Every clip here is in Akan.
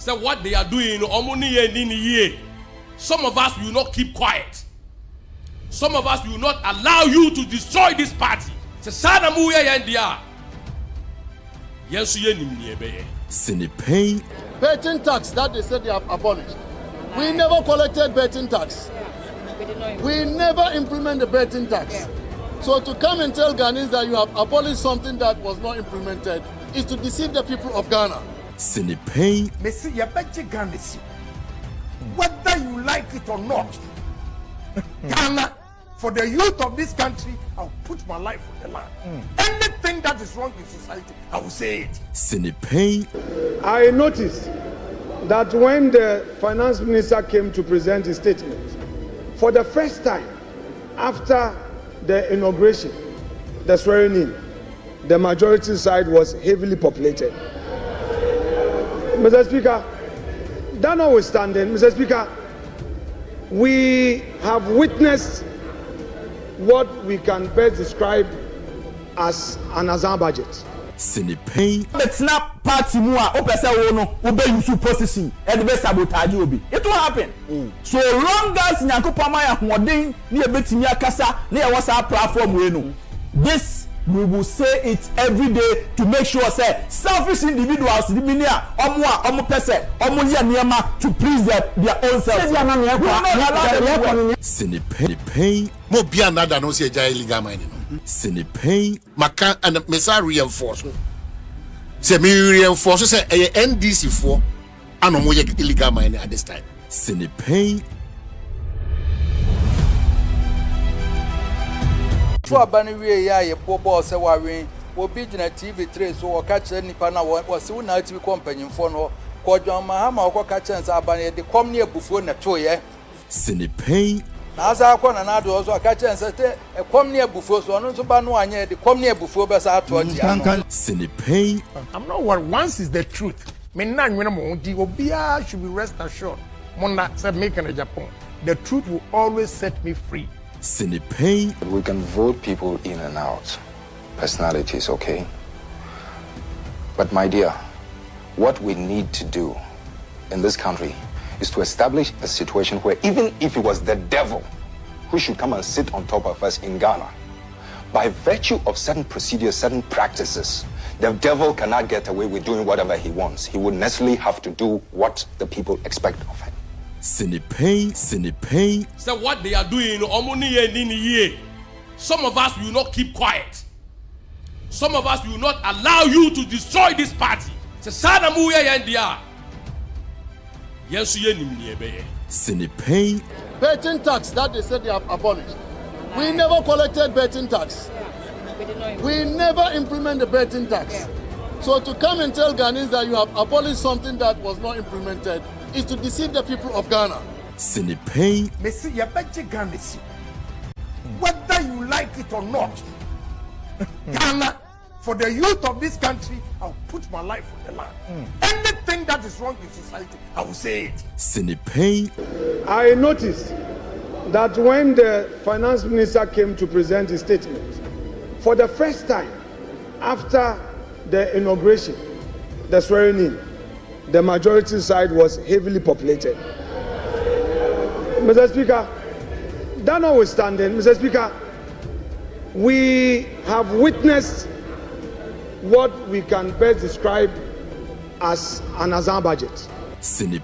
So what they are doing, some of us will not keep quiet. Some of us will not allow you to destroy this party. Pein. Betting tax that they said they have abolished. We never collected betting tax. We never implement the betting tax. So to come and tell Ghanaians that you have abolished something that was not implemented is to deceive the people of Ghana. Pein. Whether you like it or not, Ghana, for the youth of this country, I'll put my life on the line. Anything that is wrong in society, I will say it. Pein. I noticed that when the finance minister came to present his statement, for the first time after the inauguration, the swearing in, the majority side was heavily populated. Mr. Speaker, that notwithstanding, Mr. Speaker, we have witnessed what we can best describe as an Azar budget. Pein. It's not party mua opesa wono obe use position and be sabotage obi. It will happen. So long as Nyankopama ya hoden na ebetimi akasa na e wasa platform we no. This we will say it every day to make sure say selfish individuals the minia omo pese omo ye niema to please their own self. Pein. Mo bia another no say jai illegal mining. Pein. Maka and mesa reinforce. Say me reinforce say NDC for and mo illegal mining at this time. Pein. So abani we ya ye popo se wawe obi gina TV3 so o ka kire nipa na wo se wo na TV company mfo no ko dwon ma o ko ka kire nsa abani de kom ne abufuo na to ye. Pein. Na asa akọ na do so ka kire nsa te kom ne abufuo so no so ba no anye de kom ne abufuo be sa ato ati ano. Pein. I'm not worried. Once is the truth. Me na nwena mo di obia should be rest assured. Mona said make an Agyapong. The truth will always set me free. Pein. We can vote people in and out. Personalities, okay? But my dear, what we need to do in this country is to establish a situation where even if it was the devil who should come and sit on top of us in Ghana, by virtue of certain procedures, certain practices, the devil cannot get away with doing whatever he wants. He would necessarily have to do what the people expect of him. Pein. So what they are doing, some of us will not keep quiet. Some of us will not allow you to destroy this party. Pein. Betting tax that they said they have abolished. We never collected betting tax. We never implement the betting tax. So to come and tell Ghanaians that you have abolished something that was not implemented is to deceive the people of Ghana. Pein. Whether you like it or not, Ghana, for the youth of this country, I'll put my life on the line. Anything that is wrong in society, I will say it. Pein. I noticed that when the finance minister came to present his statement, for the first time after the inauguration, the swearing in, the majority side was heavily populated. Mr. Speaker, that notwithstanding, Mr. Speaker, we have witnessed what we can best describe as an Azar budget.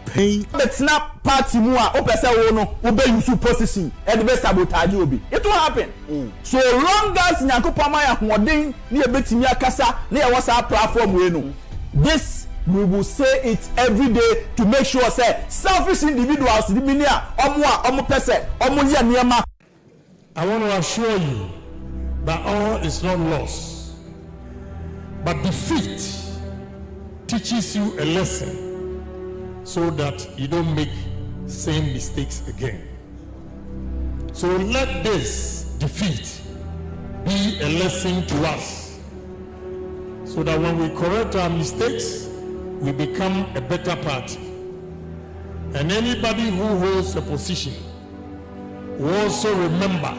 Pein. It's not party mua opesa wono obe use position and be sabotage obi. It will happen. So long as Nyankopama ya hoden na ebetimi akasa na e wasa platform we no. This we will say it every day to make sure say selfish individuals the minia omo pese omo ye niema. I want to assure you that all is not lost, but defeat teaches you a lesson so that you don't make same mistakes again. So let this defeat be a lesson to us so that when we correct our mistakes, we become a better party. And anybody who holds a position will also remember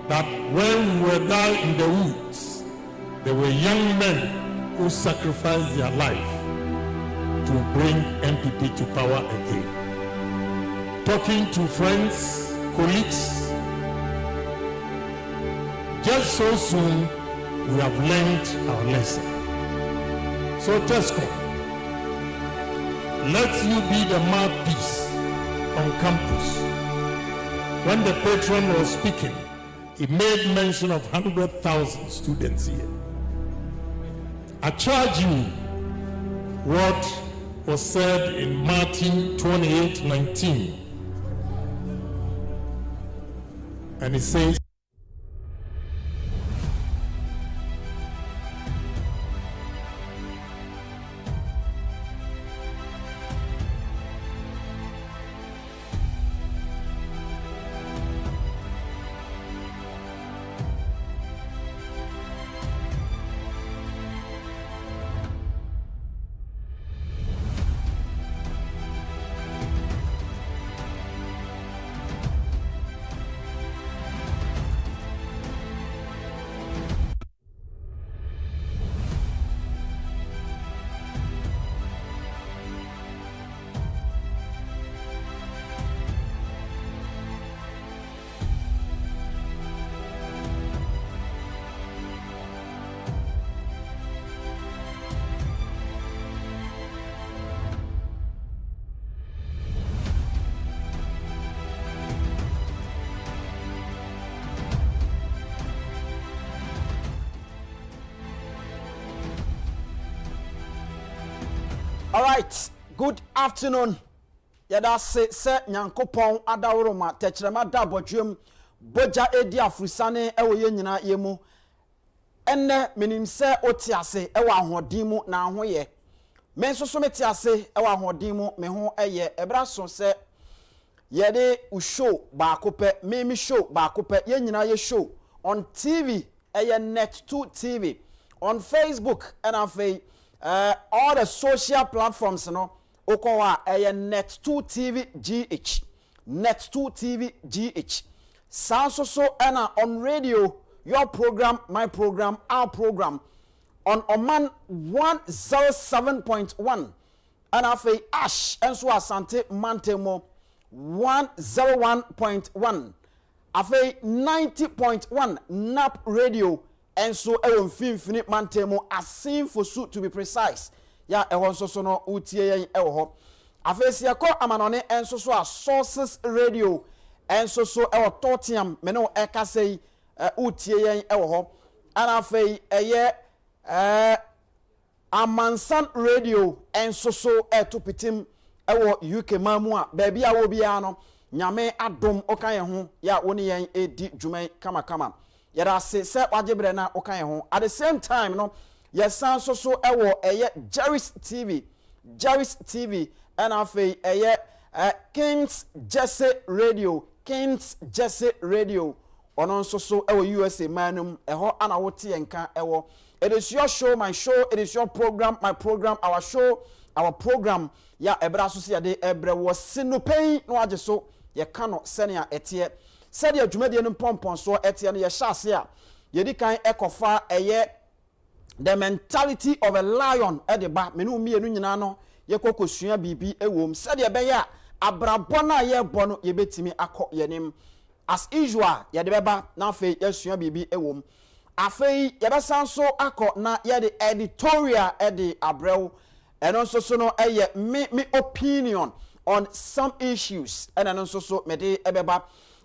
that when we were down in the woods, there were young men who sacrificed their life to will bring MPP to power again. Talking to friends, colleagues, just so soon we have learned our lesson. So TESCON, let you be the mouthpiece on campus. When the patron was speaking, he made mention of 100,000 students here. I charge you what was said in Matthew 28:19. And it says, all right, good afternoon. Yada se nyankopon adawroma techrema da bodwem boja edi afrisane ewo ye nyina yemu enne menim se otiase ewo ahodin mu na ahoye me nso so metiase ewo ahodin mu me ho eye ebra so se yede u show ba kope me show ba kope ye nyina ye show on TV eye Net2 TV on Facebook and on all the social platforms, you know, Okowa Net2 TV GH, Net2 TV GH. Sound so on radio, your program, my program, our program on Oman 107.1, and after Ash and so Asante Mantemo 101.1, after 90.1 NAP radio. And so infinite mantemo asin for suit to be precise. Ya so no utie ewo. Afesia ko amanone and so sources radio and so Palatium meno eka say utie ewo. And afei amansan radio and so to pitim ewo UK mamua baby a wo bia no nyame adom okan ho ya woni yen edi dwuma kama. Yada se wajebre na okan ho at the same time no yesan so ewo Jerry's TV and afei King's Jesse Radio onon so ewo USA manum eho ana wote enka ewo. It is your show, my show, it is your program, my program, our show, our program. Ya ebra so se de ebre wo sinopei no age so ye kano senia etie said your Jumedian pompon so etienne ye shasia ye di kan ekofa the mentality of a lion at the back menu mienu nyina no ye kokosua bibi ewom said ye beya abrabona ye bono ye betimi akọ yenim as usual ye de beba na fe ye sua bibi ewom afei ye besan so akọ na ye the editorial e de abrew and also so no me opinion on some issues and also so me de ebeba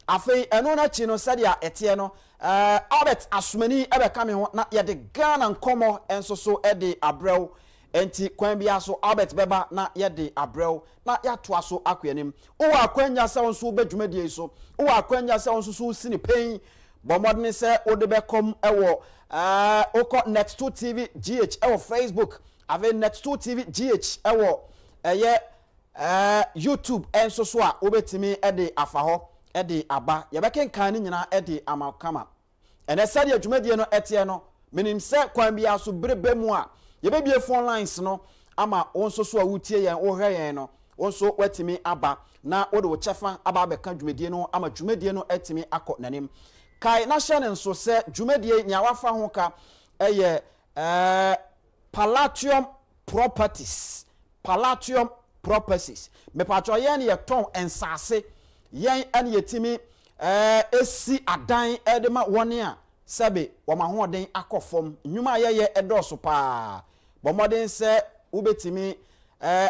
afei eno na chi no said ya etie no Albert Asumani ebe kame ho na ye de Ghana nkomo enso so e de abrew enti kwan bia so Albert beba na ye de abrew na ya to aso akwanim o akwanya se wonso bedwumadie so o akwanya se wonso so sini Pein bomodne se o de bekom ewo oko Net2 TV GH ewo Facebook ave Net2 TV GH ewo YouTube enso so a obetimi e de afaho edi aba yebeken kan ni nyina edi amakama ene sade adwumadie no etie no menim se kwan bia so brebe mu a yebebie phone lines no ama wonso so a wutie yen wo hwe yen no wonso watimi aba na wo de wo chefa aba beka dwumadie no ama dwumadie no etimi akọ nanim kai na hye ne nso se dwumadie nya wafa ho ka Palatium properties Palatium properties me patro yen ye ton ensase yen ane yetimi esi adan edema wone a sebe wo ma ho den akofom nnwuma ye edoso pa bomoden se ubetimi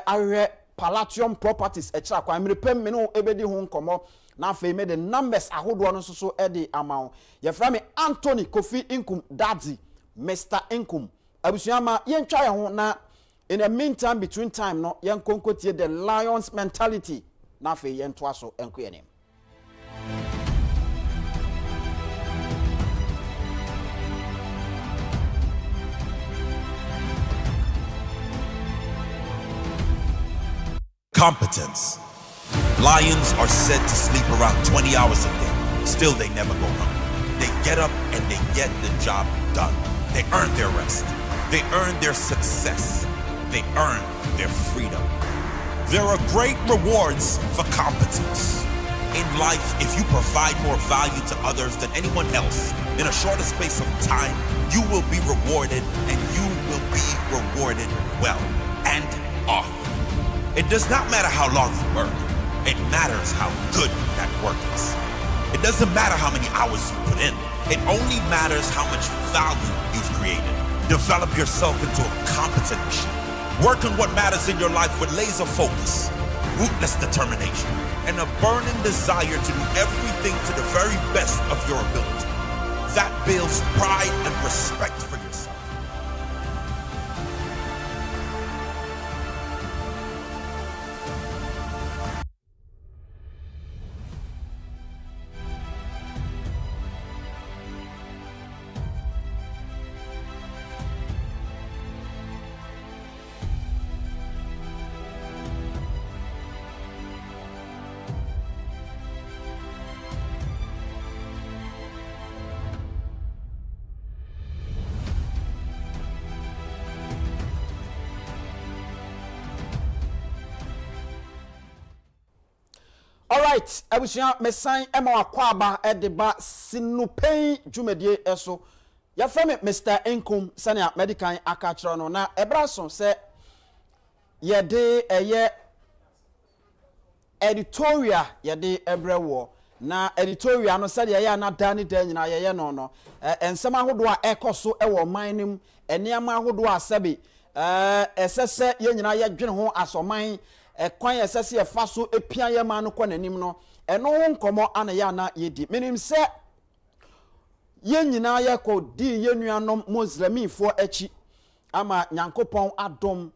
ahwe Palatium properties ekira kwa mrepem me no ebedi ho nkomo na afei me the numbers ahodo no so edi amount ye fra me Anthony Kofi Inkum Daddy Mr Inkum abusuama yentwa ye ho na in the meantime between time no yen konkotie the lions mentality na afei yento aso enkoye Competence. Lions are said to sleep around 20 hours a day. Still, they never go hungry. They get up and they get the job done. They earn their rest. They earn their success. They earn their freedom. There are great rewards for competence. In life, if you provide more value to others than anyone else in a shorter space of time, you will be rewarded, and you will be rewarded well and often. It does not matter how long you work. It matters how good that work is. It doesn't matter how many hours you put in. It only matters how much value you've created. Develop yourself into a competent machine. Work on what matters in your life with laser focus, ruthless determination, and a burning desire to do everything to the very best of your ability. That builds pride and respect for yourself. Alright, abusia mesan ema wakwaba edeba sinu Pein dwumedie eso. Ya frame Mr Inkum sania medical akachro no na ebraso se yede eye editorial yede ebrewo na editorial no sade ye na dani dan nyina ye no no ensem ahodo a ekoso ewo manim eniam ahodo a sebe esese ye nyina ye dwene ho asoman kwan esese efa so epia ye ma no kwa nanim no eno ho nkomo ana ya na yedi menim se ye nyina ye ko di ye nuanom muslimifo achi ama nyankopon adom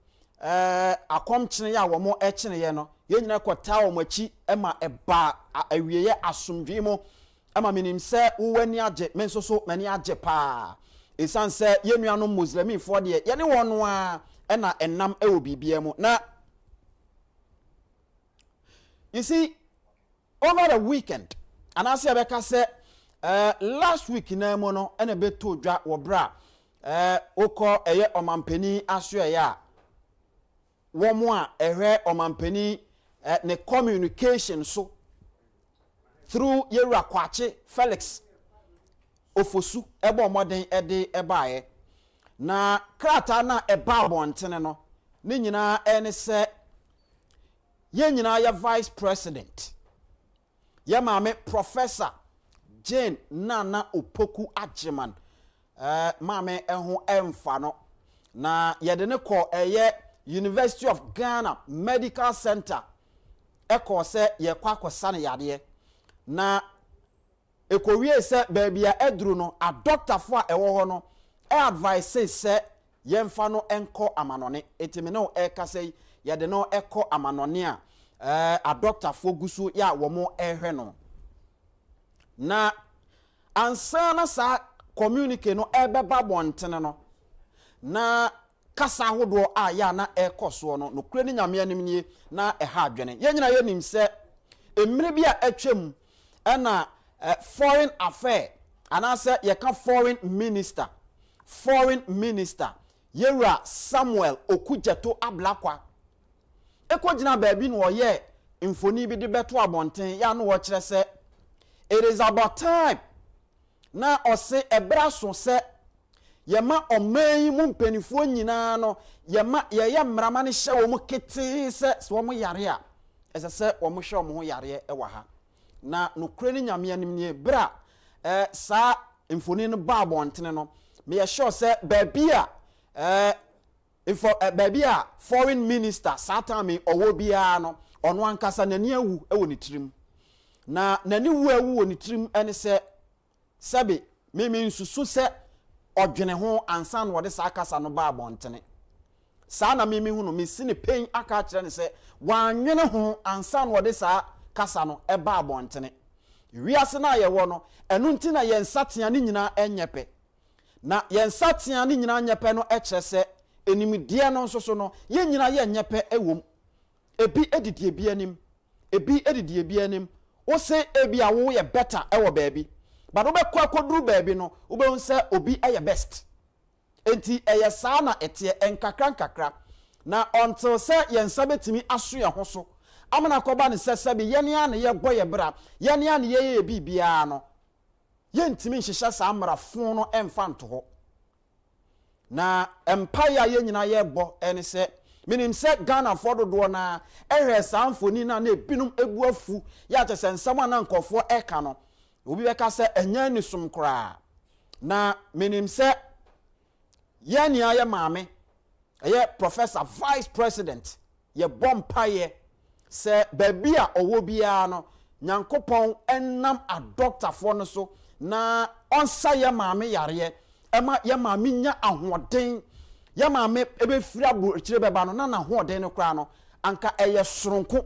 akomkyene ya wo mo ekene ye no ye nyina ko ta wo machi ema eba awieye asomdwe mo ama menim se wani age menso so mani age pa esan se ye nuanom muslimifo de ye ne wono a ena enam ewo bibia mu na you see, over the weekend, and I say Rebecca said last week in Emono and a bit to drop or bra oko a year or mampeni asure ya 1 more a rare or mampeni ne communication so through Yera Kwache Felix Ofosu ebo modern ede ebaye na krata na eba bontene ni nyina ene se ye nyina ya vice president ye maame professor Jane Nana Opoku Agyapong maame eho emfa no na ye de ne ko eye University of Ghana Medical Center eko se ye kwakwosa ne yade na ekowie se baabia eduru no a doctor fo a ewo ho no advice se ye mfa no enko amanone etimi no ekase ye de no eko amanone a doctor fo gusu ya wo mo ehwe no na ansana sa communicate no ebeba bontene no na kasa hodo a ya na ekoso no kure ni nyame anim nie na eha adwene ye nyina ye nim se emire bi a atwam na foreign affair anase ye ka foreign minister Yera Samuel Okujeto Ablakwa ekogina baabi no ye infoni bi de beto abonten ya no wo kire se it is about time na ose ebra so se yema oman mu mpanifo nyina no yema ye mrama ne hye wo mu kete se wo mu yare a esese wo mu hye wo mu ho yare e wa ha na nokure ni nyame anim ne bra sa mfoni no ba abontene no me ye sure se baabi a baabi a foreign minister satami owo bia no ono ankasa nani awu e woni tirim na nani wu awu woni tirim ene se sabe meme nsusu se odwene ho ansa no wode sa akasa no ba abontene sa na meme hu no me sine Pein aka kire ne se wanwene ho ansa no wode sa kasa no e ba abontene wiase na ye wo no enu nti na ye nsatea ne nyina enyepe na ye nsatea ne nyina enyepe no e kire se enimdie no nso so no ye nyina ye enyepe ewom ebi edidie bi anim ebi edidie bi anim wo se ebi awo ye better ewo baabi but wo be kwa koduru baabi no wo be unse obi eye best enti eye saa na etie enkakra na until se ye nsa betimi aso ye ho so amana koba ne sesebe ye ne an ye gbo ye bra ye ne an ye bibia no ye ntimi nhihye saa mrafo no emfa nto ho na empire ye nyina ye bo ene se minim se Ghana fododo na ehwe samfoni na ebinum ebuafu ya chese nsam na nkofo eka no obi beka se enya ni sum kra na minim se ye ni aye maame ye professor vice president ye bompaye se babia owo bia no nyankopon enam a doctor for no so na onsa ye maame yare ema ye maame nya ahoden ye maame ebe firi abukire beba no na ahoden no kra no anka eye soronko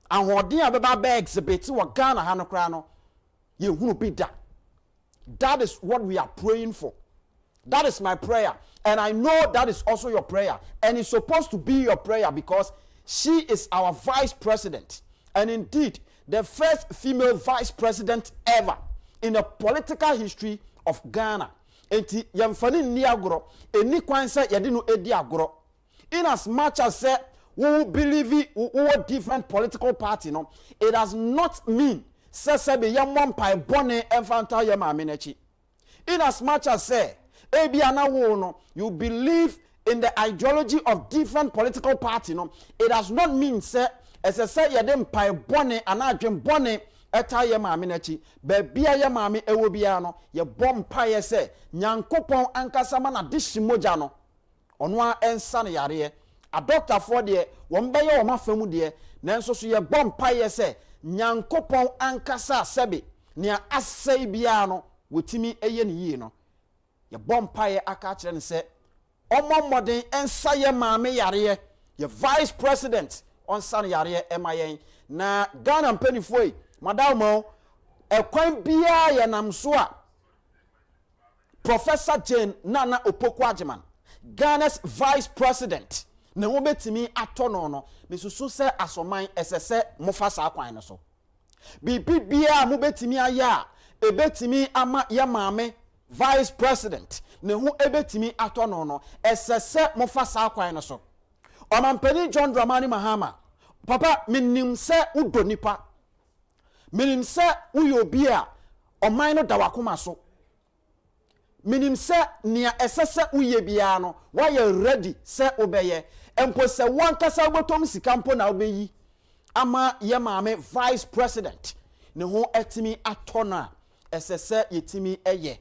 ahoden a beba ba exhibit wo Ghana ha no kra no ye hunu bi da. That is what we are praying for. That is my prayer, and I know that is also your prayer, and it's supposed to be your prayer because she is our vice president, and indeed the first female vice president ever in the political history of Ghana. Enti yamfani ni agro eni kwanse yede no edi agro in as much as say we believe we different political party no, it does not mean say be yamon pai bone enfanta yama amenechi. In as much as say ebiana wo no you believe in the ideology of different political party no, it does not mean say as I say yede pai bone anadwen bone eta ye maame nachi ba bia ye maame ewo bia no ye bom paye se nyankopon ankasa ma na dishimoja no ono a ensa ne yare a doctor for de won be ye wo mafamu de nanso so ye bom paye se nyankopon ankasa sebe ne asai bia no wotimi eye ne yi no ye bom paye aka kire ne se omomoden ensa ye maame yare ye vice president on san yare emayen na Ghana mpanifo madam ekwan bia ye nam so a Professor Jane Nana Opoku-Agyeman, Ghana's vice president na wo betimi atono no mesusu se asoman esese mofasa akwan no so bibi bia mo betimi aya ebetimi ama ye maame vice president na hu ebetimi atono no esese mofasa akwan no so omampani John Dramani Mahama papa minim se udo nipa minim se uyobi a oman no dawakoma so minim se nia esese uye bia no why ready se obeye empo se wankasa botom sikampo na obeyi ama ye maame vice president ne ho etimi atona esese yetimi eye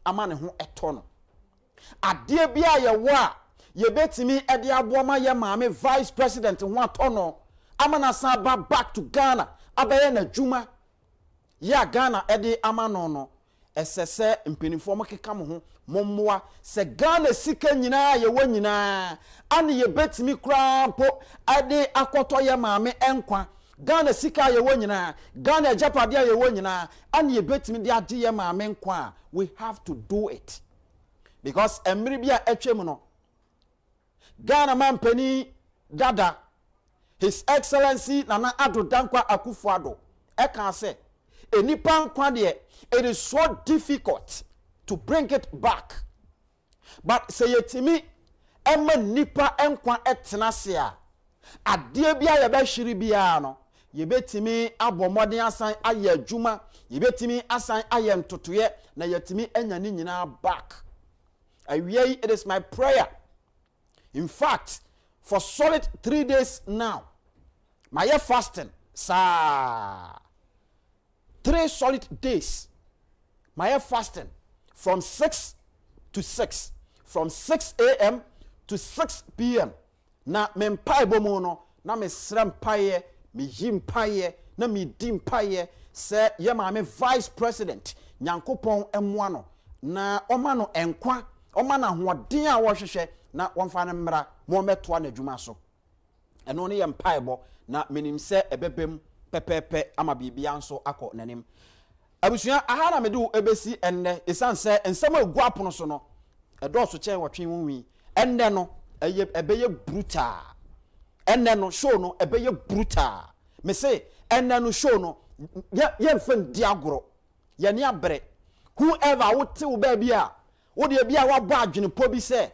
ama ne ho etono ade bia ye wo a ye betimi ede aboama ye maame vice president ho atono ama na sa back to Ghana abaye na djuma ya Ghana ede ama no esese mpenifo mokeka mo ho mommoa se Ghana sika nyina ye wo nyina ane ye betimi krampo ade akoto ye maame enkwa Ghana sika ye wo nyina Ghana Agyapade ye wo nyina ane ye betimi de ade ye maame enkwa. We have to do it because emri bia etwem no Ghana mampani dada His Excellency Nana Addo Dankwa Akufo-Addo eka say enipa nkwa de it is so difficult to bring it back, but say yetimi emma nipa enkwa etenase a ade bia ye be hwiri bia no ye betimi abomode asan aye adwuma ye betimi asan aye ntotoye na yetimi anya ni nyina back It is my prayer. In fact, for solid 3 days now, my fasting, sir. 3 solid days. My fasting from 6 to 6. From 6 a.m. to 6 p.m. Na me mpae bomo no, na me srem paye, me yim paye, na me dim paye, se ye ma me vice president, Nyankopon emwa na oma no enkwa, oma na hoden a wo hwehwe na wonfa ne mmra mo meto na adwuma so. Eno ne ye mpae bo na menim se ebebem pepepe ama bibia nso akọ nanim. Abusua aha na me do ebesi enne esan se ensem agu apono so no edo so chen wotwe wonwi enne no ebeye brutal enne no show no ebeye brutal me say enne no show no ye mfen diagoro ye ne abre whoever wote wo ba bia wo de bia wa bo adwene po bi say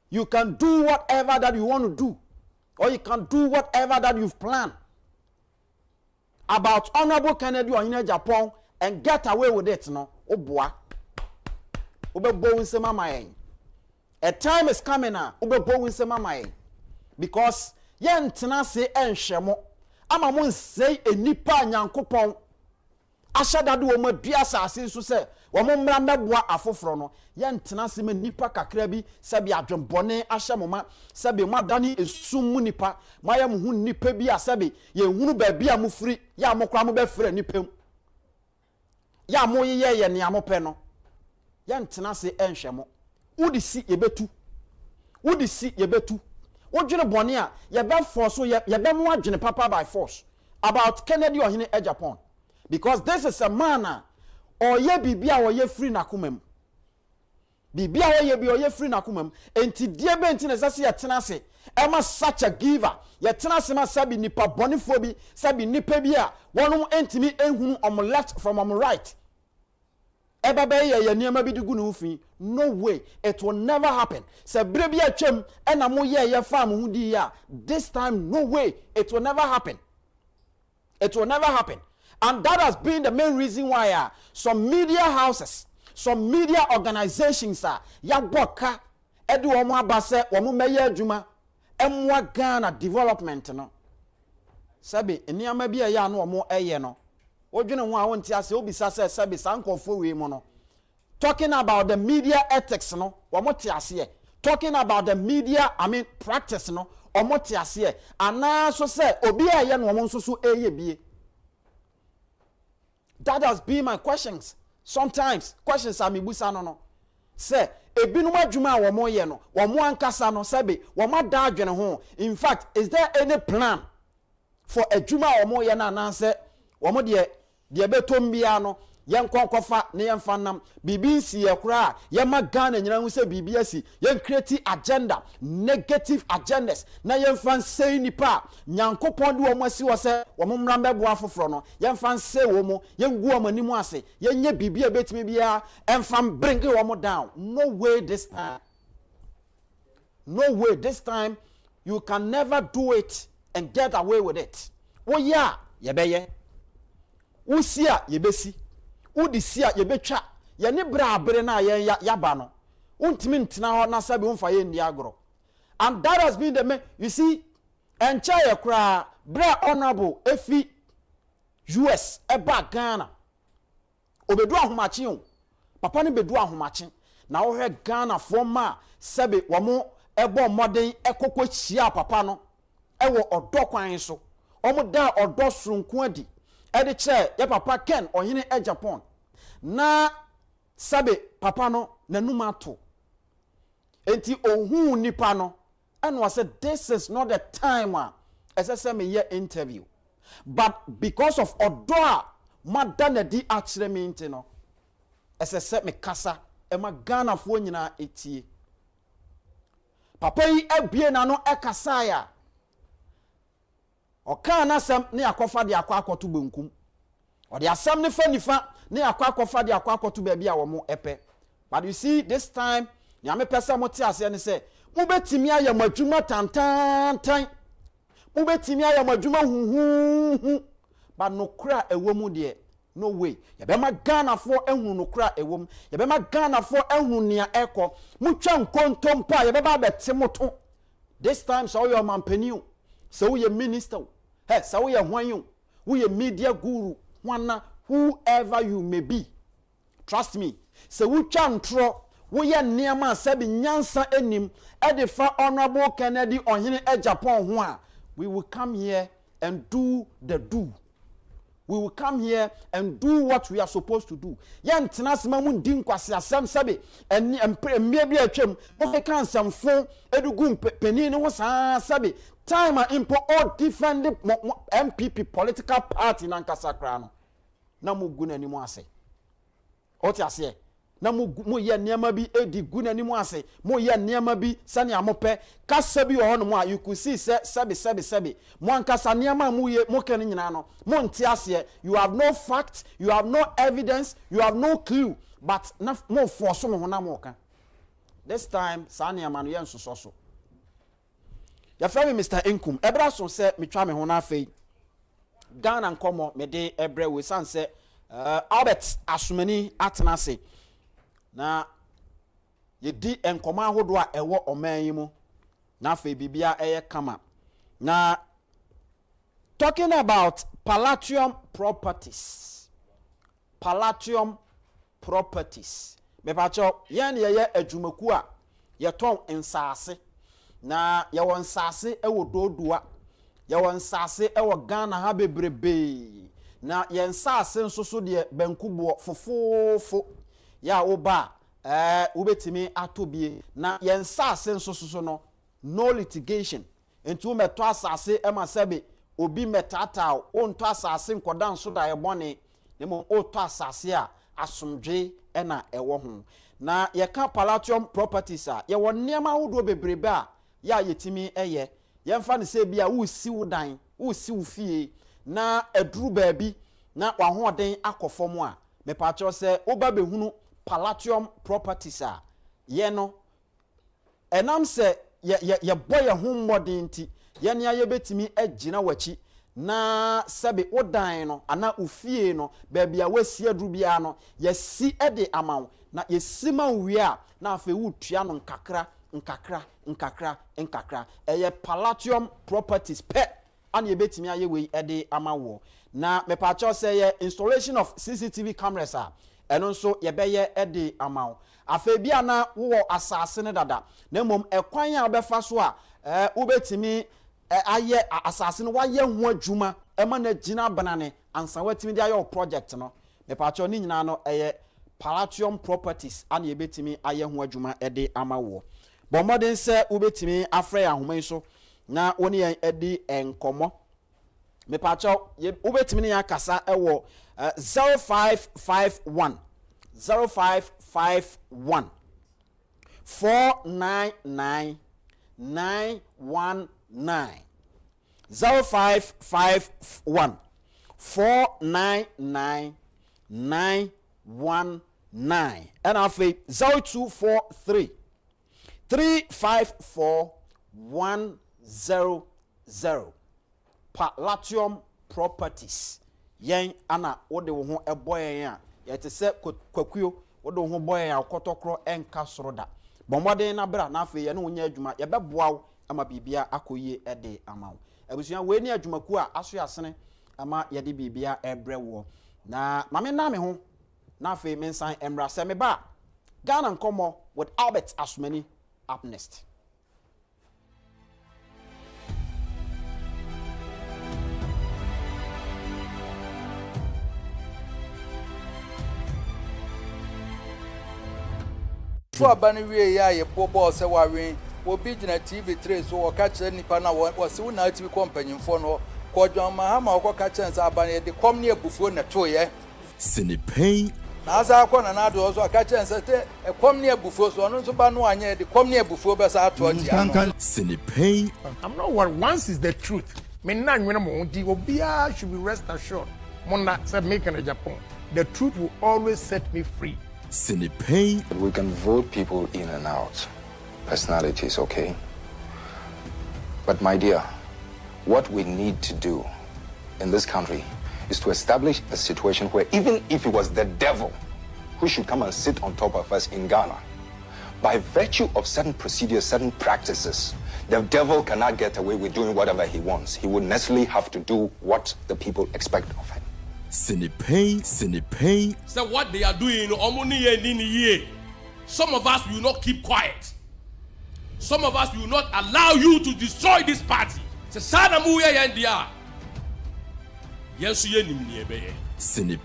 you can do whatever that you want to do or you can do whatever that you've planned about Honorable Kennedy or in Agyapong and get away with it no oboa obebo nsema mayen. A time is coming now obebo nsema mayen because ye ntena se enhwemo ama mo nsei enipa Nyankopon ashadade wo madua asase so se wo mo mmra meboa afoforo no ye ntena se me nipa kakra bi sabi adwembone ahyemoma sabi madani esum nipa mayam hu nipa bi asabi ye hunu ba bi amufri ya mokra mo be frɛ nipam ya mo ye ne amope no ye ntena se enhwemo wodi si yebetu wodwene bone a ye be force ye be mo adwene papa by force about Kennedy or hine Agyapong because this is a man or ye bibia or ye free nakumem bibia or ye free nakumem enti die be enti na sase ye tena se ema such a giver ye tena se ma sabi nipa bonifo bi sabi nipa bi a wonom entimi ehunu on left from on right eba be ye niam bi digu no fi no way it will never happen se bre bi atwam ena mo ye fam hu di ya this time no way it will never happen and that has been the main reason why some media houses some media organizations ya boka edu omo abase omo meye adwuma emwa Ghana development no sabi eniama bi ya no omo eye no odwene ho a wonti ase obisa se sabi sankofo we mu no talking about the media ethics no omo ti ase talking about the media practice no omo ti ase ana so se obi eye no omo so eye bie. That has been my questions. Sometimes questions are mibusa no. Say ebinum adwuma wo mo ye no, wo mo ankasa no sebe, wo ma da adwene ho. In fact, is there any plan for adwuma wo mo ye na na say wo mo de betom bia no, ye nkonkofa ne ye mfanam, bibi si ye kura, ye ma Ghana nyina hu se bibi asi, ye create agenda, negative agendas. Na ye mfan sei nipa, Nyankopon de wo mo asi wo se, wo mo mra mbebo afoforo no, ye mfan sei wo mo, ye ngu wo manimu ase, ye nye bibi e betimi bia, emfan bring wo mo down. No way this time. No way this time you can never do it and get away with it. Oh yeah, ye beye. Usia ye besi. Udisia ye betwa ye ne bra abere na ye yaba no untimi ntina ho na sabe umfa ye ndi agro and that has been the main, you see encha ye kra bra honorable efi US eba Ghana obedu ahomachi o papa ne bedu ahomachi na wo hwe Ghana forma sabe wo mo ebo modern ekokọ chia papa no ewo odo kwan so omo da odo surunku adi edi che ye papa Ken ohine Agyapong na sabe papa no nanuma to enti ohun nipa no and was said this is not the time as I say me here interview but because of odo madana di akire me nti no as I said me kasa e ma Ghana fo nyina etie papa yi abie na no ekasa ya oka na sam ne akofa de akwakoto benkum o de asam ne fa nifa ne akwakofa de akwakoto ba bia wo mo epe but you see this time ya me pesa mo ti ase ne se mo betimi ayamadwuma tantantan mo betimi ayamadwuma huhuhu but no kra ewo mu de no way. Yabema Ghana for ehunu no kra ewom. Yabema Ghana for ehunu nia eko. Mutwa nkontom pa yabeba betemoto. This time so your mampeniu. So you minister. Hey, so you hwan you media guru. Wana whoever you may be. Trust me. So we chantro we ye niama sebi nyansa enim edifa honorable Kennedy Ohene Agyapong ho a we will come here and do the do. We will come here and do what we are supposed to do. Yan tenasema mun din kwase asem sebe eni emie bi atwam o kan samfo edugu penin ho saa sebe time impo all different MPP political party na nkasa kra no na mugu na nimu ase oti ase na mu ye niam bi edi gu na nimu ase mu ye niam bi sane amope kasa bi ho no mu a you could see sebe mu ankasa niam mu ye mu kan nyina no mu nti ase you have no fact, you have no evidence, you have no clue, but na mo force mo ho na mo ka this time sane amano ye nsoso so ya frame Mr. Inkum ebra so se metwa me ho na afei Ghana nkomo me de ebre we san se Albert Asumani atenase na ye di enkomo ahodo a ewo oman yi mu na afei bibia eye kama na talking about Palatium properties me pacho yan ye adwumaku a ye ton nsase na ye won nsase ewo dodua ye won nsase ewo Ghana ha bebrebe na ye nsase nsoso de bankubo fofofo ya oba ubetimi atobie na ye nsase nsoso no no litigation entu meto asase ema sebe obi metata o nto asase nkoda nso da ye bone ne mo o to asase a asomdwe ena ewo ho na ye ka Palatium properties a ye won niam ahodo bebrebe a ya yetimi eye ye mfa ne se bia wo si wo dan wo si wo fie na eduru baabi na wa hoden akofom a me pa cho se oba behunu Palatium properties a ye no enam se ye boye ho modern ti ye ne aye betimi agina wachi na sebe odan no ana ufie no baabi a wasi aduru bia no ye si ede amaw na ye sima wie a na afa wu tua no nkakra eye Palatium properties pe ana ye betimi aye we ede amawo na me pa cho say ye installation of CCTV cameras a eno nso ye beye ede amaw afa bia na wo asase ne dada na mom ekwan a obefa so a ubetimi aye asase no waye ho adwuma ema na gina banane ansa watimi de aye project no me pa cho ni nyina no eye Palatium properties ana ye betimi aye ho adwuma ede amawo bo modern se ubetimi afre ya homan so na woni en edi enkomo me pa cho ubetimi ne yakasa ewo 0551 499 919 0551 499 919 and after 0243 354 100 Palatium properties yen ana wode wo ho eboyen a yete se kwakuo wode wo ho boyen a kotokro enka soroda bomoden na bra na afa ye ne wonya adwuma ye beboa wo ama bibia akoye ede ama wo abusua we ni adwumaku a aso asene ama ye de bibia ebre wo na mame na me ho na afa me nsan emra se me ba Ghana nkomo with Albert Asumani up next. So abani wie ya ye bobo se wawen obi gina TV3 so wo ka kire nipa na wo se wona TV kompanyimfo no ko dwan mahama wo ka kire nsa abani de kom ne abufuo na to ye Kencity Pein. na za ko na do so ka kire nsa te kom ne abufuo so no so ba no anye de kom ne abufuo be sa ato ati ano Kencity Pein. I'm not worried. Once is the truth. Me na nwena mo di obia should be rest assured. Mona said make in Japan. The truth will always set me free. Kencity Pein. We can vote people in and out. Personality is okay. But my dear, what we need to do in this country is to establish a situation where even if it was the devil who should come and sit on top of us in Ghana, by virtue of certain procedures, certain practices, the devil cannot get away with doing whatever he wants. He would necessarily have to do what the people expect of him. Pein. So what they are doing, some of us will not keep quiet. Some of us will not allow you to destroy this party.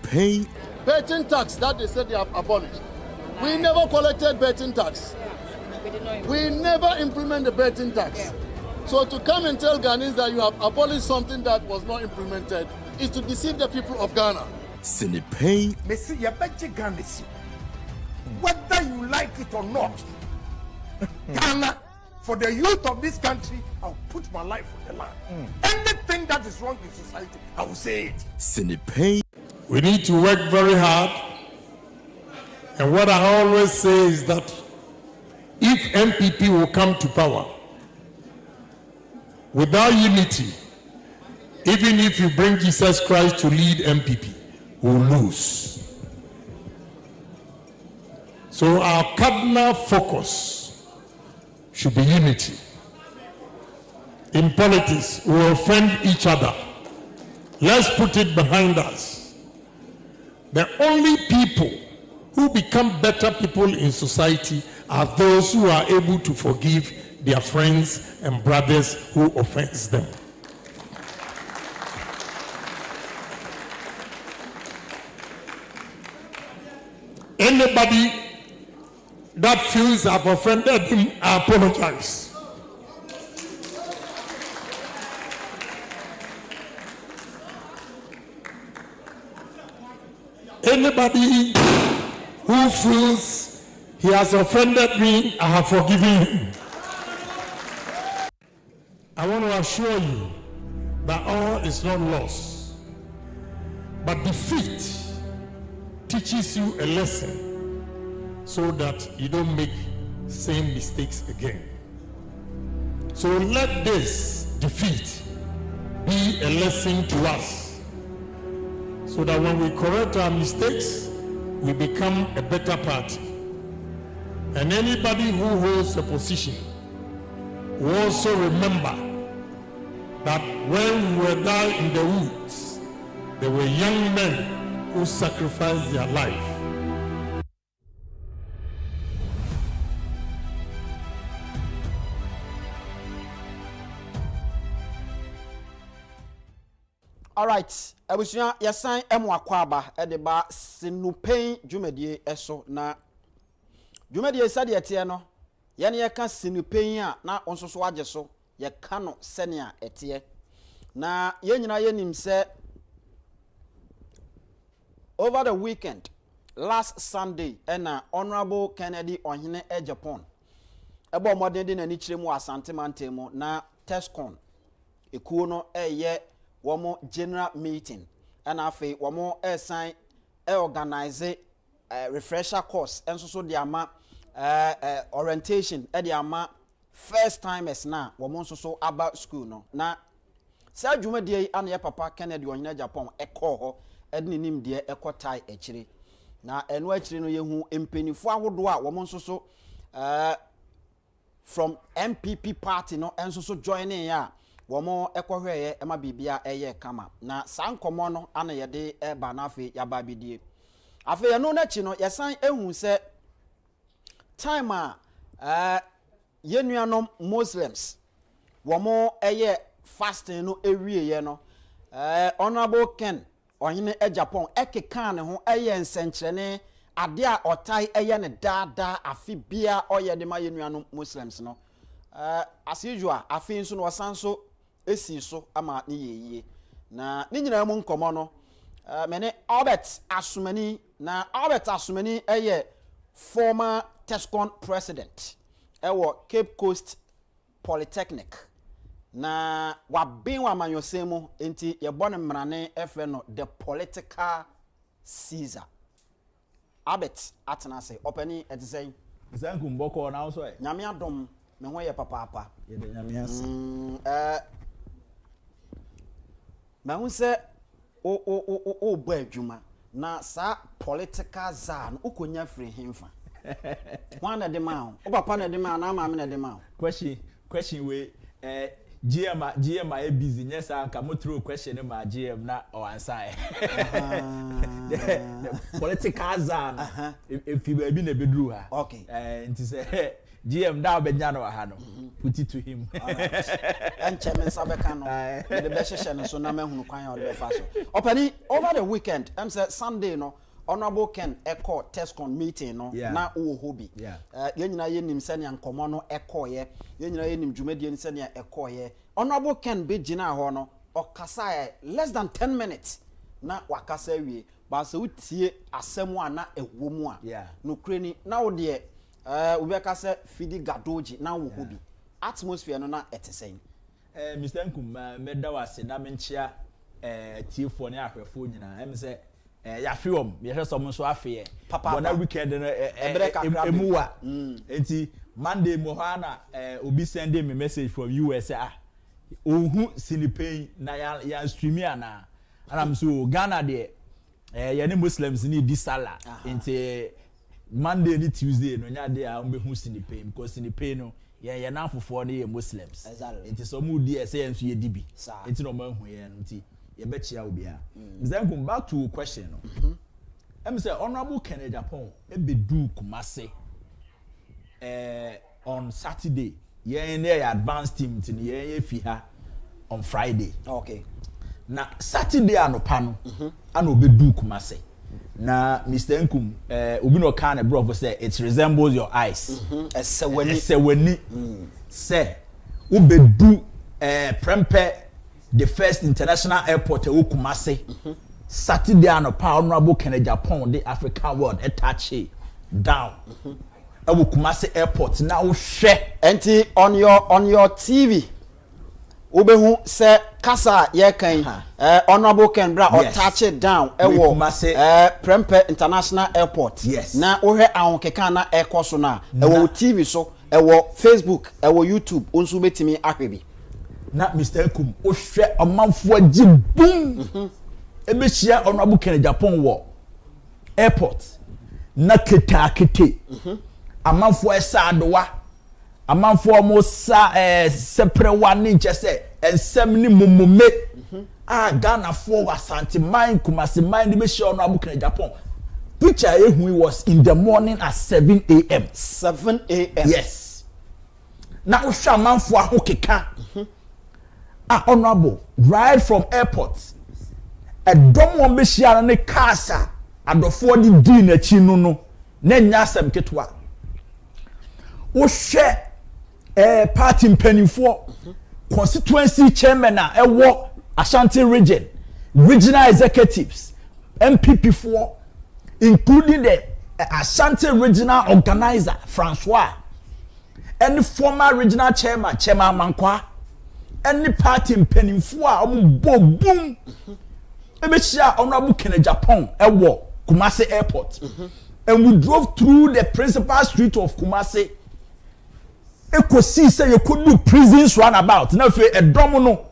Pein. Betting tax that they said they have abolished. We never collected betting tax. We never implement the betting tax. So to come and tell Ghanaians that you have abolished something that was not implemented is to deceive the people of Ghana. Pein. Whether you like it or not, Ghana, for the youth of this country, I'll put my life on the line. Anything that is wrong in society, I will say it. Pein. We need to work very hard. And what I always say is that if MPP will come to power, without unity, even if you bring Jesus Christ to lead MPP, we'll lose. So our cardinal focus should be unity. In politics, we offend each other. Let's put it behind us. The only people who become better people in society are those who are able to forgive their friends and brothers who offends them. Anybody that feels I've offended him, I apologize. Anybody who feels he has offended me, I have forgiven him. I want to assure you that all is not lost, but defeat teaches you a lesson so that you don't make same mistakes again. So let this defeat be a lesson to us, so that when we correct our mistakes, we become a better party. And anybody who holds a position will also remember that when we were down in the woods, there were young men who sacrificed their life. All right, abusuya yasan emu akwaba edeba sinupɛn dwumadie eso na dwumadie sade ete no ye ne yeka sinupɛn a na onsoso age so ye ka no senia ete na ye nyina ye nim se over the weekend last Sunday na Honorable Kennedy Ohene Agyapong ebo modern de nani kiremu asante mantemu na TESCON ekuo no eye womo general meeting and afi womo sign organize refresher course enso so de ama orientation e de ama first timers na womo nso so aba school no na sa dwuma de an ye papa Kennedy Ohene Agyapong ekọ ho edne nim de ekotai ekire na eno akire no yehu empenifo ahodo a womo nso so from MPP party no enso so joining ya womo ekohweye ema bibia eye kama na sankomo no ana yede eba na afi yaba bidie afi ye no na chi no yesan ehu se time a yenuanom Muslims womo eye fasting no ewie ye no Honorable Ken Ohene Agyapong ekeka ne ho eye nsenkyerene ade a otai eye ne dada afi bia oye de ma yenuanom Muslims no as usual afi nso no wasanso esi so ama ni yeye na ni nyina mu nkomo no mene Albert Asumani na Albert Asumani eye former TESCON president ewo Cape Coast Polytechnic na wabin wa manyosemu enti ye bone mrane efe no the political Caesar Albert atenase openi etisen zanku mboko na so nyame adom me ho ye papa ye de nyame ase ma hu se o bo adwuma na sa political zan ukonya free himfa one na de ma o papa na de ma na ma me na de ma question we GM are busy yes can mo throw question ma GM na o answer the political zan if you be na bedru ha okay nti say GM da obenya no ha no put it to him and chairman sabeka no the best session so na mahunu kwan ya o be fa so opani over the weekend say Sunday no honorable Ken Echo TESCON meeting no na wo hobi yenyina yenim senia nkomo no Echo ye yenyina yenim dwumadie senia Echo ye honorable Ken be gina ho no okasa less than 10 minutes na wakasa wie ba se utie asemu ana ewomu a no kreni na wo de ubeka se fidi gadoji na wo hobi atmosphere no na etesen Mr. Nkum meda wase na menchia tiefo ne ahwefo nyina em se ya film ye hwe som so afe bona weekend no emuwa enti Monday mo hana obi send me message from US ohu Pein na ya streaming ana am so Ghana de ye ne Muslims ni di sala enti Monday ni Tuesday no nya de a mbehu Pein because Pein no ye na afofo ne ye Muslims enti so mu di ese enso ye dibi enti no mahu ye enti ye bechia obia then come back to question no em say honorable Ken Agyapong e bedu Kumase on Saturday ye na advanced team tin ye fi ha on Friday okay na Saturday anopa no ana obedu Kumase na Mr. Nkum obi no kan e bro say it resembles your eyes esewani say obedu prempe the first international airport e Kumase Saturday anopa honorable Ken Agyapong the African world touch down e Kumase airport na wo hwe enti on your TV obehu se kasa ye kan honorable Ken bra or touch it down e wo Prempeh International Airport na wo hwe ahonkeka na ekoso na e wo TV so e wo Facebook e wo YouTube onso betimi ahwebi na Mr. Nkum o hwe omanfo agibum e be hia honorable Ken Agyapong wo airport na ketakete amanfo esadowa amanfo mo sa seprewa ni nchese ensem ni mumume Ghana for Asante mine Kumase mine the be hia honorable Ken Agyapong picture ehu was in the morning at 7 a.m. 7 a.m. yes na o hwa amanfo ahokeka honorable right from airport a dom won be hia na kasa adofo di din na chi no na nya asem ketwa wo hwe party mpanifo constituency chairman na ewo Ashanti region regional executives MPP for including the Ashanti regional organizer Francois and former regional chairman Mankwa any party mpanifo a boom e be share honorable Ken Agyapong ewo Kumase airport and we drove through the principal street of Kumase ekosi say you could do prisons runabout na fe edom no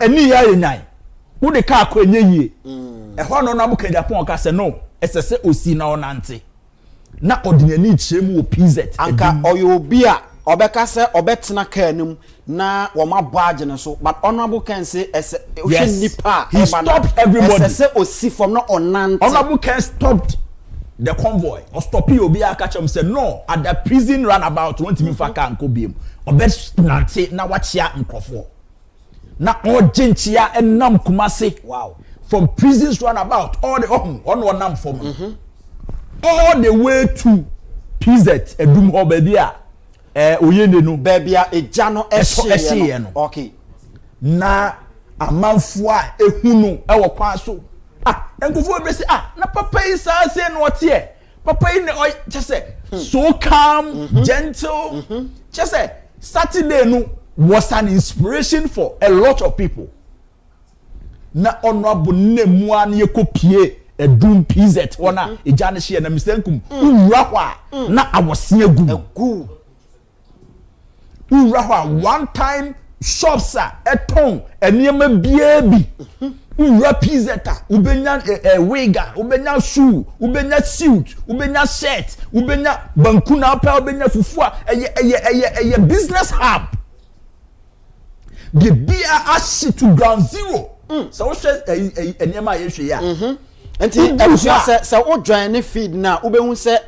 eni ya yenyan wo de ka akọ enye yie ho no na bu Ken Agyapong ka say no esese osi na onante na ordinary chiremu o PZ anka oyo obi a obeka say obetena ka anim na wo mabo agene so but honorable Ken say ese nipa he stopped everybody esese osi from no onante honorable Ken stopped the convoy or stop you obi aka chem say no at the prison runabout want me fa ka nko biem obet nante na wachia nkofo na ojenchia enam Kumase wow from prisons runabout all the on nam from all the way to PZ edum ho baby a oyende no baby a ejano ehye no okay na amanfo a ehunu ewo kwa so enkofo be say na papa yi sa say no tie papa yi ne just say so calm gentle just say Saturday no was an inspiration for a lot of people na honorable nemu an ye kopie edum PZ wona ejane hye na Mr. Nkum uwura hwa na awose agu uwura hwa one time shops a eton enema bia bi Representa, ubenya wiga, ubenya shoe, ubenya suit, ubenya shirt, ubenya bankuna pa, ubenya fufua, a business hub. The beer ashi to ground zero. So what says a nema ya? And so what join feed now? Ube say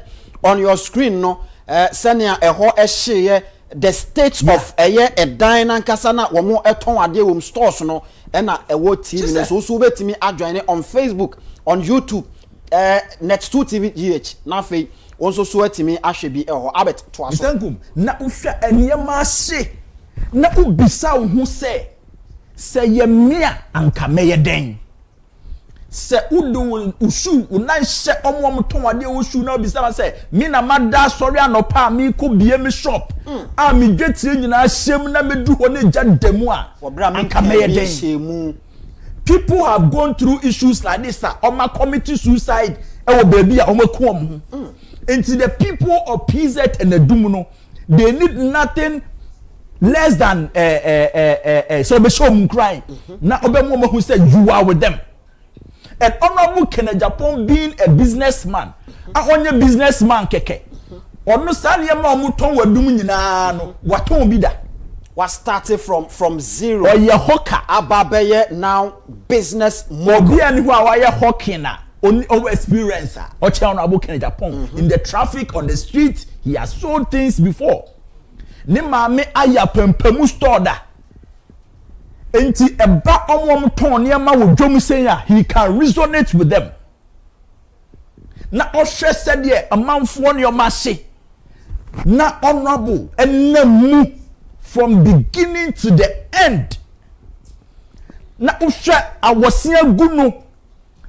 on your screen no, sanya a ho share the state of a year a dine and kasana or more at home stores no. And a word TV so so me join on Facebook, on YouTube, Next 2 TV GH. Nafe also sweat me I should be a habit to us. Na usha enyema se na ubisa who say ye mea anka meye den. Se udu ushu unai she omo mton ade ushu na obisa say me na mada sorry anopa me ko bie me shop a me dwetire nyina hyem na medu ho na gya demu a anka meye den. People have gone through issues like this oma committee suicide e wo baby a oma ko om ho. Until the people of PZ and the Dumuno, they need nothing less than so be show crying. Now Obama who said you are with them. And Honorable Agyapong being a businessman, a businessman keke. Ono sani ma omuton wadum nyina no waton bi da. Was started from zero. Or ye hawker ababeye now business mogul. Obi ani hu a wa ye hawking na only over experiencer. Oche Honorable Agyapong in the traffic on the street, he has sold things before. Ne maame Agyapong store da. Enti eba omom ton niema wo dwom sen a he can resonate with them. Na ohwe said ye amanfo ne omahye. Na honorable ennamu from beginning to the end. Na ohwe awosia guno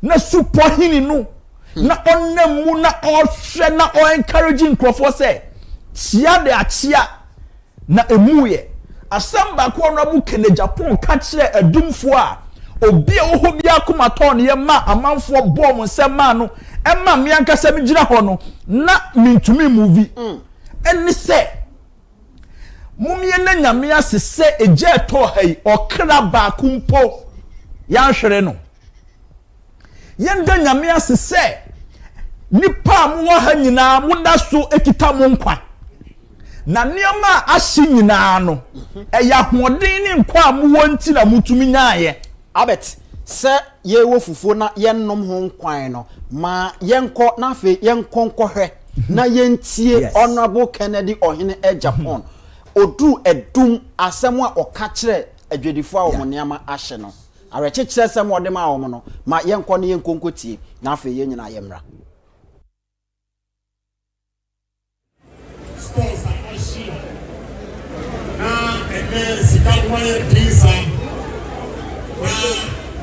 na support hini no. Na onnamu na ohwe na o encouraging crofo say chia de achia na emuye. Asamba ko Honorable Agyapong ka kire adumfo a obi a wo bi akoma ton ye ma amanfo bom nsema no e ma me ankasa me gina ho no na mintumi movie eni se mumye na nyame asese eje to hai okra ba kumpo ya hwere no yenda nyame asese nipa mo ha nyina mo da so ekita mo nkwa na nioma ahyi nyina no eya hoden ni nkwa mo wonti na mutumi nyaaye abet se ye wo fufuo na yennom ho nkwan no ma yenko na afi yenkonkohwe na yentie Honorable Kennedy Ohene Agyapong odu edum asem a okakire adwedifo a wo niama ahye no arekekire asem ode ma wo no ma yenko ne yenkonkotie na afi yenyina yemra Sikawaya Trisa,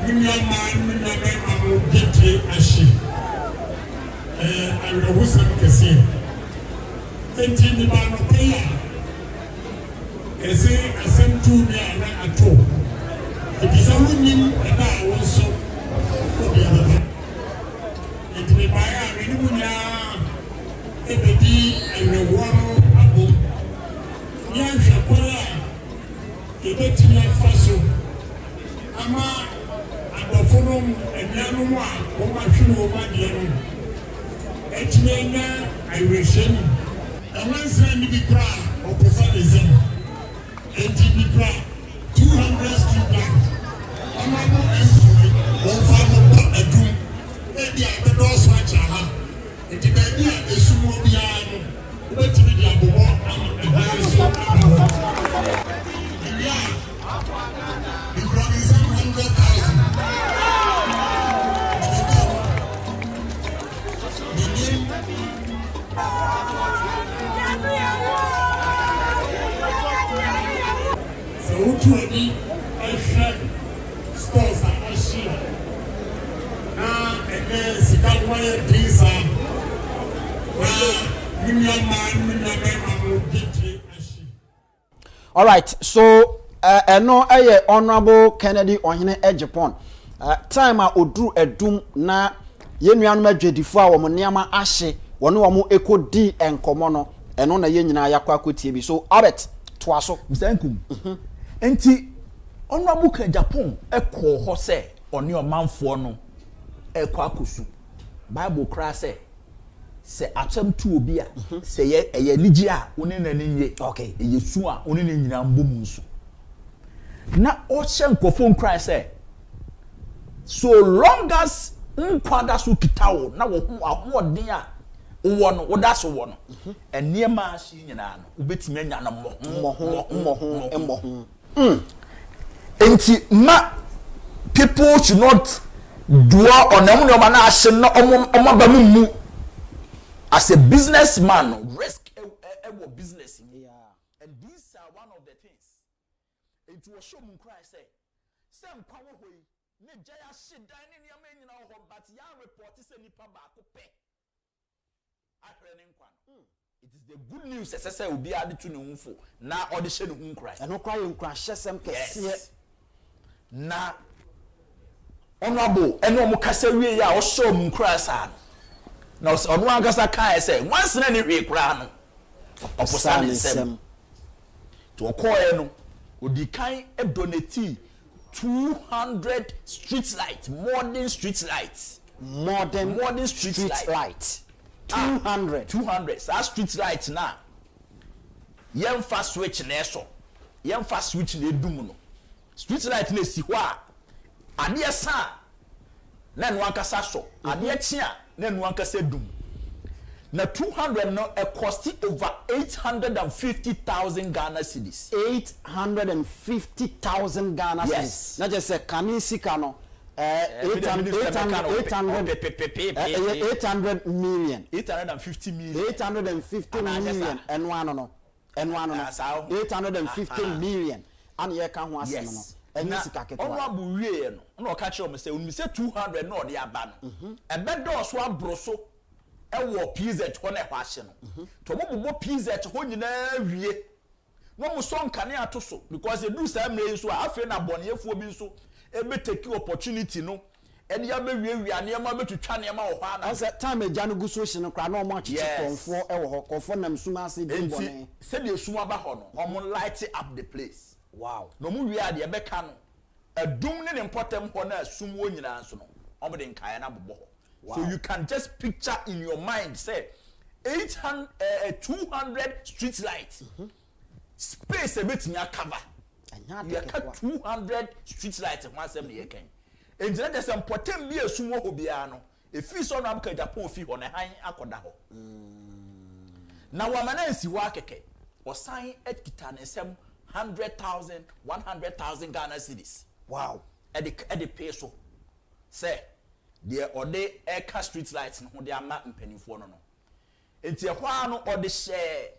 Minyaman, Gitri, Ashi, and the Wusam Cassin. Thinking about the player, as I sent to me at all. It is a woman, and I also for the other one. It may buy a Rinuya, a baby, and a water apple. Young Shapola. Ebetimi afaso ama adofonom enuanom a wo ma hwene wo ma de no etimenya ayreshem amansa ni bi kra opposalism enti bi kra 200 students ama no employee wo fa no adum ebi abedo so acha ha enti ba bi a esumo bia no wo betimi di abobo ama ehare so Utuani Esha stores are Asia. Now and then Sikawaya Trisa. All right, so no Honorable Kennedy Ohene Agyapong. Time a odru edum na yenuanu adwedifo a wo niama ahye wonu wo ekodi enkomo no eno na yenyina yakwa akotie bi so abet toaso msankum enti Honorable Agyapong ekọ ho se oni omanfo no ekwa akosu bible kra se atem tu obi a se ye nigi a oni na ninye okay yesu a oni na nyina mbom nso na o hye nkofo nkra so long as nkwada so kitawo na wo ho ahoden a wo no wo da so wo no eniema ahye nyina no obetimi anya na mo enti ma people should not dwell on them no man ahye no omo mu as a businessman risk a business and these are one of the things it was show mun cry say nkwa wo hoyi ne jaya shidan ne niam nyina ho but ya report say nipa ba ko pe it is the good news say obi ade to ne hunfo na ode hye ne hun cry eno cry nkwa hyesem kese na honorable eno mo kasa wie ya o show mun cry sa na ono ankasa kai say once na ne hwe kra no opposite sem to call no odi kan e donate 200 street lights, modern street lights. Modern street lights. 200. So street lights now. Yen fast switch neso. Yen fast switch ne dum no. Street light ne si hwa. Ade sa na no ankasa so. Ade tia na no ankasa dum. Na 200 no e cost over 850,000 Ghana cedis. 850,000 Ghana cedis. Na just say kanisika no 800 million. 850 million. 850 million. And one no. 850 million. And ye kan ho asem no. Enyi sika ketwa. Ono abuwie no. Na o ka kire o me say 200 no de aba no. E be do so abroso. Ewo PZ ho na ho ahye no to mo PZ ho nyina wie no mo so nkane ato so because e do say mre so afi na boneyefuo bi so e be take opportunity no e dia be wie ane ma betutwa ne ma ho ana say time eja no gu so hye no kra na mo achiche konfo ewo ho konfo nam suma ase bi bone se de suma ba ho no o mo light up the place wow no mo wie ade be ka no adum ne important ho na asum wo nyina nso no o mo de nkae na bobo ho. Wow. So you can just picture in your mind, say, 200 street lights. Space a bit near cover. You got 200 street lights in 170 and then there's some potent beer sumo hobiano. If you saw Namka Agyapong fee on a high akodaho. Now, Wamana is Wakeke or sign at Kitan and some 100,000, 100,000 Ghana cedis. Wow. At the peso. Say. There or they air street lights no they are not mpanimfo no enti ehwa no or the share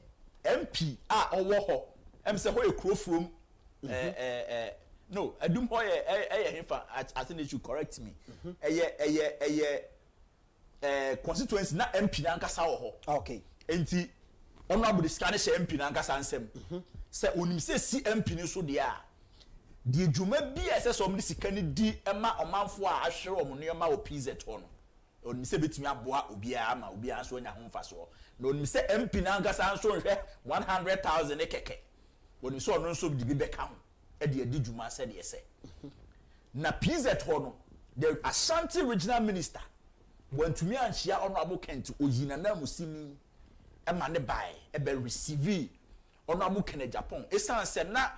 MP owo ho em say ho e kro from no adum ho hefa I think they should correct me constituency na MP na nkasa wo ho okay enti honorable the Spanish MP na nkasa nsem say onim say MP ni so dia di djuma bi ese so mdi sika ni di ema omanfo a ahwere omo ma o PZ ho no oni se betimi aboa obi a ama obi a so nya ho mfa so na oni se MP na ngasa nso hwe 100,000 keke oni so ono nso di beka ho e de adi djuma se de ese na PZ ho no the Ashanti regional minister wantumi anhia honorable Kent oyina na musimi ema ne bai e be receive honorable Agyapong esan se na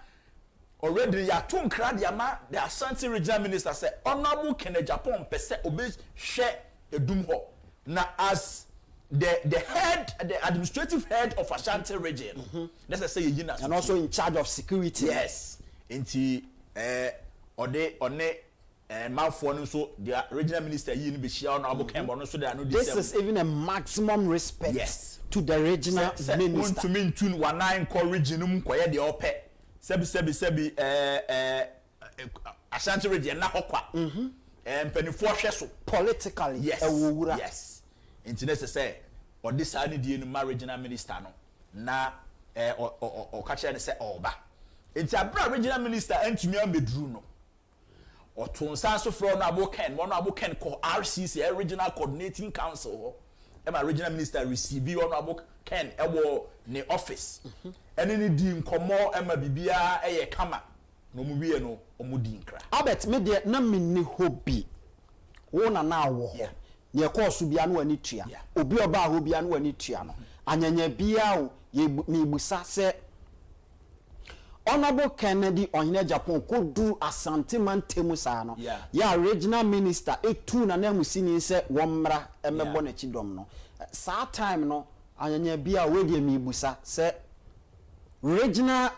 already ya tun kradiama the Ashanti regional minister said honorable Agyapong pese obe hwe edum ho na as the head the administrative head of Ashanti region let's say yina and also in charge of security yes enti one manfo no so the regional minister yi ni be hia honorable Kembo no so they are no this is even a maximum respect to the regional minister to mean tune one ko region mu koye de ope sebi Ashanti region na hokwa mpanifo hwe so politically ewura yes internet say or this ani die no ma regional minister no na o ka chere say oba enti abra regional minister antumi amedru no o to nsan so fro no aboken one aboken ko RCC regional coordinating council ho e ma regional minister receive one aboken ewo ne office ene ni di nkomo e ma bibia eye kama no mu wie no omudi nkra Albert me de na menni hobby wo na na wo ho ne course bia no ani tua obi oba ho bia no ani tua no anyanya bia o ye me busa se Honorable Kennedy Ohene Agyapong kodu Asante Mantemu saa no ya regional minister etu na na musini se womra emebo na chidom no saa time no anyanya bia we de me busa se regional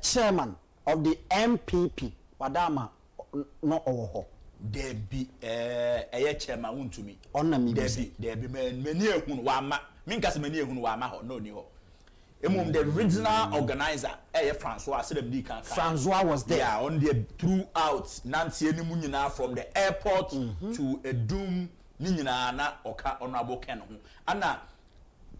chairman of the MPP wadama no owo debi eye chairman wuntumi onna mi debi mani ehunu wa ma minkase mani ehunu wa ma ho no ni ho emum the regional organizer Francois Sedemdi kan Francois was there on the throughout nanti enimu nyina from the airport to Edum ni nyina na oka Honorable Ken ho ana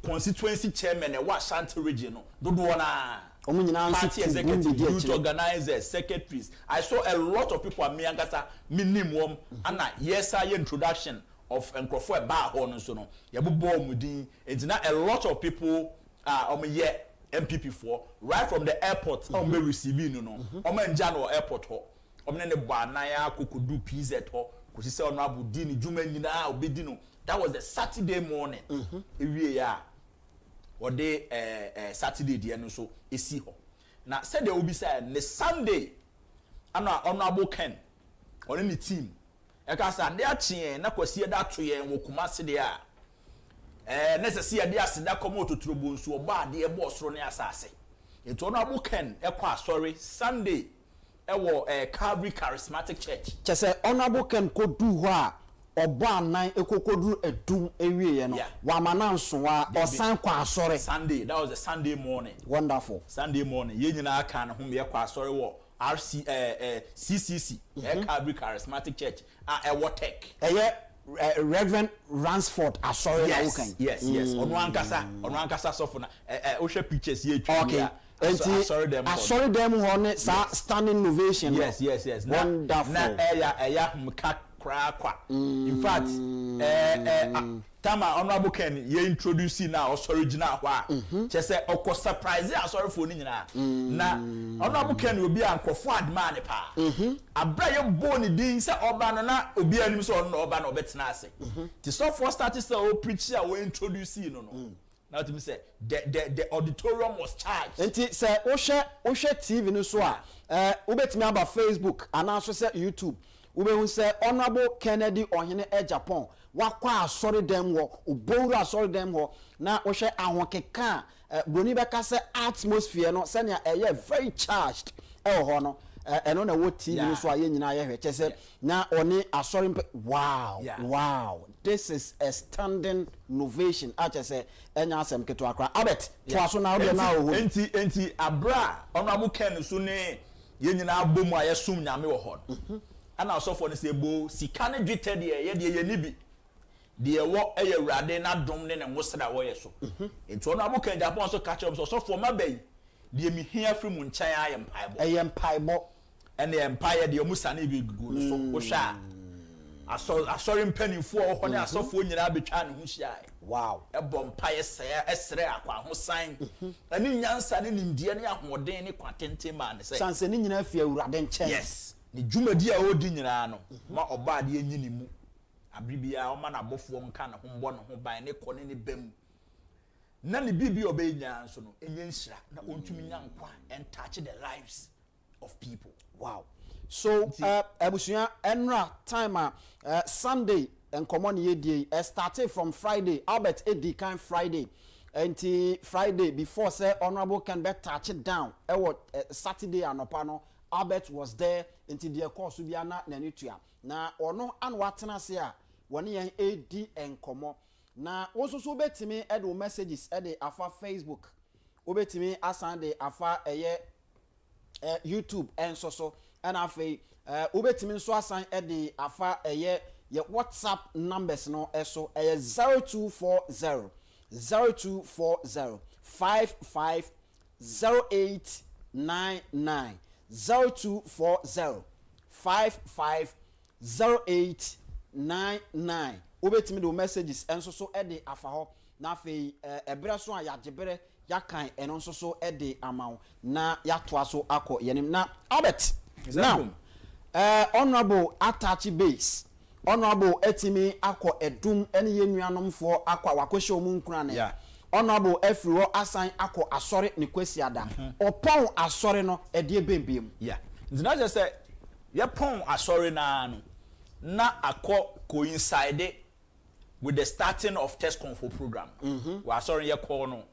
constituency chairman wa Ashanti region no dodo na party executive, youth organizers, secretaries. I saw a lot of people at Miangasa minimum and yes, I introduction of Nkrofo Bar Horn so no. Yabubo Mudi. It's not a lot of people MPP4 right from the airport me receiving no. Njano airport ho. Ne Banaya Kukudu PZ ho. Kusi se Honorable Dini Juma nyina obedi no. That was the Saturday morning. Or day Saturday the no so esi ho na said there will be say the Sunday ana Honorable Ken on any team e ka say dey achi na kwasi da to ye wo Kumasi dey a necessary dey asida komo ototrobo nso oba de e bo soro ne asase eto Honorable Ken e kwa sorry Sunday e wo Calvary Charismatic Church chese Honorable Ken ko du ho a obo anan ekokoduru edum ewie no wa mananso wa osan kwa asore Sunday. That was a Sunday morning. Wonderful. Sunday morning ye nyina aka na hom ye kwa asore wo CCC Calvary Charismatic Church Watek Reverend Ransford asore na wokan yes onu ankasa so for na o hwe pictures ye twa okay asore dem ho ne sa standing innovation yes wonderful na eya mka kwa in fact tama Honorable Ken ye introduce na original kwa chese oko surprise asori for ni nyina na Honorable Ken obi akufo-addo man pa abra ye bo ni din se oba no na obi anim se ono oba na obetena ase ti so for start say o preach we introduce no now to me say the auditorium was charged enti say o hwe TV no so a obetimi aba Facebook and also say YouTube ube say Honorable Kennedy Ohene Agyapong wakwa asori dem wo obowura asori dem wo na wo hwe ahokeka broni beka say atmosphere no say na very charged ho no eno na wo TV so aye nyina ye hwe chese na oni asori wow this is a standing innovation chese enya asem keto akra abet to aso na wo na wo enti abra Honorable Ken so ne ye nyina abomu aye sum nyame wo ho ana so for ne se bo sika ne dwete de ye ni bi de wo eye urade na dom ne nwosra wo ye so enti Honorable Ken Agyapong so catch up so for mabay de mi hia firi mu nkyan aye mpaibo ene empire de omusa ne bi gugu so wo hwa asori mpanifo ho ne asofo nyina betwa ne ho hia wow ebo mpaye esere akwa ho san ani nyansa ne nimdie ne ahoden ne kwatente ma ne se sanse ne nyina afia urade nkyɛn yes ni jumadi a odi nyina no ma oba de anyini mu abribia o ma na bofo nka na ho mbo no ho ban ne kɔ ne bam na ne bibi obenya nso no enye nhyira na ontumi nyankwa and touch the lives of people. Wow. So ebusuya enra time Sunday enkomo ne yedie started from Friday. Albert edi kan Friday until Friday before say Honorable can be touch it down Saturday anopa no Albert was there until the course bia na nanitua na ono an watena se a woni yen edi enkomo na wososo betimi edo messages ede afa Facebook obetimi asan de afa YouTube enso and afa obetimi nso asan ede afa ye WhatsApp numbers no eso 0240 550899 0240 550899 obetimi do messages enso so ede afa ho na afa ebere so a yagebere yakan eno nso so ede amaw na yatoa so akọ yenim na Albert now honorable attach base honorable etimi akọ edum ene yenuanomfo akọ wakọhye omu nkura ne honorable efriwo asan akọ asore ne kwasiada opon asore no ede bembem ntina je say ye pon asore na akọ coincide with the starting of TESCON for program wa asore ye call no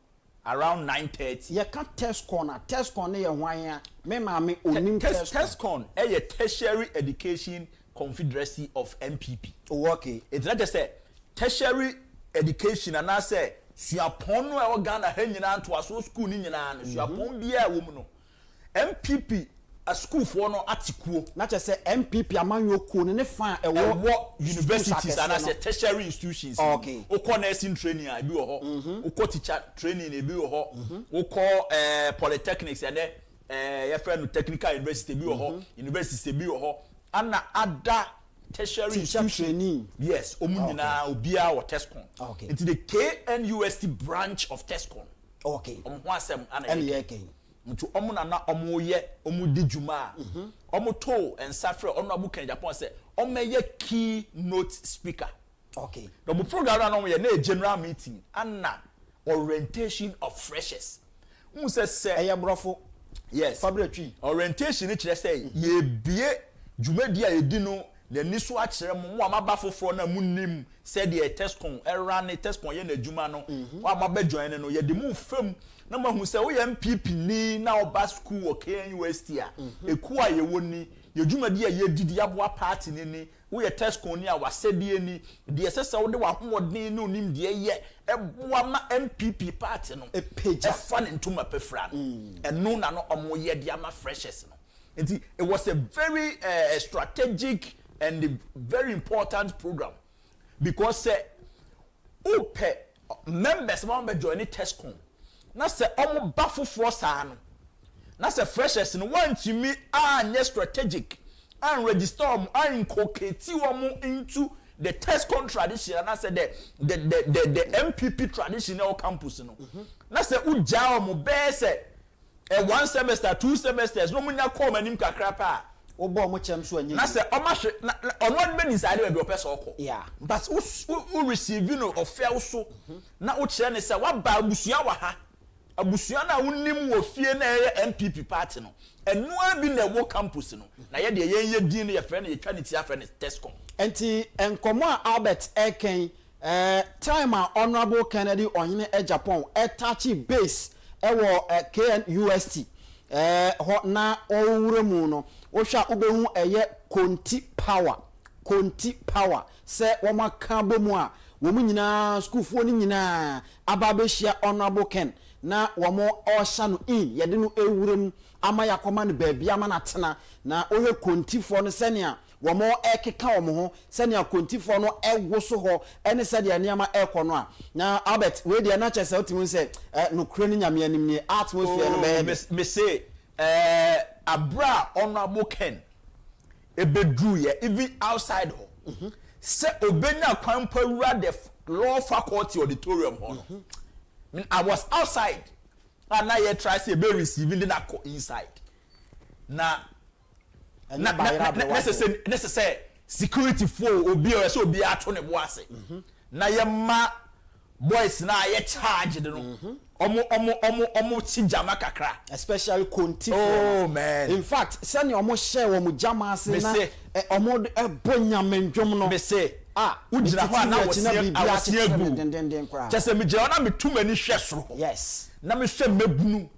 around 9:30 ye ka TESCON ye hwan me maame onim TESCON a tertiary education confederacy of MPP. Oh, okay. It's not just say tertiary education and I say suapon no e Ghana ha nyina to aso school ni nyina no suapon bia wo mu no MPP a school for no atikuo na just say MPP amanyoku ne fan e wo universities and I say tertiary institutions. Okay. Oko nursing training e bi wo ho oko teacher training e bi wo ho oko polytechnics and your friend technical university bi wo ho university bi wo ho ana ada tertiary training. Yes, omunyina obia or TESCON. Okay. Into the KNUST branch of TESCON. Okay. Ho asem ana yeke. Ntu omu na omuye omudi djuma. Omu to ensafre Honorable Agyapong say omeye keynote speaker. Okay. The program na na general meeting ana orientation of freshers. Mu say brofo. Yes. Fabricatory. Orientation ni kire say ye bie djumadi a yedi no na niso a kire mo amaba foforo na munnim said the TESCON era ne TESCON ye na djuma no wa amaba join no ye de mu fam na mahu say wo MPP ni na oba school o KNUST a eku a ye woni ye djumadi a ye didi aboa party ni wo ye TESCON ni a wasedi ni de esesa wo de wa homodin no nim de ye eboa ma MPP party no e page fa ne ntuma pefra eno na no omo ye de ama freshers no. It was a very strategic and very important program because members want to join TESCON. Na se omo bafoforo saa no. Na se freshers no want to me strategic and register and inculcate into the TESCON tradition and I said the MPP traditional campus no. Na se uja omo be se 1 semester 2 semesters no munya call manim kakra pa obo mo chem so anyi na se omahwe ono be decide we be person okọ yeah but u receive no ofel so na u kire ne se wa ba abusua wa ha abusua na unim wo fie na MPP party no enu abi na wo campus no na ye de ye din no ye frɛ no ye twa ne tia frɛ no TESCON enti enkomo a Albert Eken time a Honorable Kennedy Ohene Agyapong touchy base ewo KNUST ho na owure mu no wo hwa obehu eye konti power se wo maka bomu a wo mu nyina schoolfo ni nyina ababehia Honorable Ken na wo mo ohya no in yede no ewure mu ama yakoma no baabia ama na tena na ohwe kontifo no senia wo mo ekeka wo mo ho senia kontifo no ewo so ho ene senia niama ekono a na Albert we de na chese otimu se no kure ni nyame anim ni atmosphere no be me say abra Honorable Ken ebedru ye even outside ho se obenya kwampa wura the law faculty auditorium ho no I was outside and I try say be receiving the inside na necessary security for obi o so obi ato ne boase na ye ma boys na ye charge de no omo chijama kakra especially konti oh man in fact send omo share omo jama ase na omo bonya menjom no me say ujira ho na wosia gu chese me je ona me tumani hwe soro yes na me hwe mebunu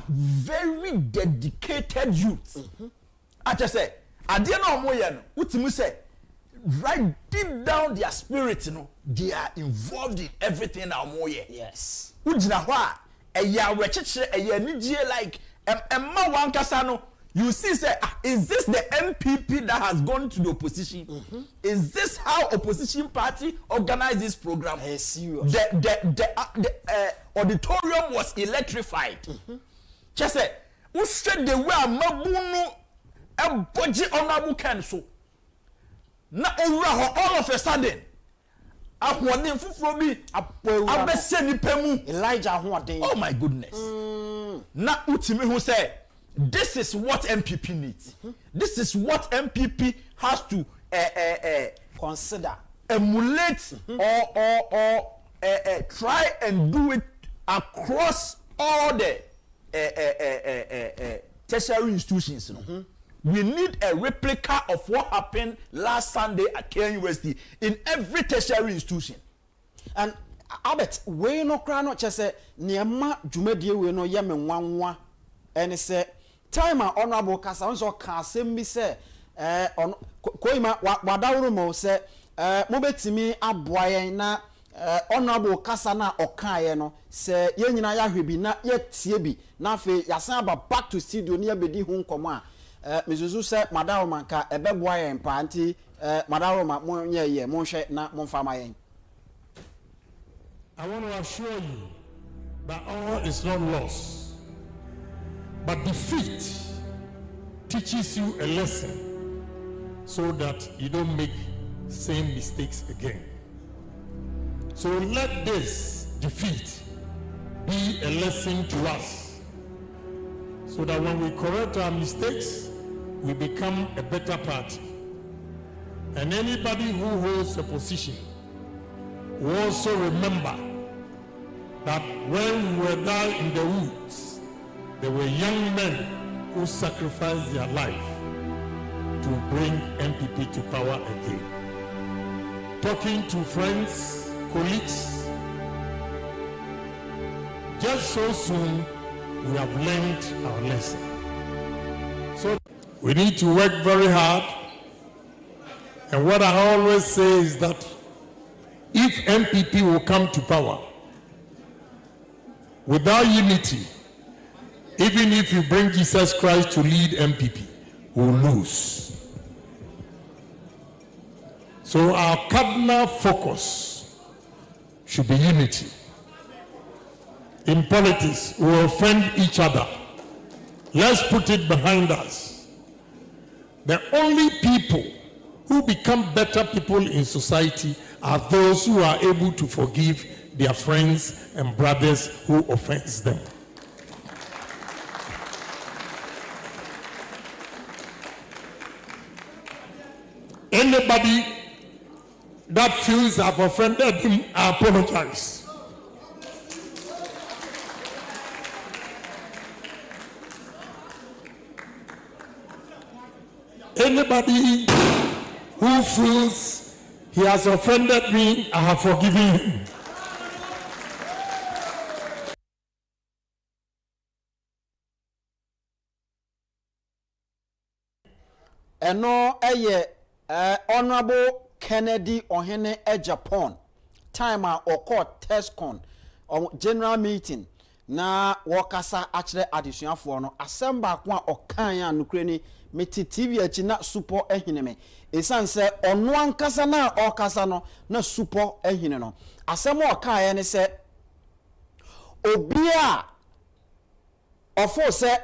very dedicated youth I just say ade na omo ye no utimu say right deep down their spirit no they are involved in everything na omo ye yes ujina ho a eya wechechire eya nigie like emma wankasa no you see say is this the MPP that has gone to the opposition is this how opposition party organize this program serious the auditorium was electrified just say who said the way mabunu eboji Honorable Ken so na owura ho all of a sudden ahoɔden foforɔ bi abɛsɛ nipa mu Elijah ahoɔden. Oh my goodness. Na utimi hu say this is what MPP needs. This is what MPP has to consider, emulate or try and do it across all the tertiary institutions. We need a replica of what happened last Sunday at Kencity University in every tertiary institution. And Albert, we no cry not just say niema dwumadie we no ye me nwanwa and say time honorable kasa nso ka asem bi say koima wadawro mo say mo betimi aboa yen na honorable kasa na okaye no say ye nyina ya hwebi na ye tie bi na fe yasan aba back to studio ne abedi hu nkomo a mezuzu say madawo manka ebeboa yen pa nti madawo ma mo ye mo hwe na mo fama yen. I want to assure you that all is not lost, but defeat teaches you a lesson so that you don't make same mistakes again. So let this defeat be a lesson to us so that when we correct our mistakes, we become a better party. And anybody who holds a position will also remember that when we were down in the woods, there were young men who sacrificed their life to bring MPP to power again. Talking to friends, colleagues, just so soon we have learned our lesson. So we need to work very hard. And what I always say is that if MPP will come to power, without unity, even if you bring Jesus Christ to lead MPP, we'll lose. So our cardinal focus should be unity. In politics, we offend each other. Let's put it behind us. The only people who become better people in society are those who are able to forgive their friends and brothers who offends them. Anybody that feels I've offended him, I apologize. Anybody who feels he has offended me, I have forgiven him. Eno eye honorable Kennedy Ohene Agyapong time or TESCON or general meeting na wakasa actually adisuafo no asemba kwa okanya nukreni meti TV achi na support ehineme esan se ono ankasa na okasa no na support ehine no asemo okaya ne se obia ofo se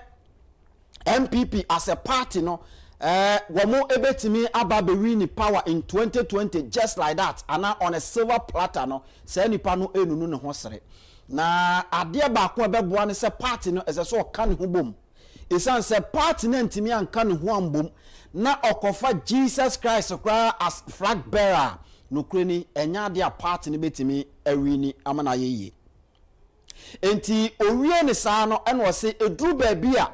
MPP as a party no wamo ebetimi ababewi ni power in 2020 just like that ana on a silver platter no se nipa no enunu ne ho sere na ade ba ko ebeboa ne se party no ese so ka ne ho bom esan se party na ntimi anka ne ho ambom na okofa Jesus Christ kra as flag bearer no kreni enya ade a party ne betimi awi ni amana yeye enti owie ne saa no ene wo se eduru ba bia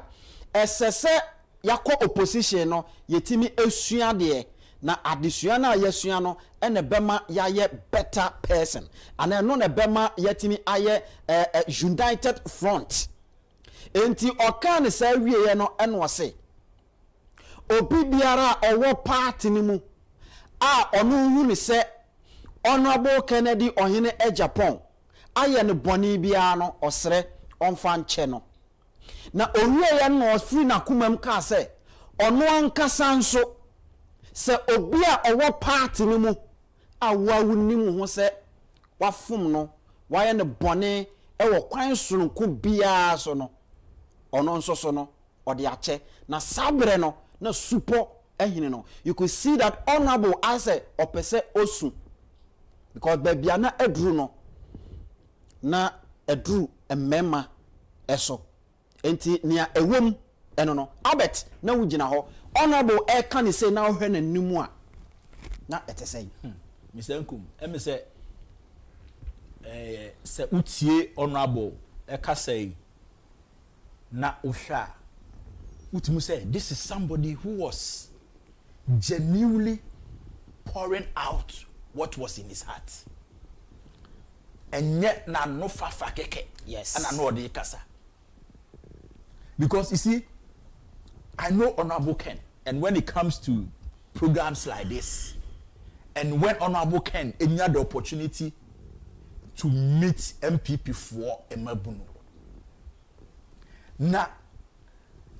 esese yakọ opposition no yetimi esua de na adesua na yesua no ene bema yaye better person ana no na bema yetimi aye united front enti okan sa wieye no ene wose obi biara owo party ni mu a onu hu ni se honorable Kennedy Ohene Agyapong aye ne boni biara no osre onfa nche no na owie ya no free na kumam ka se ono ankasa nso se obi a owo party ni mu a wawuni mu ho se wafom no waye ne bone e wo kwan soronko bia so no ono nso so no ode ache na sabre no na supo ehine no you could see that honorable as a opese osu because baby na edru no na edru emema eso enti nia ewom eno no Albert na wugina ho honorable e kan say na ohwe na nimu a na etesey Mr. Nkum emi say se utie honorable e ka say na ohwa utimu say this is somebody who was genuinely pouring out what was in his heart and yet na no fafa keke yes and I know the kasa because you see I know Honorable Ken and when it comes to programs like this and when Honorable Ken had the opportunity to meet MPP for Emabunu now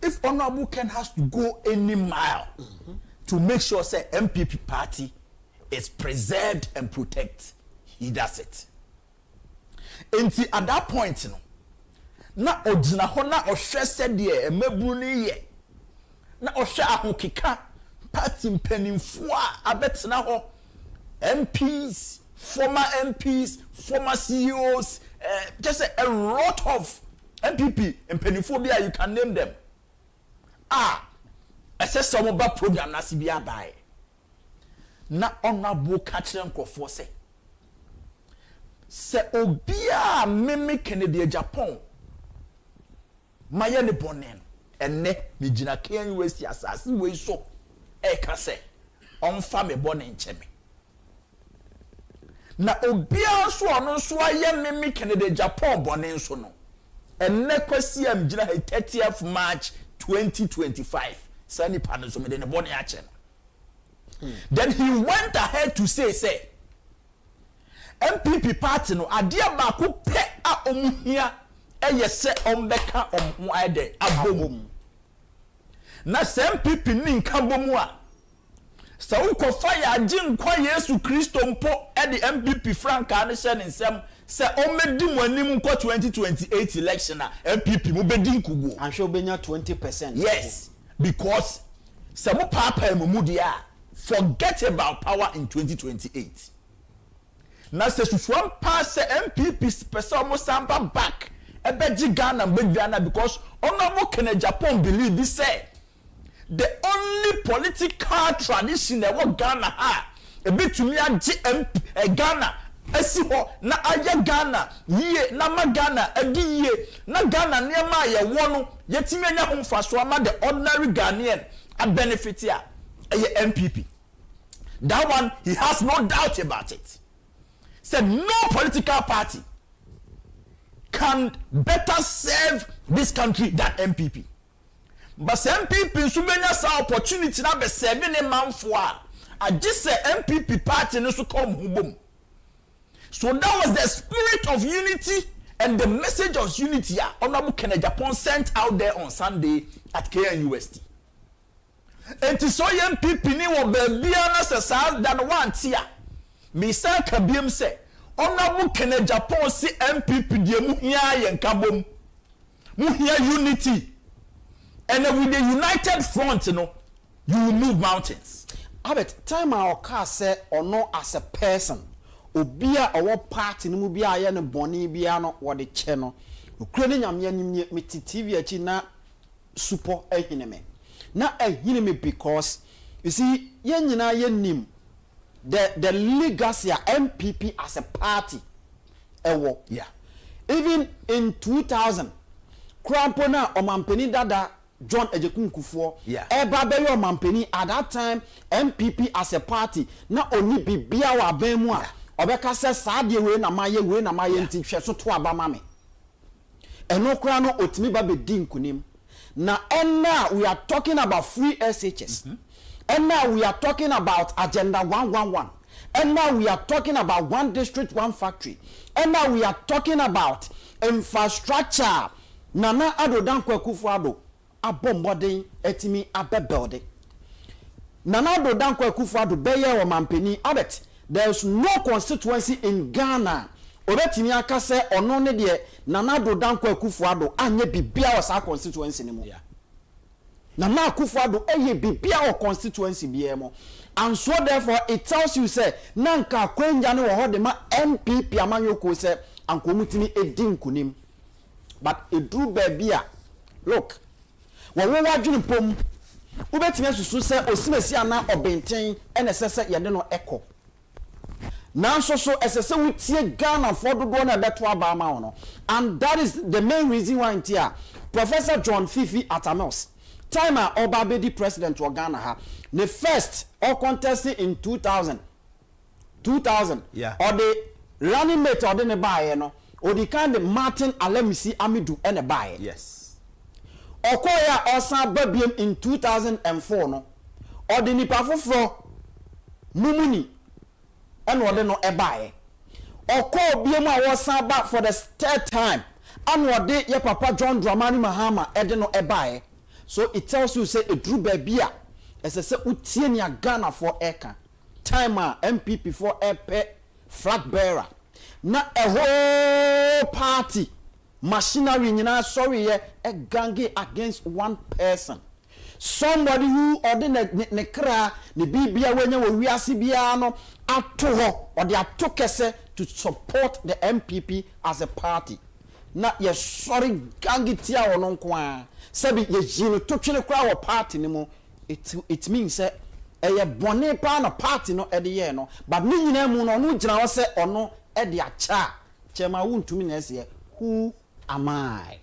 if Honorable Ken has to go any mile to make sure say MPP party is preserved and protect, he does it. And at that point, no, na ojina ho na ohwe said ye emabuni ye na ohwe ahokeka party mpanimfo a abetena ho MPs, former CEOs, just a lot of MPP mpanimfo there you can name them. I said some about program na sibia buy. Na honorable catching for say obia meme Kennedy Agyapong maye ne bonen enne me gina kan wesi asase we so e ka say onfa me bonen ncheme na obia so ono so aye meme Kennedy Agyapong bonen so no enne kwasi am gina 30th March 2025 sani pano so me de ne bonen ache no. Then he went ahead to say MPP party no adia ba ko pe a omuhia eye se ombeka omho ade abom na se MPP ni nka bomu a sa wo fire agin kwa Yesu Kristo mpo e de MPP franka ne hye ne nsem se omedi mu anim nko 2028 election a MPP mu bedi nkugu and show benya 20%. yes because se mo papa mu dia forget about power in 2028. Now say one pass MPP person almost samba back. Ebeji Ghana because Honorable Kencity Agyapong believe this say the only political tradition that what Ghana ha a bit to me a Ghana esiho na aya Ghana ye na ma Ghana edi ye na Ghana niema ye wono yetimi anya ho mfaso ama the ordinary Ghanaian a benefit here a MPP. That one he has no doubt about it. Said no political party can better serve this country than MPP. But MPP subenya sa opportunity na be serving a man for I just say MPP party no so come hubom. So that was the spirit of unity and the message of unity Honorable Kencity Agyapong sent out there on Sunday at KNUST. And to so MPP ni wo bebia na se sa dan one tia. Me say kabiem say Honorable Kencity Agyapong si MPP die mu hia ye nkabom. Mu hia unity. And with the united front, you know, you will move mountains. Albert, time our car say or no as a person. Obia our party no bia ya no boni bia no what the channel. Ukraine nyam me TV achi na super ehineme. Na ehineme because you see yen nyina yen nim the legacy of MPP as a party ewo. Yeah. Even in 2000 Krampona omampeni dada John Ejekun Kufuor. Yeah. Eba be your mampeni at that time MPP as a party na oni bibia wa ben mu a obeka se saade we na maye nti hwe so to aba mame. Eno kra no otimi ba be di nkunim. Na enna we are talking about free SHS. And now we are talking about Agenda 111. And now we are talking about one district, one factory. And now we are talking about infrastructure. Nana Addo Dankwa Akufo-Addo abombodin etimi abebuilding. Nana Addo Dankwa Akufo-Addo beye o mampeni abet. There is no constituency in Ghana. Obetimi aka se ono ne de Nana Addo Dankwa Akufo-Addo anye bibia o sa constituency ni mo. Yeah. Nana Akufo-Addo eye bibia o constituency biemo. And so therefore it tells you say nanka kwenja ne wo hode ma MPP amanyoko say anko mutimi edin kunim. But it drew baby a look. Wo wo wadwene pom. Ubetimi asusu say osimesi ana obenten ene sese ye de no eko. Nanso so esese wutie Ghana for dodo na beto aba ma wono. And that is the main reason why here Professor John Fifi Atamos time Obabedi president of Ghana ha the first or contesting in 2000 yeah or the running mate or the buy no or the kind of Martin Alemisi Amidu and a buy yes Okoya Osa Babiem in 2004 no or the nipa foforo Mumuni and or the no a buy Oko Biema was back for the third time and what day your papa John Dramani Mahama edeno a buy. So it tells you say a true baby as I say utienia Ghana for eka timer MPP for a flag bearer not a whole party machinery sorry a gange against one person somebody who ordinate ne kra ne bibia wenya we wiase bia no ato or they atokese to support the MPP as a party na ye sorry gange tia wono nko sabi ye jino to twene kra wo party ni mo it means say eye bone pa na party no e de ye no but ni nyina mu no no gina wo se ono e de acha chema wuntumi na ese who am I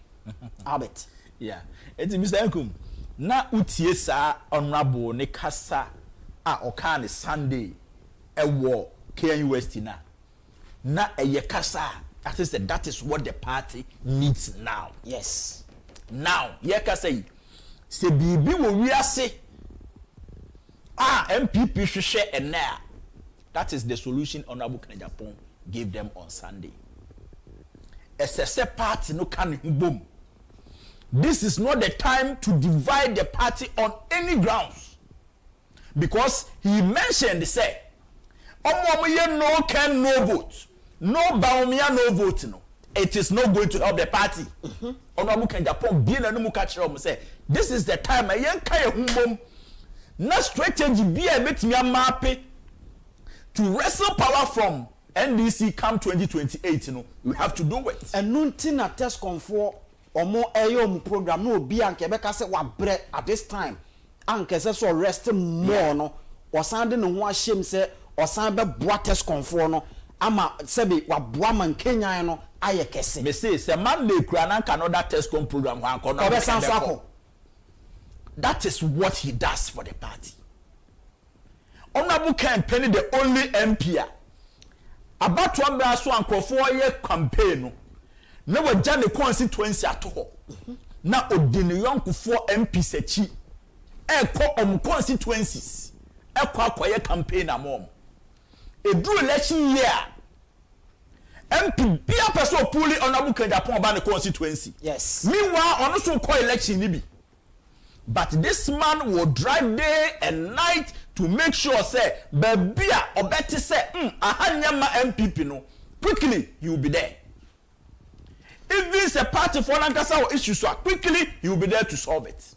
Albert yeah eti Mr. Enkum na utie sa honorable ne kasa a oka ne Sunday e wo KNUST na eye kasa that is what the party needs now. Yes. Now, ye ka say se bibi wo wiase MPP hwehwe ena. That is the solution Honorable Agyapong gave them on Sunday. SSA party no can boom. This is not the time to divide the party on any grounds. Because he mentioned say omo ye no can no vote. No Baumia no vote no. It is not going to help the party. Honorable Agyapong be na no muka kire say this is the time a yen kai humbom na strategy be a betimi amape to wrestle power from NDC come 2028 no we have to do it. And nunti na TESCON for omo eyo program no obi anke be ka say wa bre at this time anke say so rest more no osan de no ho ahyem say osan be boa TESCON for no ama sebi wa boa man Kenya no aye kese me say man le kura na kan other TESCON program wan ko no that is what he does for the party. Honorable campaign the only MP about one bra so ankofo ye campaign no na waja ne constituency ato na odini yonkofo MP sechi e ko constituencies e kwa akoye campaign amom edru election year MP bia person puli Honorable Agyapong about the constituency. Yes. Meanwhile on so call election ni bi. But this man will drive day and night to make sure say babia obeti say ahanyama MPP no quickly he will be there. If it's a party for Lankasa or issue so quickly he will be there to solve it.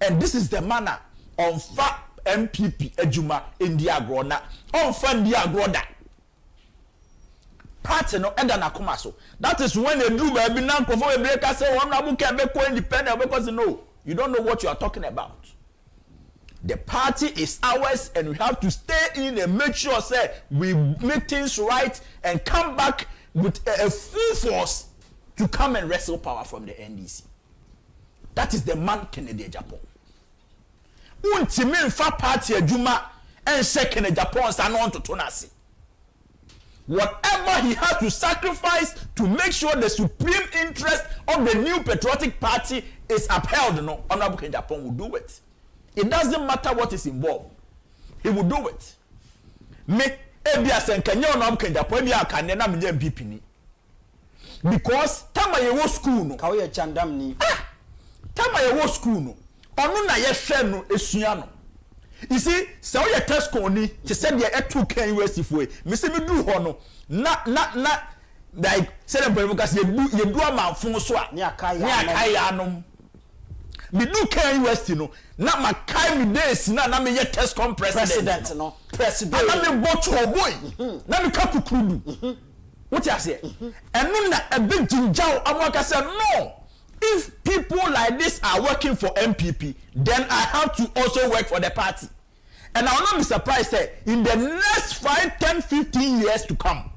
And this is the manner on fa MPP ejuma in the agrona on fa the agroda party no enda na koma so. That is when they do baby now for a break say Honorable can be independent because no you don't know what you are talking about. The party is ours and we have to stay in and make sure say we make things right and come back with a full force to come and wrestle power from the NDC. That is the man Kencity Agyapong. Untimi fa party adwuma and second Agyapong stand on to tonasi. Whatever he has to sacrifice to make sure the supreme interest of the new patriotic party is upheld, no, Honorable Agyapong will do it. It doesn't matter what is involved. He will do it. Me, ebia senkanya Honorable Agyapong ebia akane na me MPP ni. Because tama ye wo school no. Ka we chandam ni. Tama ye wo school no. Onu na ye hwe no esua no. You see, so your TESCON ni to send your etu can USC for me say me do ho no na like say them because you do am fun so a ni akaya anom me do Ken West no na makai me days na me ye TESCON president no president na me bottle boy na me ka kukrudu what you say and no na a big jinjao amaka say no if people like this are working for MPP then I have to also work for the party and I will not be surprised in the next 5 10 15 years to come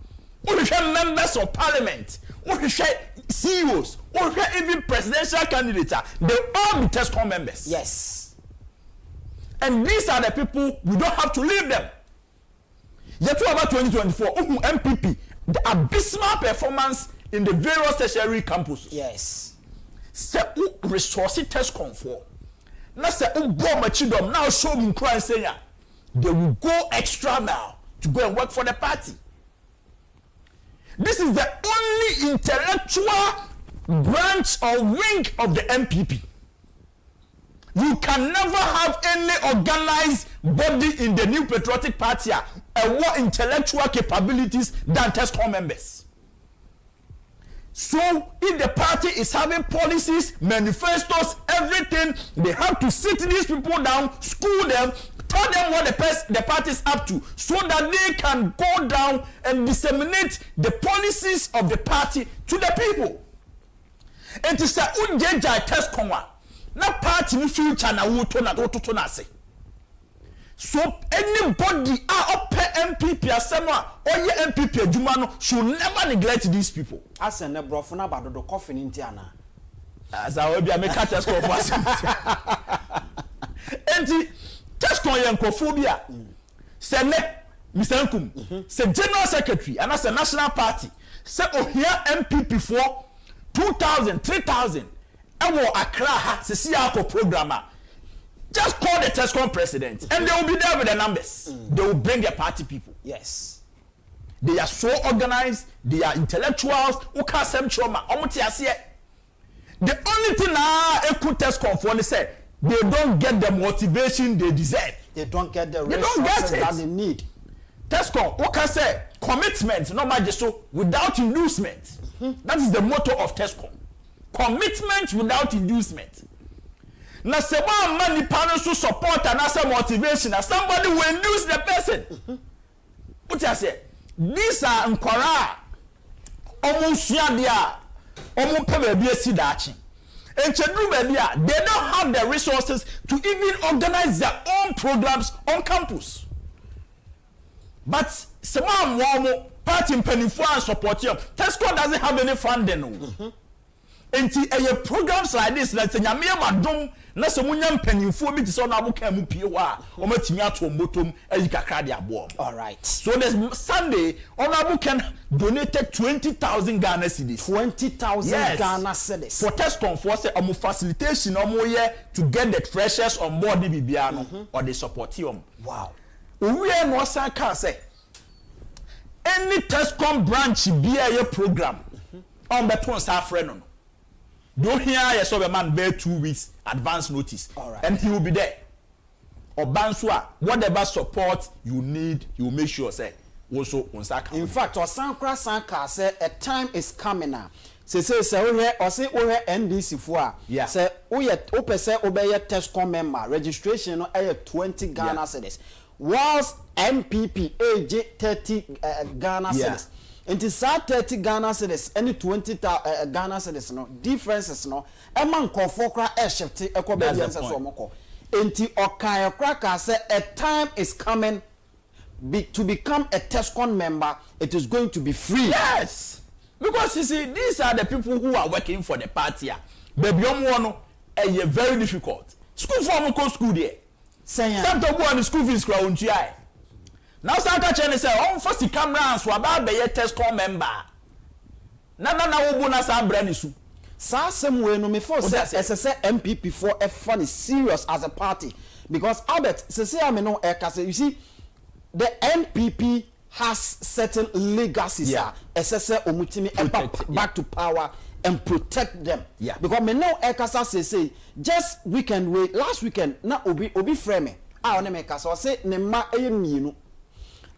we shall members of parliament we shall CEOs or even presidential candidates they all be TESCON members. Yes, and these are the people we don't have to leave them. Yet about 2024 MPP the abysmal performance in the various tertiary campuses. Yes, say resource TESCON for na say bomb machidom now show me cry saying they will go extra now to go and work for the party. This is the only intellectual branch or wing of the MPP. You can never have any organized body in the New Patriotic Party and more intellectual capabilities than TESCON members. So if the party is having policies, manifestos, everything, they have to sit these people down, school them, tell them what the party is up to so that they can go down and disseminate the policies of the party to the people. And to say unjeja TESCON na party ni future na woto na say. So anybody up MPP asema oye MPP adwuma no should never neglect these people. As an brofo na bado do coffin inti ana. As I will be a make TESCON for us. And TESCON yankophobia say ne Mr. Nkum say general secretary and as a national party say ohia MPP for 2,000 3,000 ewo Accra ha se see our programmer just call the TESCON president and they will be there with the numbers. They will bring the party people. Yes, they are so organized, they are intellectuals who can't send trauma. The only thing eku TESCON for say they don't get the motivation they deserve. They don't get the resources that they need. TESCON, what can say? Commitment, no matter so, without inducement. That is the motto of TESCON. Commitment without inducement. Now, someone money panels to support and as a motivation, and somebody will induce the person. What I say? These are Nkora, almost Yadia, almost Pebe Sidachi. And Chedru they don't have the resources to even organize their own programs on campus. But someone warm party in Penifo and support you. TESCON doesn't have any funding. And a programs like this, let's say, Yamia na somunya Penifo be so na buka mu piwa, or Matimia to Motum, Ezikakradia bomb. All right. So there's Sunday, Honorable can donated 20,000 Ghana cedis. 20,000 Ghana cedis. For TESCON for say facilitation to get the treasures on board the Bibiano or the support him. Wow. We are no say any TESCON branch be a program on the phone staff friend. Don't hear yes of a man bear 2 weeks advance notice. All right. And he will be there. Or Banswa, whatever support you need, he will make sure say also on Saka. In fact, Osankra Sanka say a time is coming now. Say NDC for say obey TESCON member registration no 20 Ghana cedis. Whilst MPP age 30 Ghana cedis. It is 30 Ghana cedis any 20 Ghana cedis no differences no e man konfo kra e shift e ko be bien se so moko enti okan kraka say a time is coming to become a TESCON member. It is going to be free. Yes, because you see these are the people who are working for the party. Baby no very difficult school form go school there saying some to go on the school fees crowd untia. Now Sanka Chen say on first cameras so about be TESCON member na wo bu na sa bra ni su sa sem we no me for say MPP for a funny serious as a party because Albert say I me no you see the MPP has certain legacies SSA omutimi back to power and protect them because me no ekasa say just weekend we last weekend na obi frame on me kasa say ne ma eyemienu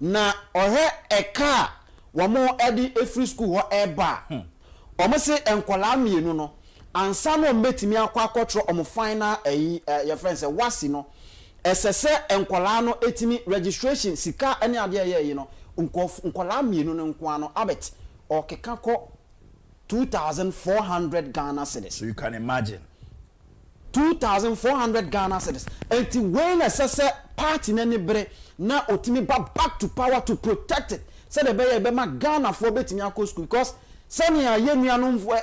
na ohe eka womo edi free school ho eba omo se enkwala mienu no ansa no metimi akwa akotro omo final your friend say wasi no esese enkwala no etimi registration sika ene ade ye yi no nkwala mienu no nkwa no abet okeka ko 2,400 Ghana cedis. So you can imagine 2,400 Ghana cedis. Enti when esese party na bre na otimi back to power to protect it. Say the be ma Ghana for betimi akọ school because senia ye nuanom fo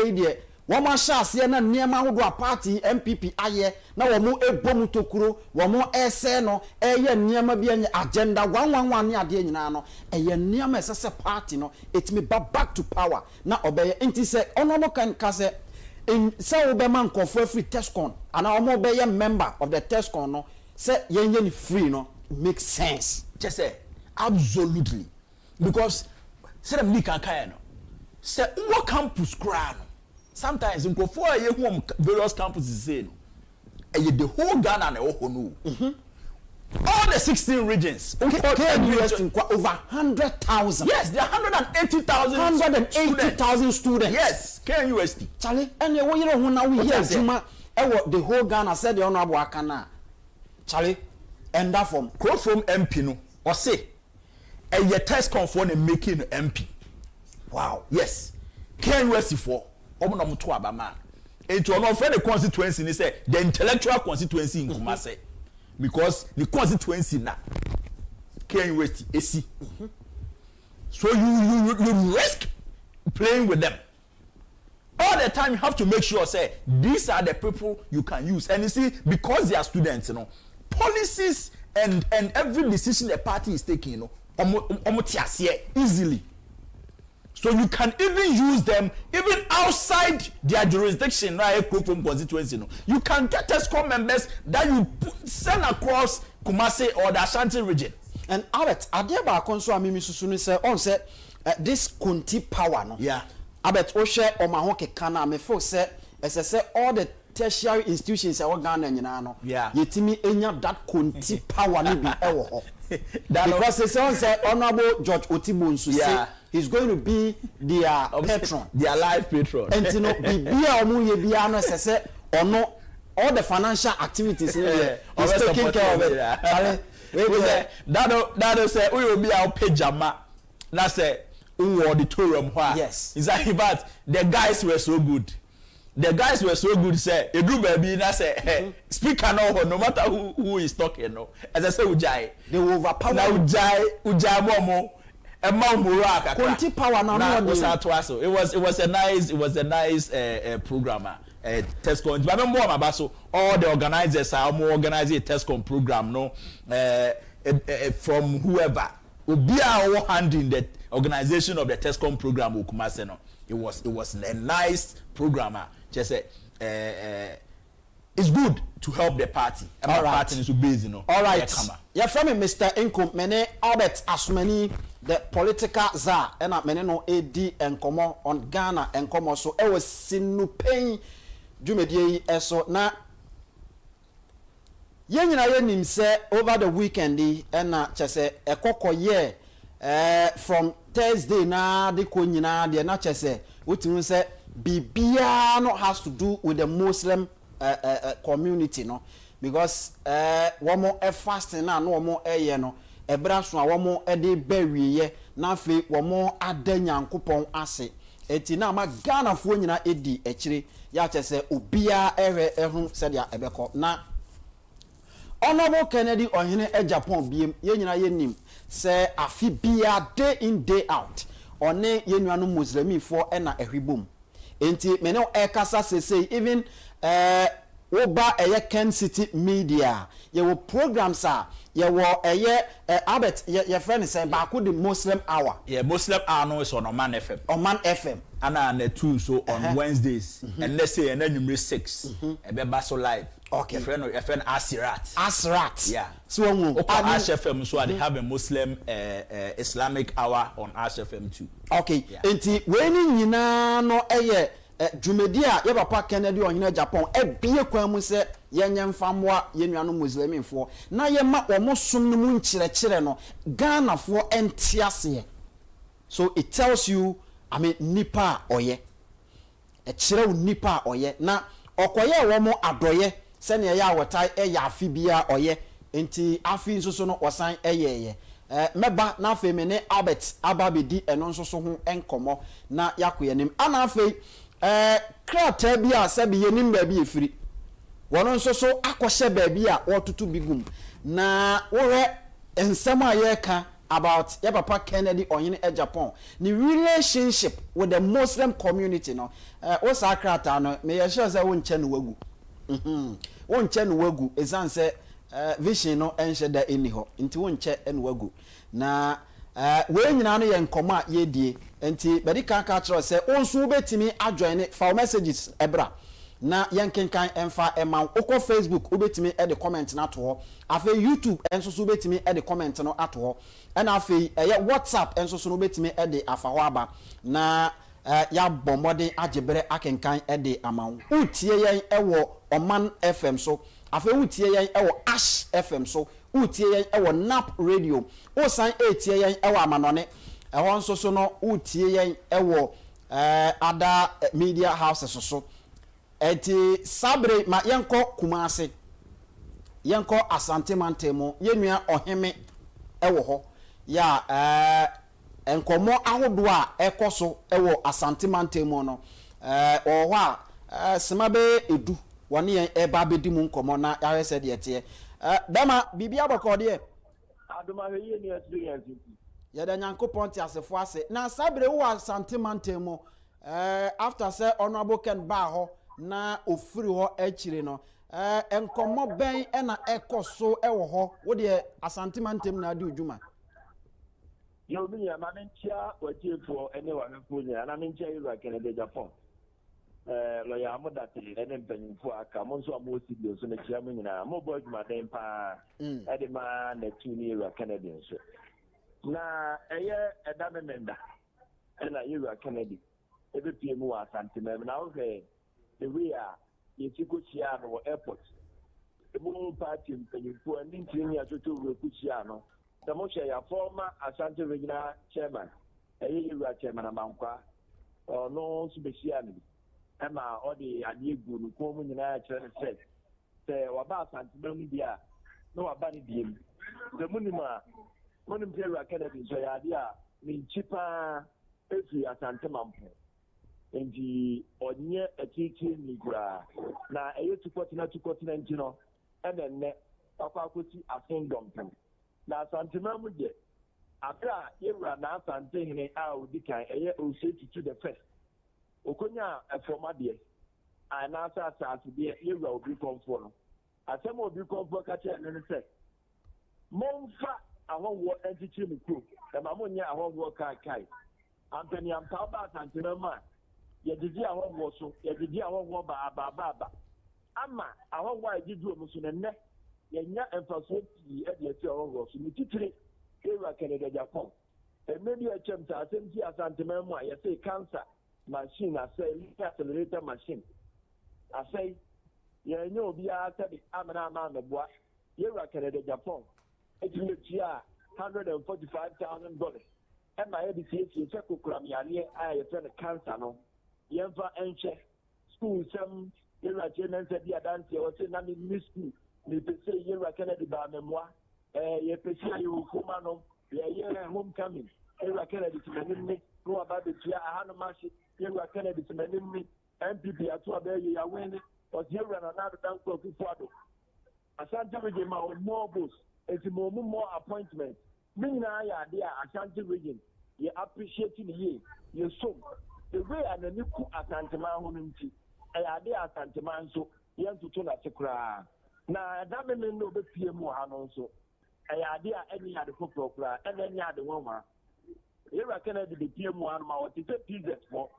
ide wọ́n ṣàṣẹ na niema hodo party MPP aye na wọ́n ebom tokuro wọ́n ese no eye niema bi anya agenda 111 ne ade nyina no eye niema esese party no etimi back to power na obeye enti se onomo kan kase in say obema nkofo free TESCON and omo obeye member of the TESCON no say yenye ni free no makes sense just say absolutely because say them can kaya no say what campus cry sometimes in Kofoa ye home various campuses say no the whole Ghana na no all the 16 regions okay over 100,000 yes there are 180,000 students yes KNUST Charlie and you know who now we hear Juma the whole Ghana said the honorable Akana Charlie and that from MP no or say a TESCON for making MP wow yes KNUST for omo to abama into no friend the constituency ni say the intellectual constituency in Kumase because the constituency na KNUST AC so you risk playing with them all the time. You have to make sure say these are the people you can use and you see because they are students you know policies and every decision the party is taking you know easily. So you can even use them even outside their jurisdiction, right? From constituency, no. You can get TESCON members that you send across Kumase or the Ashanti region. And Albert, Adiaba Konso Amimi Susuni say on say this Kunti power, no. Yeah. Albert Oshe or Mahoke Kana me fo say as I say all the tertiary institutions are Ghana no. Yeah. Yetimi enya that Kunti power ni bi ewo ho. Because they say Honorable George Otibonsu say he's going to be their patron, their life patron. And you know, bibia omu ye bia no say ono all the financial activities he's taking care of it. That say we will be our pajama. Na say auditorium where yes. Is that but the guys were so good. The guys were so good say a group baby na say hey, speaker no matter who is talking no as I say ujai they will overpower na ujai momo Kunti power now it was a nice programmer TESCON but remember about all the organizers are more organizing a TESCON program no from whoever obi a handling the organization of the TESCON program Kumase no it was a nice programmer just it's good to help the party and all right. Party is busy no all right yeah from Mr. Inko mene Albert Asmani the political czar and mene no AD enkomo on Ghana enkomo so e was sinu Pein dwumedie eso na yenyina yenim se over the weekend na chese ekokoye from Thursday na de ko nyina de na chese wotun se bibia no has to do with the Muslim community no because womo fasting na no womo eye no ebra so a womo de bawiye na fe womo adanyankopon ase eti na ma Ghana fo nyina edi ekire ya chese obia ewe ehun se dia ebeko na Honorable Kennedy ohene Agyapong biem ye nyina ye nim se afi bia day in day out one ye nuanu muslimi fo na ehwibom enti me no ekasa sese even oba eye Kencity Media ye wo programs a ye wo eye Albert ye friend say ba ko the Muslim hour Muslim hour no is on Oman FM and na two so on Wednesdays and let's say and then 6 e be baso live okay friend Asrat yeah so won Ash FM so they have a Muslim Islamic hour on Ash FM too okay enti weni nyina no eye dwumedi a ye papa Kennedy ohene Agyapong ebie kwan mu se yenye mfamwa yenuanu muslimin fo na ye ma omosom no mu nkyerɛkyerɛ no Ghana fo entiase so it tells you I mean nipa oye kyerɛ wo nipa ɔyɛ na ɔkɔyɛ wɔ mo adɔyɛ sɛnea ɛyɛ a wɔtae ɛyɛ afi bia ɔyɛ nti afi nso so no wɔsan ɛyɛɛyɛ mɛba na afei me ne Albert aba bɛdi ɛno nso so ho nkɔmmɔ na yɛakɔ yɛnim ana afei krataa bi a sɛbi yɛnim baabi yɛfiri wɔno nso so akɔhyɛ baabi a wɔtoto bi gum na wɔhwɛ nsɛm a yɛreka about yɛ papa Kennedy ɔhene Agyapong the relationship with the Muslim community no wo saa krataa no me yɛ sure sɛ wo nkyɛ no wagu wo nkyɛ no wagu ɛsan sɛ vision no ɛnhyɛ da ɛni hɔ nti wo nkyɛ no wagu na wei nyinaa no yɛ nkɔmɔ a yɛdie nti bɛdi kan ka kyerɛ sɛ wo nso wobɛtumi ajoin fa messages ɛbra na yɛnkenkan ɛmfa ɛma wokɔ Facebook wobɛtumi ɛde comment no ato hɔ afei YouTube ɛnso so wobɛtumi ɛde comment no ato hɔ ɛna afei ɛyɛ WhatsApp ɛnso so no wobɛtumi ɛde afa hɔ aba na yɛabɔ mmɔden agyeberɛ akenkan ɛde ama wo wotie yɛn ɛwɔ Oman FM so afei wotie yɛn ɛwɔ Ash FM so wotie yɛn ɛwɔ Nap Radio wosan etie yɛn ɛwɔ Amanɔne ɛhɔ nso so no wotie yɛn ɛwɔ other media houses so eti sabre ma yenko Kumase yenko Asante Mantemu yenua oheme ewo ho ya enkomo ahodo a ekoso ewo Asante Mantemu no oho a semabe edu woni yen eba bedi mu nkomo na yawe se de tie dama bibia bokode aduma ye ni experience ya da Nyankopon ti asefo ase na sabre wo Asante Mantemu after say honorable Ken ba ho na ofiri ho akire no enkomo ben na ekoso ewo ho wo de Asante Mantemu na ade odwuma yo bi ya ma mentia watiefo ene wa mfo nya na mentia Ira Kennedy Agyapong lo ya modate ene mpanyimfo aka mo nso amosi bi so na chia mo nyina mo bo adwuma den pa ede ma na tuni Ira Kennedy nso na eye eda memenda ena Ira Kennedy ebe pie mu wa Asante Mem na wo the way you go chia no airport the moon party mpanyimfo and ntini atoto we kuchia no the mo share ya former Asante regional chairman Ira chairman amankwa no subeshia ni ema odi adiegu no ko mu nyina chere se waba Asante Mem dia no waba ni diem the munima monim Ira Kennedy so ya dia ni chipa efi Asante Mampo enji onye etiti nigura na eyetukotina ntino enenne akwakoti afindom na Asante Mem de abra Ira na Asante hene a odikan eye osetutu the first okonya afomade ana asa de Ira obi konfo no asem obi konfo ka che ne se monfa ahonwo entiti mikro e ma monya ahonwo kai ampani ampa ba Asante Mem yedidi ahonwo so yedidi ahonwo ba ama ahonwo agidi omuso nenne yenya emfaso ti e de ati ahonwo so ni titire Ira Kennedy Agyapong maybe a chemta asemti Asante Mem a yese cancer machine asay accelerator machine asay yenye obi a tabi amana meboa Ira Kennedy Agyapong etime tia $145,000 e ma ye bi tie se kokura miale a yese ne cancer no yemfa enche school sem Ira Kennedy dia dance o se na mi school ni pese Ira Kennedy ba memoa ye pese ayo kuma no ye homecoming Ira Kennedy timenni no aba be tia ahano mashi Ira Kennedy timenni MPP ato abaye ya wene o Ira na na dan ko akufo-addo Asante region ma o more boss eti mo more appointment minna ya dia Asante region ye appreciate ni ye so the way anani ku Asante Man ho nti ayade Asante Man so yentuto na sekura na da me no be pie mu ha no so ayade a eni ade kokokura eni ade wonwa Ira Kennedy be pie mu ha no ma o te PZ for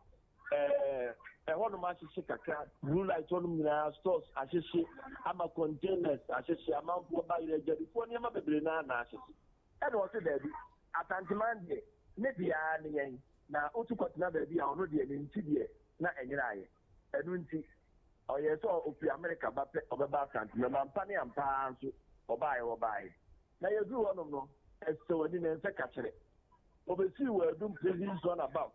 hono ma hye kakra blue light hono nyina stores ahye ama containers ahye ama bo ba ire jadi fo ne ma bebre na ahye ene o se da bi Asante Man de ne bia ne yen na otu kwatena ba bi a ono de ne nti de na enyira aye enu nti oye so ofi America ba pe obeba Asante Mem ampa ne ampa nso obaye na yedu hono no eso wani ne nse ka kire obesi we dum president on about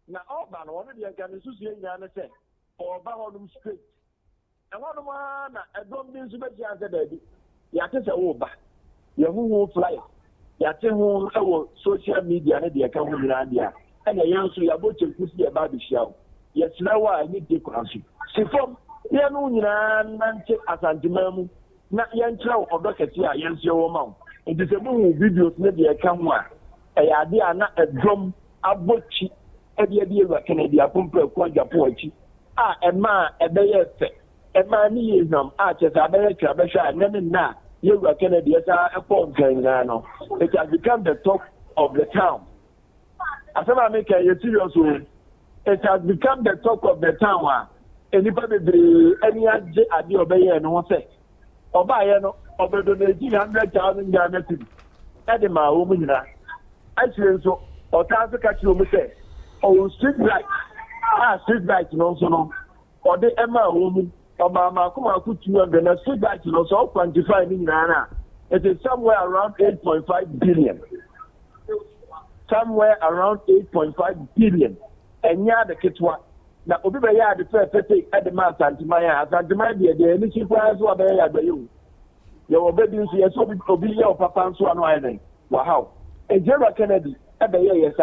na oba no ono de nka ne susu enya ne se or Bahonum straight. And one of my I don't mean to make you answer baby. Yatis a over. Your flyer. Yatin social media and the account in India. And a young so you're about to push the baby show. Yes, now I need to answer. See from Yanuna Nancy as Antimamu. Not young child or bucket here, young your mouth. It is a movie videos maybe a camera. A idea not a drum, a butchie, a dear Canada, Pumper, Agyapong. A man, a bear, a man is no arches, a bear, and then now you were Canadians are a phone now. It has become the talk of the town. As I make a serious way, it has become the talk of the town. Anybody, any idea of a and one say. Obayano, over the 100,000 Ghana city. Edema, woman, I say so, or Tanzania catch you say, or street light, street light, no, so no, or the Emma woman, or Mama, come on, put you under the street light, no, so quantify in Ghana. It is somewhere around 8.5 billion. Somewhere around 8.5 billion. And yeah, the kids what? Now, Obibaya, the first take at the mass Santimaya, the initial price of the your baby, yes, Obi, your papa, and so on. Wow. And General Kennedy, at the year,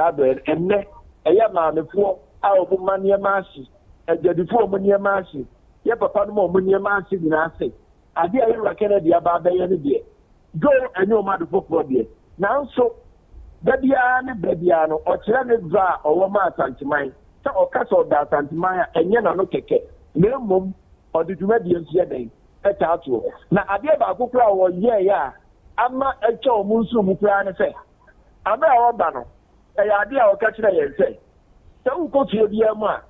and then a young man, the four out of money, mercy, and the four money, mercy. Your papa, more money, mercy, than I say. I dear General Kennedy about the end of the day. Go and no matter for dear. Now, so, Babyano, or Chelena, or Wama Santimaya. Or castle that Santimaya and Yana no keke. No mum or the Dumedians yeday at Atu. Now I gave a book or yeah. I'm not a chow Musu Mupran say. I'm not Bano. A idea or catch and say. So go to your dear ma.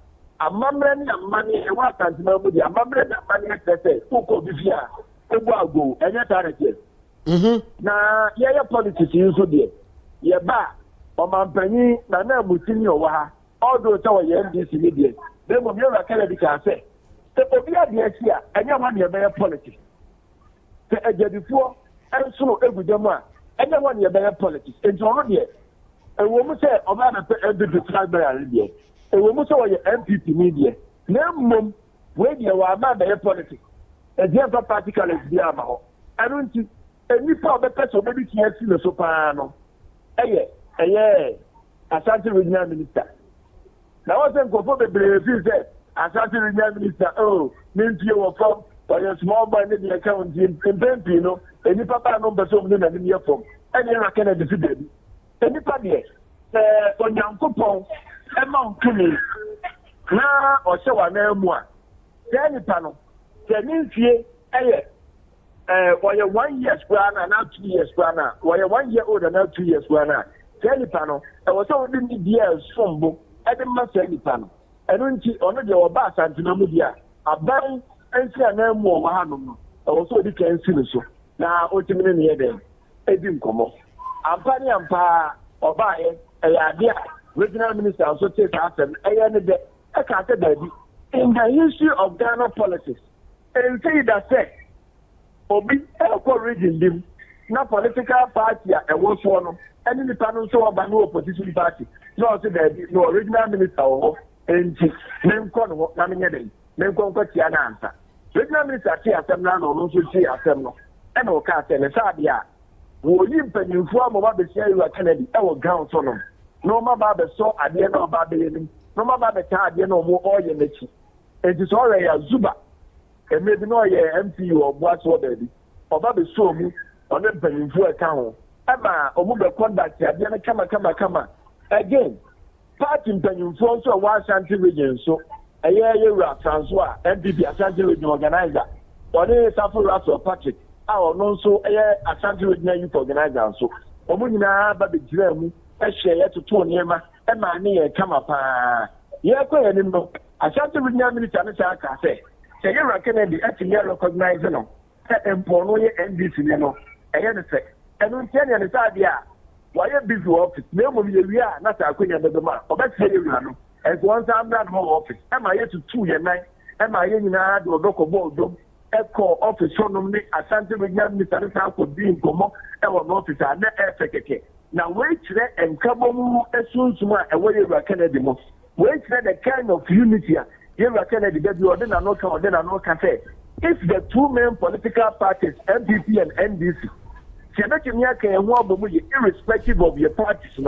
A mamman and money and what Santimaya with your mamman and money say. Who could be here? Go and yet I now, yeah, politics you so dear. Yeah, ba. Or my penny, Nana Mutinio Waha. Although it's our MDC media, they will never Kennedy can say. The Obia the here, and your money a politics. The Edge before, and so every demo, and your money a politics. And so on here, a woman say, Obama every describer idea. A woman say, your MPP media. No mum, where you are mad by politics. A dear particle is the amount. I don't think any part of the person maybe can't see the soprano. A Ashanti Regional Minister. Now, I wasn't going to be said, Ashanti Regional Minister, oh, means you were from, or your small boy in the account in Pempino, and you papa number so many in your phone, and you're not going to defeat them. And if I did, on your coupon, among to me, now or so I know more. Then the panel, the means here, while you're 1 year square and now 2 years square, while you're 1 year old and now 2 years square. Then the panel, I was only the years from book. I didn't master any panel. I don't see only the Obas and Tinamudia. A bang and see a name more Mahanum. Also, they can see the show. Now, ultimately, near them. I didn't come off. I'm planning on Pa or buy a idea. Regional Minister also takes after I ended a carter baby in the history of Ghana politics. And say that say, Obi, a region dim, not political party, and what's one. And in the panel, so about no opposition party. No, no original minister and name call coming in. Name call Tiana answer. Original minister, see a seminar, no, so see a seminar. And no cast and a sadia. Will you pen you form about the share you are Kennedy? I will ground on them. No more Baba saw at the end of Babylon. No more Baba card, you know, more oil in the cheek. It is already a Zuba. And maybe no MPU or what's what baby. Or Baba saw me on the pen for a town. Emma, or move a conduct, then come. Again, party in France or Ashanti region, so a year Francois, MPP Ashanti region organizer, or they suffer Russell Patrick, our non so a Ashanti regional youth organizer, so Omuna Baby Jeremy, a share to Tony Emma, near Kamapa. Yeah, quite a number. Ashanti regional minister, I say, you're Kennedy, actually recognizing them, and Ponoya NBC, you know, I don't tell you the idea. Why a busy office? No more we are not a queen of the man. Or that's very random. As once I'm not home office. Am I here to 2 years night? Am I in a local board? Echo office from me. Ashanti Regional Minister could be in Como. Our office are not effective. Now wait there and come on as soon as my away you are Kennedy most. Wait there the kind of unity. Yellow Kennedy, that you order no can say. If the two main political parties, MPP and NDC, irrespective of your parties,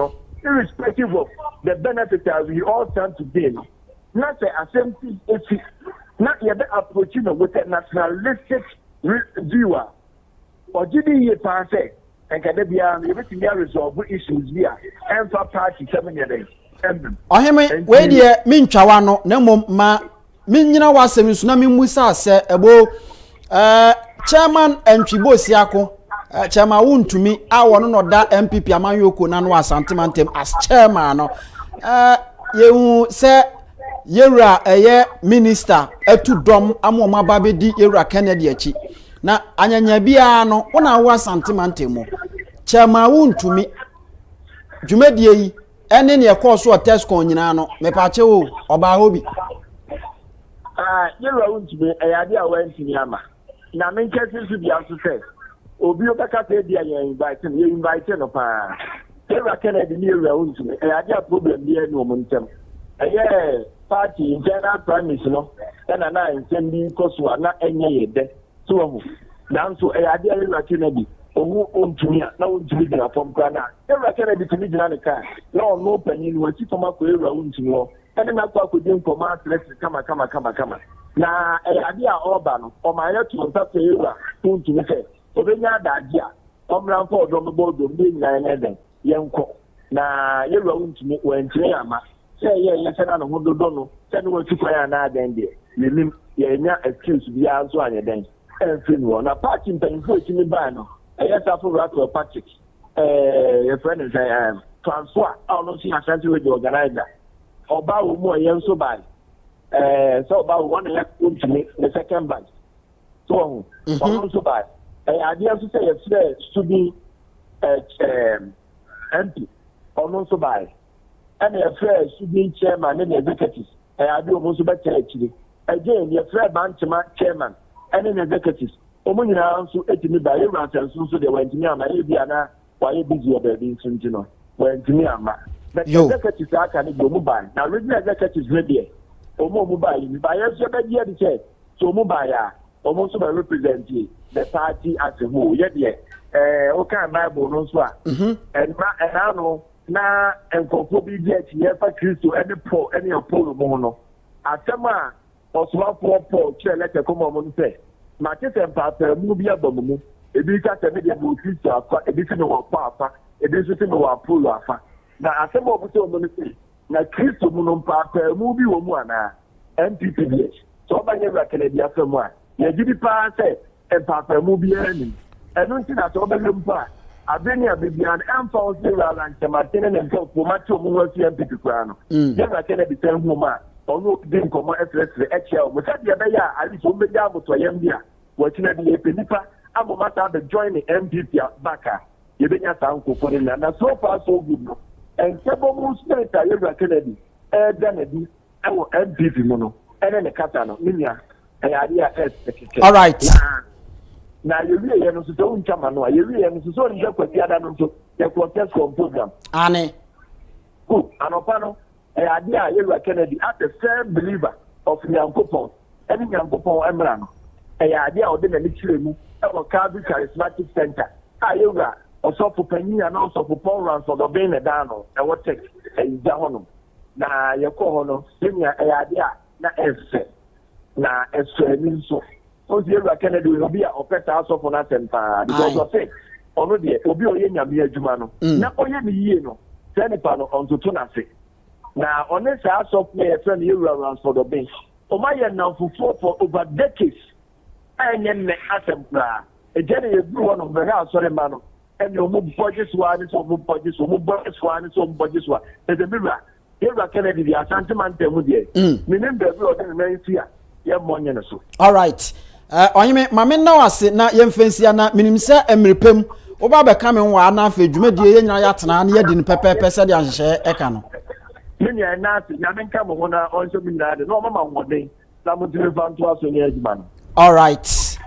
irrespective of the benefits that we all stand to gain, not the assembly, not yet approaching with a nationalistic viewer or GDE party, and can there be everything resolve issues here and for party 7 years. Oheme we de minchawa no na mom ma minyina wasem so na mimusa se ebo chairman entwibo siako chairman wuntumi a wono no da MPP amanyoko na no asantementem as chairman no yehu se yewura eye minister etu dom amoma babedi yewura Kennedy achi na anyanya bia no wona wo asantementem chairman wuntumi dwumadie yi ene ne course o TESCON nyina no me pa che o oba hobi yewura wuntumi ayade a wantini ama na men kete su bia so say obi obaka te dia ye invite no pa yewura Kennedy ni yewura wuntumi ayade a problem bia ni omuntem party internal premise no na na nsem koso na enye yede so wo nanso ayade a yewura Kennedy owu ontumi na ontumi dina fom kana yewura Kennedy tumi dina ne ka na no panyin wati toma ko yewura wuntumi ho ene na kwa ko din ko ma select kama na ayade a oba no o ma yetu nta ko yewura wuntumi se obenya adaje a omran fo odo mbodo mbi nyina ne den yenko na yewura wuntumi wantire ama ye sana no hododo no se no watu kwa ya na aden de yenim ye nya excuse bia nso anyeden enfin wo na party mpanfo timi ba no for Rato Patrick your friend is transfer no see asante with the organizer oba wo mo yen so by so about one elect to me the second batch so so by idea to say to be MP or so by and a fresh to be chairman and executives I do almost better actually again your friend chairman and an executives omunyina nso etimi ba yewura nso so de wantimi ama ebi ana waye busy obabi nso ntino wantimi ama but executives aka ne go mobile na regional executives ready omo mobile ni ba yeso be die de che so mobile ya omo so ba represent the party as a whole ye de o kan bible no so a and no na enkofo bi die ti ye fa Kristo ene Paul ene Apollo mo no atema oswafo Paul che lete komo mo nse Matete mpapa mu bi abamu ebi ka teme de mu Kristo afa ebi se no wa afa ebi so se no wa Apollo afa na asem obuso omo ni na Kristo mu no mpapa mu bi wo mu ana MPP bi so ba nye rakene bi afa mu a ye gidi pa se mpapa mu bi ani enu nti na so ba le mpa abeni abebian emfa o se ra lan chamatene ne mpa ko ma to mu wa fi MPP kwa no ye rakene bi tan hu ma ono din komo efresre ekia mo sabi ebe ya ali so mbe ja moto yam bia wachina bi epenipa amo mata be join the MPP baka ye benya sa nkofo ne na so far so good no en sebo mu spirit yewura Kennedy danadi awo MPP mo no ene ne kata no minia ayade a all right na yewie ye no so unchama no yewie ye no so nje kwati ada no so ye TESCON program ane good anopa no idea yewura Kennedy as a firm believer of Nyankopon any Nyankopon emra no idea o de na lichiremu e wo Calvary Charismatic Center yewura osofo panyin na osofo Paul Ransom do be na da no e wo tek ija hono na ye ko hono senya idea na ese na eso ni so o yewura Kennedy we be a opeta osofo na tempa because of say ono de obi oye nyame adwuma no na oye ni yie no senipa no onto na se na honest as of me friend you around for the bench o ma ye na for over decades anya ne asempla e jere ye du one of the house sorry man and you move budget one so move budget so move budget one so budget one there's a mirror here Kennedy the asante man temu there me remember we o den na fia ye monye na so all right onyeme mame na wase na ye mfensia na minimsa emrepem oba be ka me wa na afa dwumadie ye nyina ya tena na ye di ne pepepe se de ahye eka no Minya nasi nyamenka mo na onso minade no mama ngode na mutire fanto aso ni adwuma no all right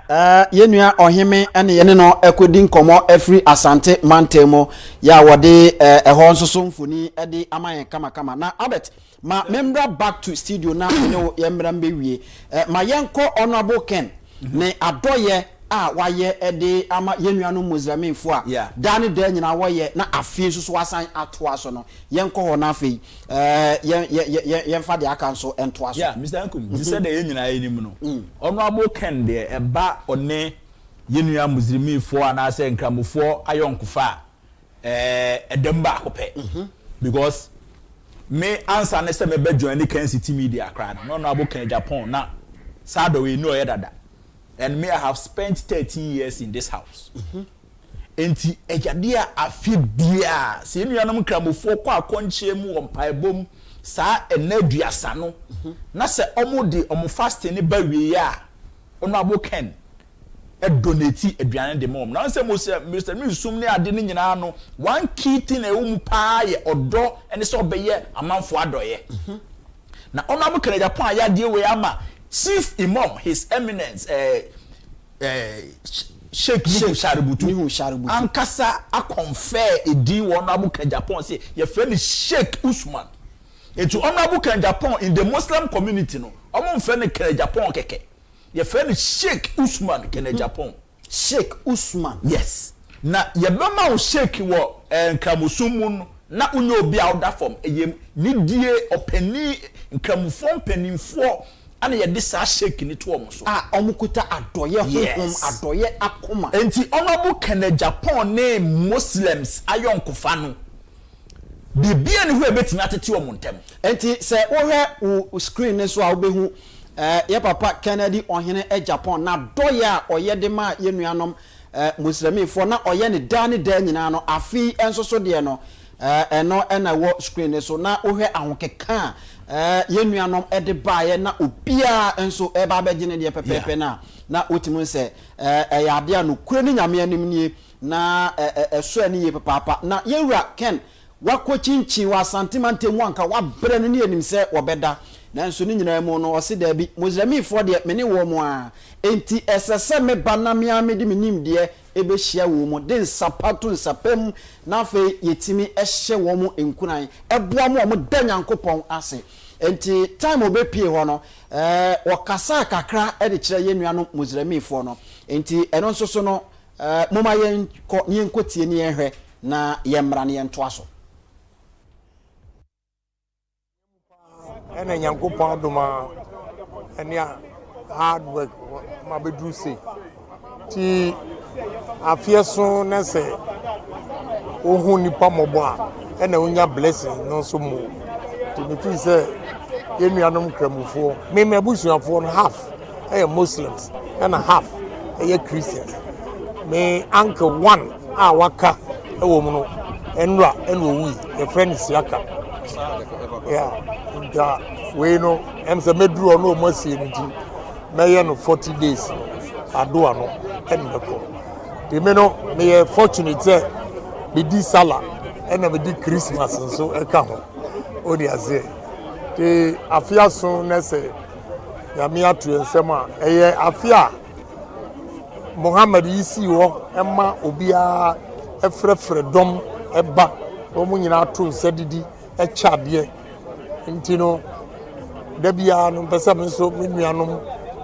yenua ohime ene yene no ekodi nkomo every asante mantemo ya wode eho nsoso mfoni ede amayen kama na Albert ma membra back to studio na ne yemra mbewie ma yenko honorable Ken ne adoye a waye ede ama yenua no muslimifo a dane da nyina woye na afie nsoso wasan atoa so no yenko ho na afei yenfa de aka nso entoa so Mr. Ankum you said the nyina enim no honorable Ken de eba one yenua muslimifo ana se nkramofo ayonkofa edemba akopɛ because me answer ne se me be join the Kencity Media crowd no honorable Ken Agyapong na sado we know yedada. And me, I have spent 13 years in this house. Enti ejadia afibia. Se enu yanum kramofo kwa akonche mu ompaebom sa enaduasa no. Na se omo de omo fasting ne ba wie ya. Ono aboken e donate aduane de mom. Na se mo se Mr. Minsum ne ade ne nyina no one key thing e wo mu pa ye odo ene se obeye amanfo adoye. Na ono aboken Agyapong ya de we ama Chief Imam, His Eminence, Sheikh Shaributu, Ankasa a confer a D honorable Agyapong say your friend Sheikh Usman. And to honorable Agyapong in the Muslim community, no, among friend Agyapong keke. Your friend Sheikh Usman Agyapong. Sheikh Usman. Yes. Na yebema Sheikh wo nkramusumun na unyo bi awda form eyem ni die openi nkramufo penimfo ana ye de sa shake ni to omo so omukuta adoye honhom adoye akoma enti onobu Agyapong ne Muslims ayonkofa no bibia ne hu ebetimi atete omo ntem enti se wo screen ne so a obehu ye papa Kennedy ohene Agyapong na doye a oye de ma ye nuanom muslimifo na oye ne dane da nyina no afi enso so de no eno na wo screen ne so na ohwe ahokeka yenuanom ede baaye na obia enso eba begine de pepepe na otimu se ya ade a no kure ni nyame anim nie na eso ani ye papa na yewura Ken wakochinchi wa santimante mu anka wa bre no ne anim se obeda na enso ni nyina mu no ose da bi muslimifo de mene wo mu a enti esese me baname amedi minim de ebe hia wo mu den sapato nsapem na fe yetimi ehye wo mu enkunan eboa mu da Nyankopon ase enti time obepie ho no wakasa kakra e de kire yenuano muslimifo no enti eno nso so no moma yenkotie ni ehwe na yemra ne yento aso ene Nyankopon adoma ene hard work ma bedru say ti afieso na se ohun nipa mobo a ene onya blessing no so mo ti me fi say yenuanom kramufo me abusuafo no half Muslims and half Christians me uncle one waka ewo mu no enra enwo wi your friend Siaka yeah we know em se medru ono mo sie nti me no 40 days ado ano eneko the me no me fortunate me di sala and me di Christmas so e ka ho odi aze the afia so na se ya mi atu ensem a eye afia Muhammad isi wo ema obia efrefre dom eba omu nyina atu nsadidi e chade ntino da bia no pesa me so me nuanom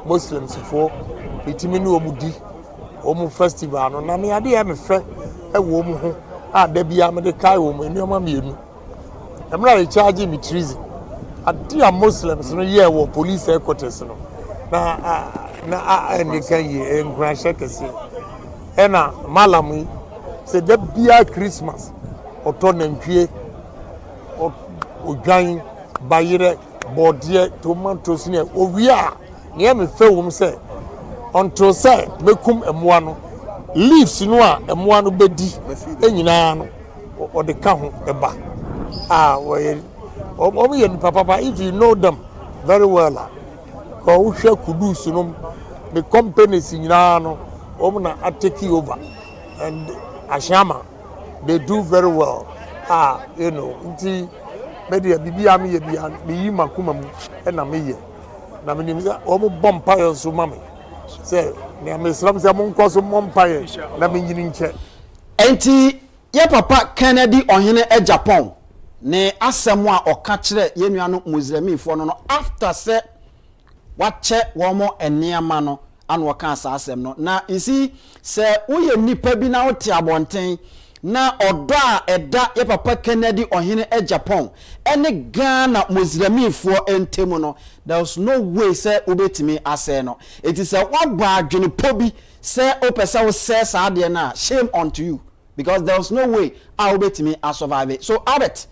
Muslims fo bitimi ne omudi omu festival no na me ade e me fe e wo mu ho a da bia me de kai wo mu enioma mienu emra re charge me treason adia Muslims no ye wo police headquarters no na eni kan ye engran shekese ena malam se da bia Christmas otonantwie odwan bayire bodie tomatoes ne owia ne me fe wom se until say mekum emoa no leaves no a emoa no bedi enyina no o de ka ho eba we ye papa if you know them very well ko uhwe kudus no the companies nyina no na take over and ashama they do very well you know nti media bibia me ye bia me yi makuma mu na me ye na me nimza bompa yo so mame say Me mesram se mo nkoso mo mpaye na me nyini nche. Enti ye papa Kennedy ohene Agyapong ne asɛm a ɔka kyerɛ ye nuano Muslimifo no after se wache womo eniama no anu waka asasem no na isi se uye nipa bi na wote abonten na odo a eda ye papa Kennedy ohene Agyapong ene Ghana Muslimifo entemu no there was no way se ubetimi ase no it is a wagba adwene pobi se opesa wo se sa de na shame unto you because there was no way a ubetimi survive it. So Albert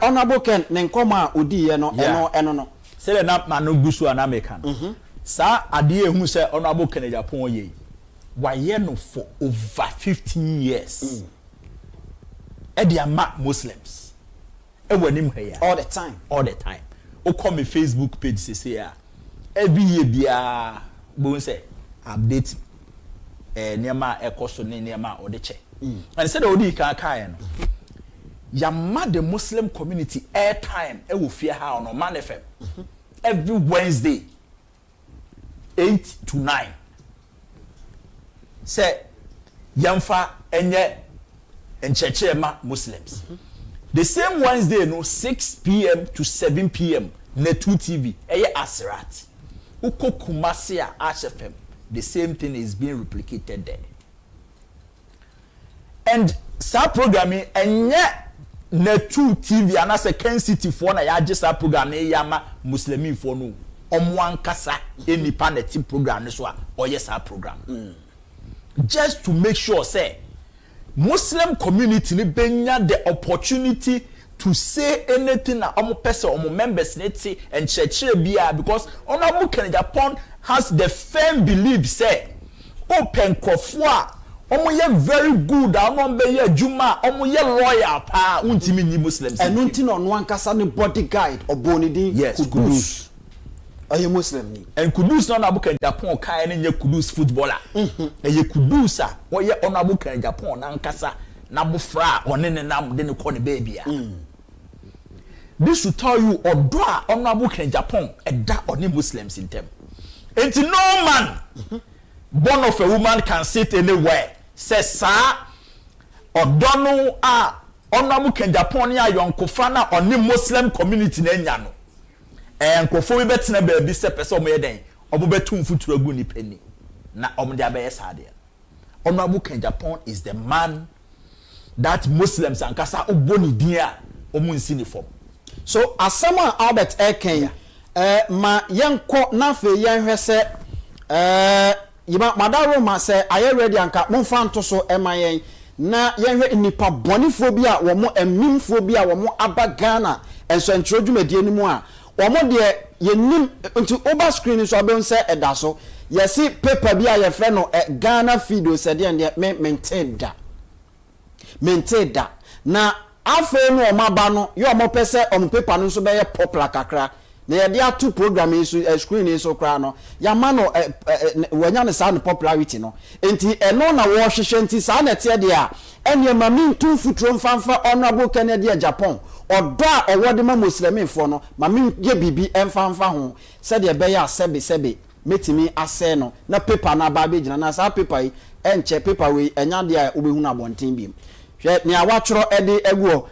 honorable Ken ne nkoma odi ye no eno no say na manu gusu an American sa ade ehu say honorable Ken Agyapong ye waye no for over 15 years Ediama Muslims ewanim here all the time o come me Facebook page say ya every year bia bo say update niema ekoso ne niema odeche and say the odi kan no yamma the Muslim community airtime e wo fear ha on Man FM every Wednesday 8 to 9 say yamfa enye enchechema Muslims the same Wednesday no 6 p.m. to 7 p.m. na 2 TV eye Asirat uko Kumasi a HFM the same thing is being replicated there and sa programming enye na 2 TV and as a Kencity for na ya sa program e yama Muslimi for no omwan kasa enipa na team program so a oye sa program just to make sure say Muslim community ni benya the opportunity to say anything na omo person omo members neti and church bia because Honorable Ken Agyapong has the firm belief say open kofua omo ye very good omo be ye juma omo ye loyal pa untimi ni Muslims and unti no no ankasa ne bodyguard obonidi yes Kudus are Muslim ni and Kudus no Honorable Ken Agyapong kai ne ye Kudus footballer ye Kudus a wo ye Honorable Ken Agyapong na ankasa na bofra one ne nam de ne ko ne baby a this will tell you odo a Honorable Ken Agyapong eda on Muslims in them and no man born of a woman can sit anywhere say sa odono a Honorable Ken Agyapong ni ayonkofa na on Muslim community na nya no enkofo bi betena ba bi se pese omo ye den omo betu mfuturo agu ni pani na omo de abaye sade Honorable Ken Agyapong is the man that Muslims ankasa oboni din a omo nsi ni form so asama Albert Eken ma yenko na fe yenhwe se yima madaro ma se aye ready anka momfa nto so ema yen na yenhwe nipa bonifo bi a wo mo emimfo bi a wo mo aba Ghana enso ntro dwumadie ni mu a wo mo de yenim nti over screen so abon se eda so yesi paper bi a ye frɛ no Ghana Fido se de maintain da na afa no o maba no yo mo pese o paper no so be ye popular kakra na ye dia to program is screen so kra no ya ma no wanya ne sound popularity no enti eno na wo hwehwe enti sa na tie de a ene ma min tu futuro mfanfa Honorable Kennedy Agyapong odo a owode ma Muslimifo no ma min ye bibi emfanfa ho se de be ya sebe metimi ase no na paper na ba be gina na sa paper yi enche paper we enya de a obehu na bonten biem hwe ne awatro ede eguo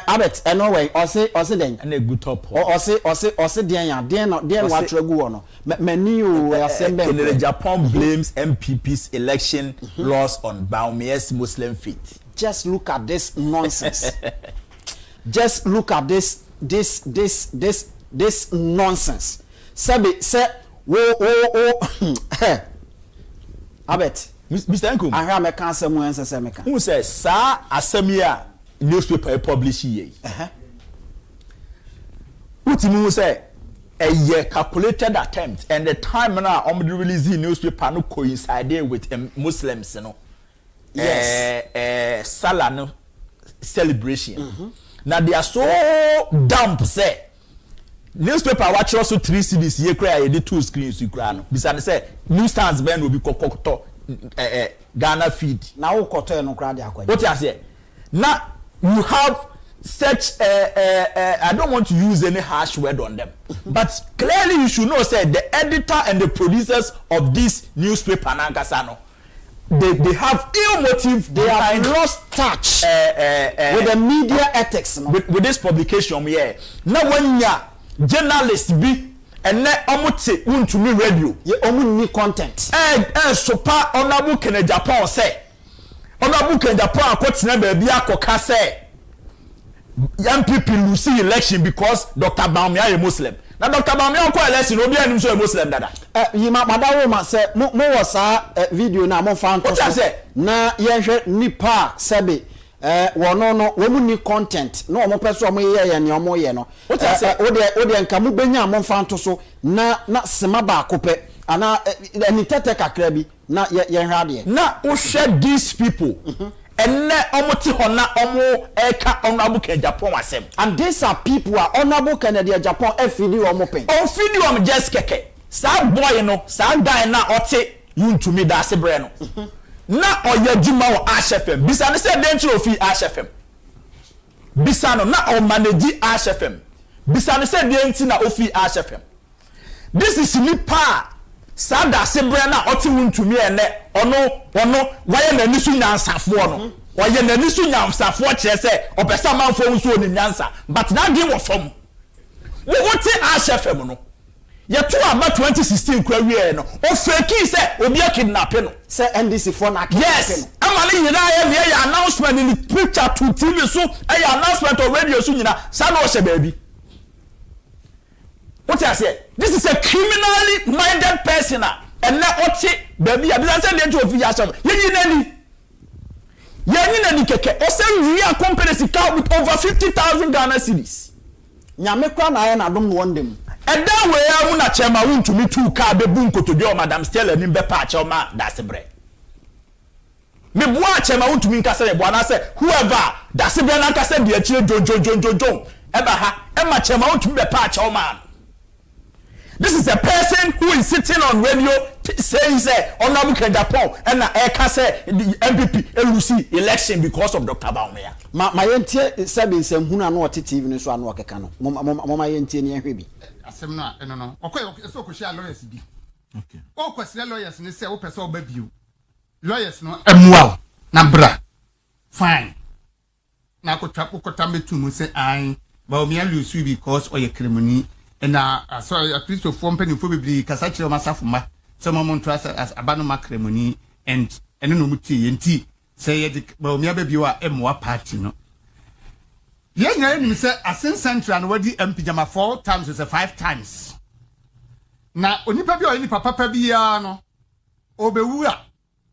Albert eno we ose den na egu top ose den ya den no den watro eguo no mani o asembe Ken Agyapong blames MPP's election loss on Baumi's Muslim faith. Just look at this nonsense. Just look at this nonsense. Sabe say Albert Mr. Nkum I hear me can say mo ense say me can. Who says sa asemi a newspaper publish ye. Utimu say a year calculated attempt and the time now release the newspaper no coincide with Muslims no. Yes. Salah no celebration. Now they are so damp say newspaper watch also 3 CDs ye cry ye 2 screens you cry no. Bisa say newsstands ben will be kokoto Ghana feed. Now koto no cry dey akwa. What you say? Now you have such I don't want to use any harsh word on them, but clearly you should know, say the editor and the producers of this newspaper Nagasano, they have ill motive. They have lost touch with the media ethics. With this publication, yeah. Now when ya journalists be and let omuti untumi radio, ye omu content. So pa Honorable Agyapong say, Honorable Agyapong akotina baby akoka say. Young people lose election because Dr. Baumia is Muslim. Now Dr. Baumia ko election obi anim so Muslim dada. Yima madawo ma say mo was video na mo fan to na yenhwe nipa sebe wono no wo ni content no mo peso mo ye ne omo ye no. Ode nka mo benya mo fan to so na sema ba akopɛ ana ani tete kakra bi na yenhwe ade. Na o share these people. And and these are people who are honorable Kennedy Japan FD or Mopin. Oh, Fidium just keke. Sa boy no, sa guy na ote you to me that's a brand. Na or your Juma or HFM. Bisano said dentro of HFM. Bisano na or manage HFM. Bisano said the entina of HFM. This is Nipa. Sada sebrana oti wuntu mi ene ono waye na nisu nyansafo no waye na nisu nyansafo kire se opesa manfo nso oni nyansa but that game was from we wote HFM no ye to aba 2016 kwa wie no o fake se obi kidnap no se NDC for na kidnap yes amani yina ye announcement in the picture to TV so e announcement on radio so nyina sa no she baby. What I say? This is a criminally minded person, and now what's it, baby? I didn't say that to a fiasco. Yenny keke. Also, we are companies with over 50,000 Ghana cedis. Nyamekwa na I don't want them. And that way, I want to chema win to me too. Car be bunko to do Madam Stella and be patch or ma. That's the bread. Me watch chema win to me kase. Buana say whoever that's the bread. Kase the children John. Eba ha. Emma chema win to be patch or man. This is a person who is sitting on radio saying say Honorable Agyapong and I say the MPP LUC election because of Dr. Baumia. My yentie sabi nsem hunu anu oti TV ni so anu okeka no. Mama yentie ni ehwe bi. Asem no no. Okoy so ko share lawyers bi. Okay. O kwesile lawyers ni say o pese o ba biu. Lawyers no emua na bra. Fine. Na ko twa ko tametu mu say ai Baumia lose because o ye criminal. And so a Christopher from Penny for be Casacho Masafuma, some amount trust as Abano Macremony and no muti and tea. Say, well, maybe you are a more party, no. Young enemy said, a sin central and what the MP 4 times is a 5 times. Now, only papa or any papa Biano, or Bewua,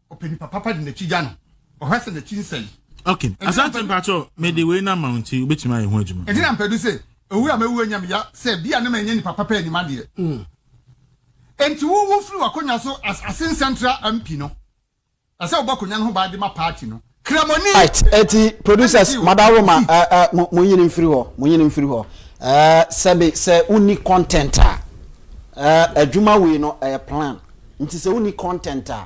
or Penny Papa in the Chigano, or has the chin say. Okay, as I'm temperature, made the way now mountain, which my home. And then I'm producing. We are moving ya say be an any papa penny money. And to who flew a conya so as a sin central MP no. As a Bakunyan who by the party no. Cramoni. Right, producers, Madaroma, Muyin in free ho. Sabe say uni contenter. A Juma we no a plan. It is a uni contenter.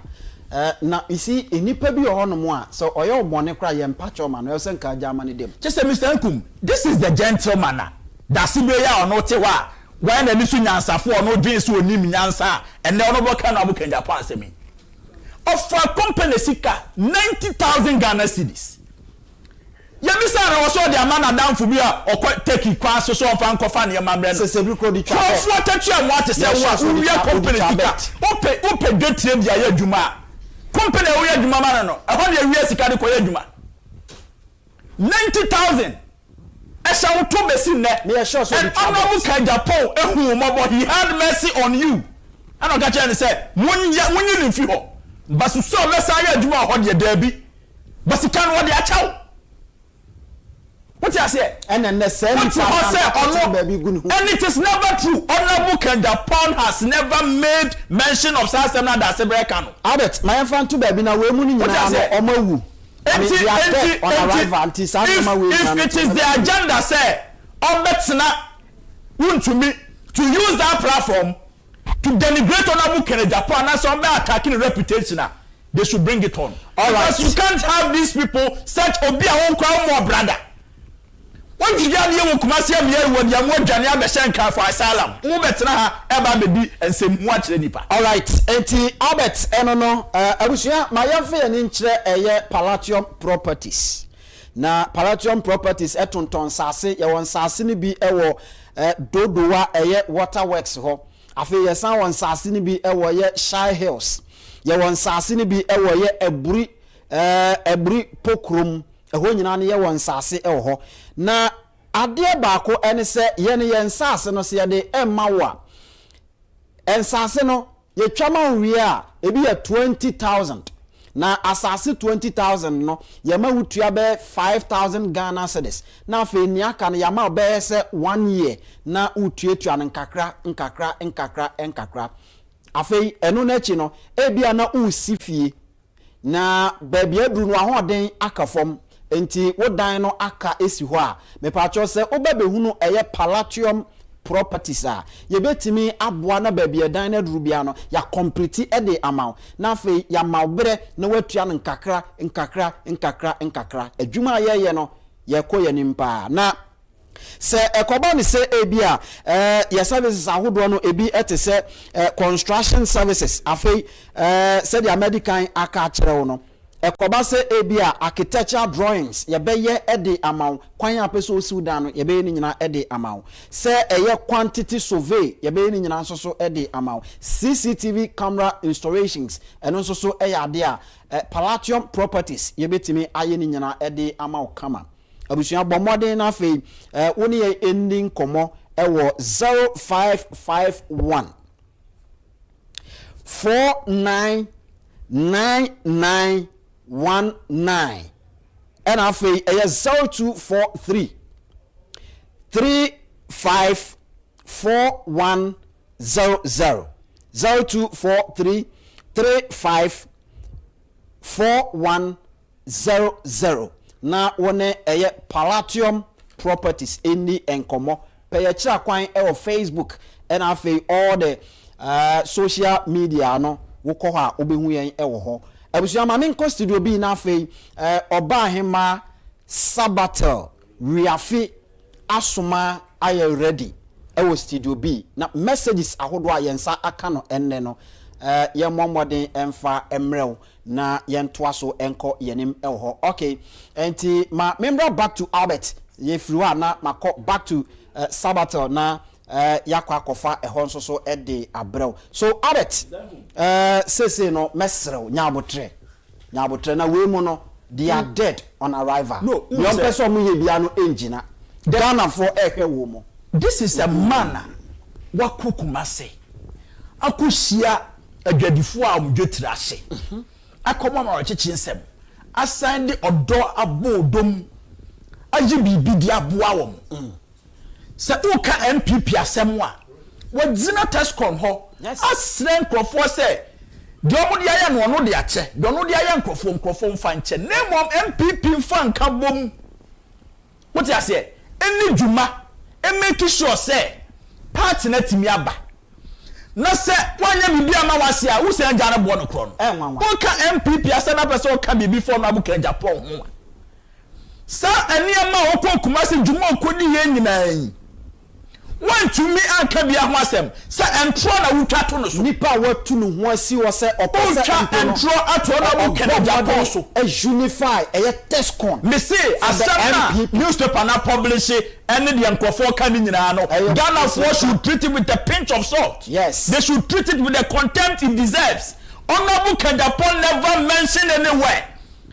Now you see, in Nipebi or no so or your money cry and patch or man, else and Germany them. Just a Mr. Nkum, this is the gentleman. That's Siberia or no Tewa. When the Nisu Nyansa for no dreams to Nim Nyansa and the honorable Kanabu can Japan me. Of for company Sika 90,000 Ghana cedis. Yamisa also the man down for me or take it class so fan coffin your man. Sesebuko di what to say we are company Sika. Open get him the Juma. Company we are Juma no. I want the years Sika ko Juma. 90,000. Esa to be seen there. Me sure so. And Honorable Agyapong ehu he had mercy on you. I don't catch and say, when you live here. But so let's say you do what you derby. But you can't what they are. What you say? And then the same and it is never true. Honorable Agyapong has never made mention of Sasana da Sebrekano. Albert, my friend to baby now we muni na omawu. If it is the agenda, say, to me to use that platform to denigrate Honorable Agyapong and some attacking reputation, they should bring it on. All right, you can't have these people such Obia won't call more brother. What you get here, Kumasi, when you want Jania Beshanka for asylum. Ubetra, Eba Baby, and say, watch the nipa. All right, Enti Albert, Enono, I wish you my young inch a Palatium properties. Na Palatium properties etonton sase ye won sase ni bi ewo dodowa eye waterworks ho afi ye san won sase ni bi ewo ye Shy Hills ye won sase ni bi ewo ye ebri pokrum eho nyina ne ye won sase ewo ho na ade baako ene se ye ne ye sase no se ye de emawa ensase no ye twama wie a ebi ye 20,000 na asase 20,000 no yama wutua be 5,000 Ghana cedis na fe ni aka no yama be se 1 year na utuatua no nkakra afi eno na chi no ebia na usifie na baby aduru no ahoden aka fom enti wodan no aka esi ho a me pa cho se obabehunu eye Palatium properties a yebetimi aboa na baby edan na duru bia no ya complete e de amount na fe ya mawbre na watua no nkakra adwuma ye no ye koye nimpa na se ekoba ni se ebia ya services ahodo no ebi etese construction services afei se the American aka kire no ekoba se ebia architectural drawings ye beye ede amount kwan apeso Sudan no ye beye ni nyina ede amount se eye quantity survey ye beye ni nyina so ede amount CCTV camera installations eno so eye ade a Palatium properties ye betimi aye ni nyina ede amount kama abusuya bomode na fe woni ye ending komo ewo 0551 499919 and after 0243 354100 0243 354100 na wone Palatium properties eni enkomo peye kira kwan Facebook and after all the social media no wokọ ha obehu yen ewo ho abusuya ma menko studio bi na afei oba hema Sabatel Refuting asoma aye ready ewo studio bi na messages ahodo a yensa aka no enne no ye mommoden emfa emrew na yentoa so enko yenim ewo ho okay enti ma member back to Albert ye friwa na mako back to Sabatel na yakwa kofa ehon so ede abrew so Albert sese no mesrew nyabotre na we mu no they are dead on arrival no yon person mu ye bia no engina Ghana for ehwe wo mo this is a manner wakokumase akohia adwadifo a omdwetira ase akoma ma ochechi nsem asan de odo abodom agi bibi di aboa wo se uka MPP asem a wadzina TESCON ho asren nkrofo se de omo de aya no no de ache de no de aya nkrofo mfa nche nemom MPP mfa nka bom what you say eni djuma make sure say party na timi aba na se wanya bibi ama wase a wo se anja na bo no kro no uka MPP asem na person ka bibi for no abuka Agyapong ho sa eniema okokuma se djuma okodi ye nyina want to me anka bia ho asem sa entro na wutwa to no so nipa watu no ho asi wo se opose entro ato na wo Agyapong so unify TESCON me say asem newspaper na publish any the nkofo ka ni nyina no Ghana for should treat it with a pinch of salt. Yes, they should treat it with the contempt it deserves. Honorable Agyapong never mentioned anywhere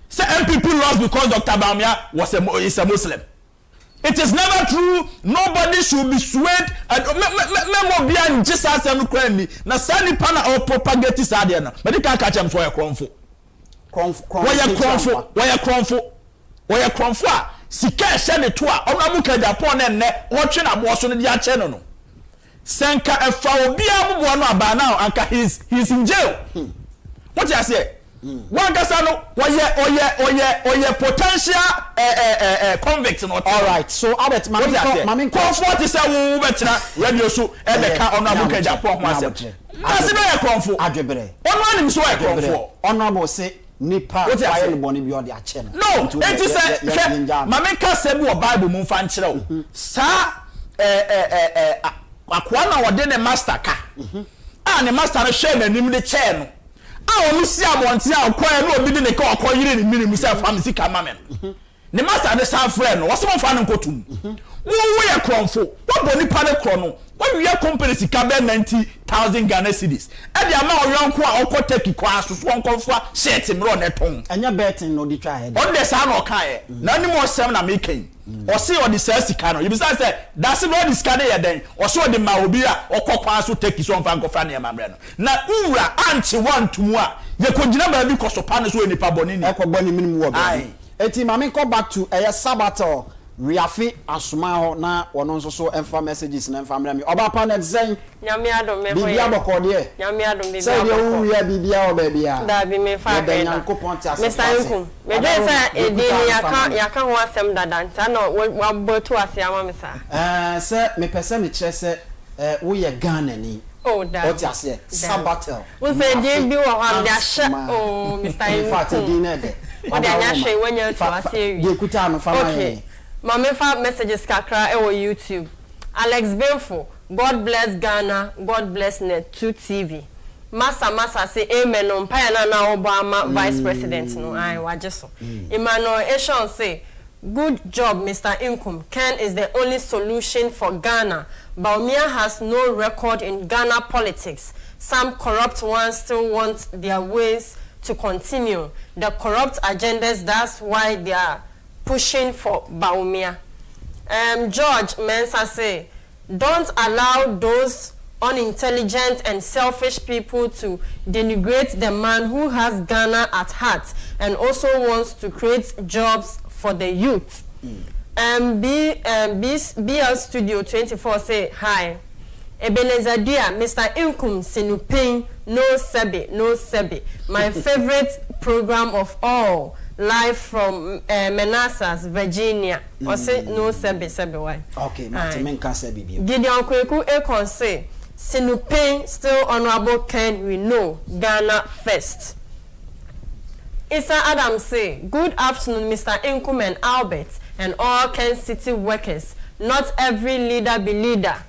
say MPP lost because Dr. Bamia is a Muslim. It is never true. Nobody should be swayed. Memo bia just as no crime na sani pana or propagate sadia na. But you can't catch them for a cromfo. Why a cromfo? Sika send it to a Honorable Agyapong and watching a boss on the channel. No. Senka a foul bia no aba now anka he's in jail. What you say? One gasano oye potential convict not. All right, so Albert mami comfort is a wo betina radio so e be ka Honorable Agyapong ho asem. Asi no e comfort adwebere onwa nim so e comfort honorable say nipa fire no boni bi odi ache no no enti say mama ka say bi Bible mu fa nkyere o sa akwa na wode ne master ka ne master no hwe nanim de chair no onu si abonte a okwa na obi de ne ka okoyire ne minimu say family ka mama no ne master de san friend no wo so fa no nkotum wo ye kronfo wo boni pa ne kro no when we are company sika be 90,000 Ghana cedis e dey ama oyonko a okọ take kwa so so onkonfo shirt mro ne ton anya betting no di try head on the san o kan e na ni mo sem na making o se o di sell sika no you be say that's no di sika dey den o se o di ma obi a okọ kwa so take so onfa nkofa na emamre no na nwura anchi want mu a ye ko gina ba bi kosopa no so enipa boni ni e ko boni minimum wo ba eti mama go back to sabato Refuting asuma ho na wono nso so emfa messages na emfa mra mi oba pa net zen nyame adom me bibia bokode nyame adom bibia say de wu ya bibia o ba bia da bi me fa da nyankopon ti ase Mr. Nkum me dey say edini yaka ho asem dada nta na wa botu ase ama me sa say me pese me kire say wo ye Ghana ni oh da o ti ase sabatel wo say dey bi wo ha da she oh Mr. Nkum in fact dey na de o da nya she wanya tu ase ye kuta no fa ma Mama fa messages kakra on YouTube. Alex Benfo, God bless Ghana, God bless Net 2 TV. Masa say amen on Pein na Obama vice president no ai wajeso. Emmanuel Eshon say good job Mr. Nkum. Ken is the only solution for Ghana. Baumia has no record in Ghana politics. Some corrupt ones still want their ways to continue. The corrupt agendas, that's why they are pushing for Baumia. George Mensa say, don't allow those unintelligent and selfish people to denigrate the man who has Ghana at heart and also wants to create jobs for the youth. BL Studio 24 say, hi. Ebenezer dear, Mr. Nkum Sinu Pein, no sebi. My favorite program of all. Live from Manassas, Virginia. Or say no sebi why. Okay, Martin can say bibi. Gideon Kweku Ekon say Sinu Pein still honorable Ken we know Ghana first. Isa Adam say good afternoon Mr. Nkum and Albert and all Kencity workers. Not every leader be leader.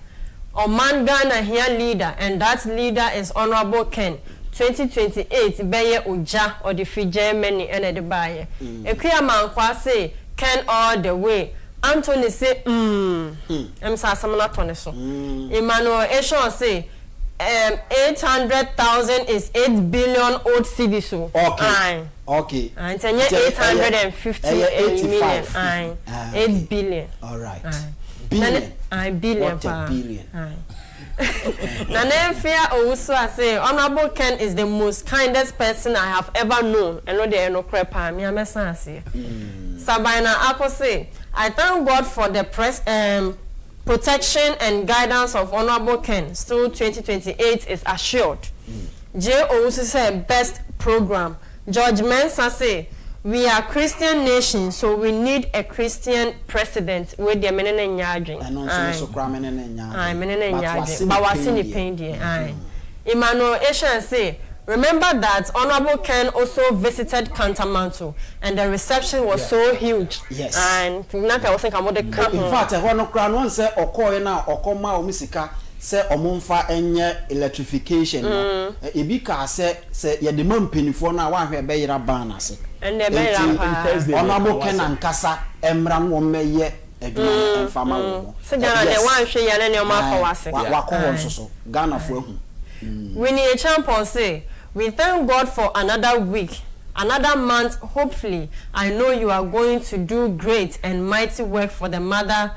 Oman Ghana here leader and that leader is honorable Ken. 2028 beye uja or the free Germany and the buyer. Ekuya mankwa say Ken all the way. Anthony say sa samana tone so. Emmanuel Eshon say 800,000 is 8 billion old cedis so. Okay. And 850 million. 8 billion. All right. Billion. Billion. What a billion. Nanefia Owusu say Honorable Ken is the most kindest person I have ever known. And no there no crepa me amesa say. Sabina Ako say I thank God for the protection and guidance of Honorable Ken. Still 2028 is assured. J Owusu say best program. George Mensa say we are Christian nation, so we need a Christian president with the menene nyadwen. And also so menene nyadwen. Menene nyadwen. But wasini pain there. Emmanuel Eshan say, remember that Honorable Ken also visited Kantamanto, and the reception was so huge. Yes. And Naka was saying about the in fact, I want to crown one say oko na oko ma omisika say omonfa enye electrification. Ebika say ye de man penifo na wa hwe be yira ban ase. And the better Honorable Ken and Kasa Emran Womeye Edwin Farmer. So, Ghana, the one she and any of my for Ghana for we need a champion say, we thank God for another week, another month. Hopefully, I know you are going to do great and mighty work for Mother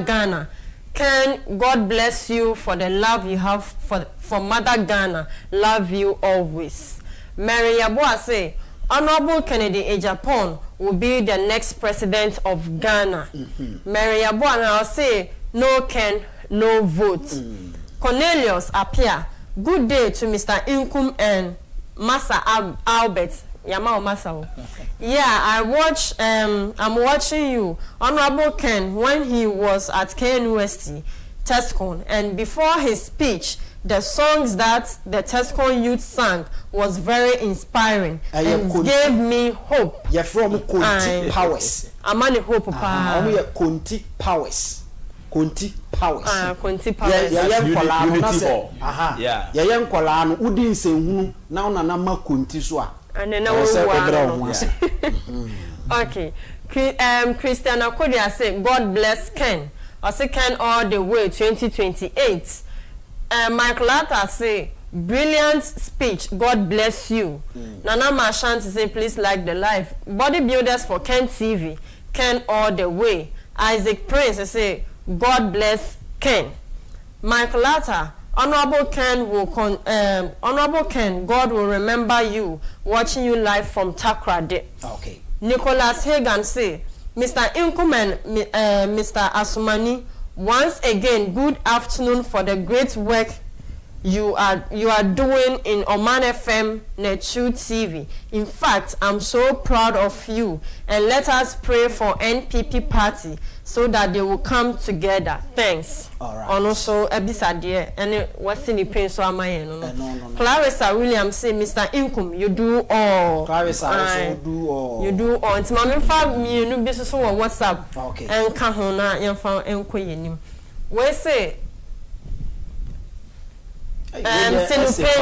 Ghana. Ken, God bless you for the love you have for Mother Ghana. Love you always. Mary Yabua say, Honorable Kennedy Agyapong will be the next president of Ghana. Mary Yabua now say, no Ken, no vote. Cornelius appear. Good day to Mr. Nkum and Massa Albert. Yamao Massa. Yeah, I'm watching you. Honorable Ken, when he was at KNUST, TESCON, and before his speech, the songs that the TESCON youth sang was very inspiring and gave me hope. You're from Conti Powers. I'm on the hope. Conti Powers. Conti Powers. Conti Powers. Unity Hall. Yeah. Young Colano, who didn't say who now Nana Conti Swa. And then I was okay. Christian Akodia say, God bless Ken. I say Ken all the way 2028. Michael Latta say, brilliant speech. God bless you. Nana Marchant say, please like the live. Bodybuilders for Ken TV. Ken all the way. Isaac Prince say, God bless Ken. Michael Latta, Honorable Ken God will remember you, watching you live from Takrade. Okay. Nicholas Hagan say, Mr. Inkumen, Mr. Asumani, once again, good afternoon for the great work you are doing in Oman FM Netu TV. In fact, I'm so proud of you, and let us pray for NPP party so that they will come together. Thanks. All right. And also, Ebisadie, and what's in the pain so am I? No. Clarissa Williams say, Mr. Inkum, you do all. Clarissa also do all. You do all. It's my family, you know, business on WhatsApp. Okay. And Kahona, and found Enquim. We say, Sinupe,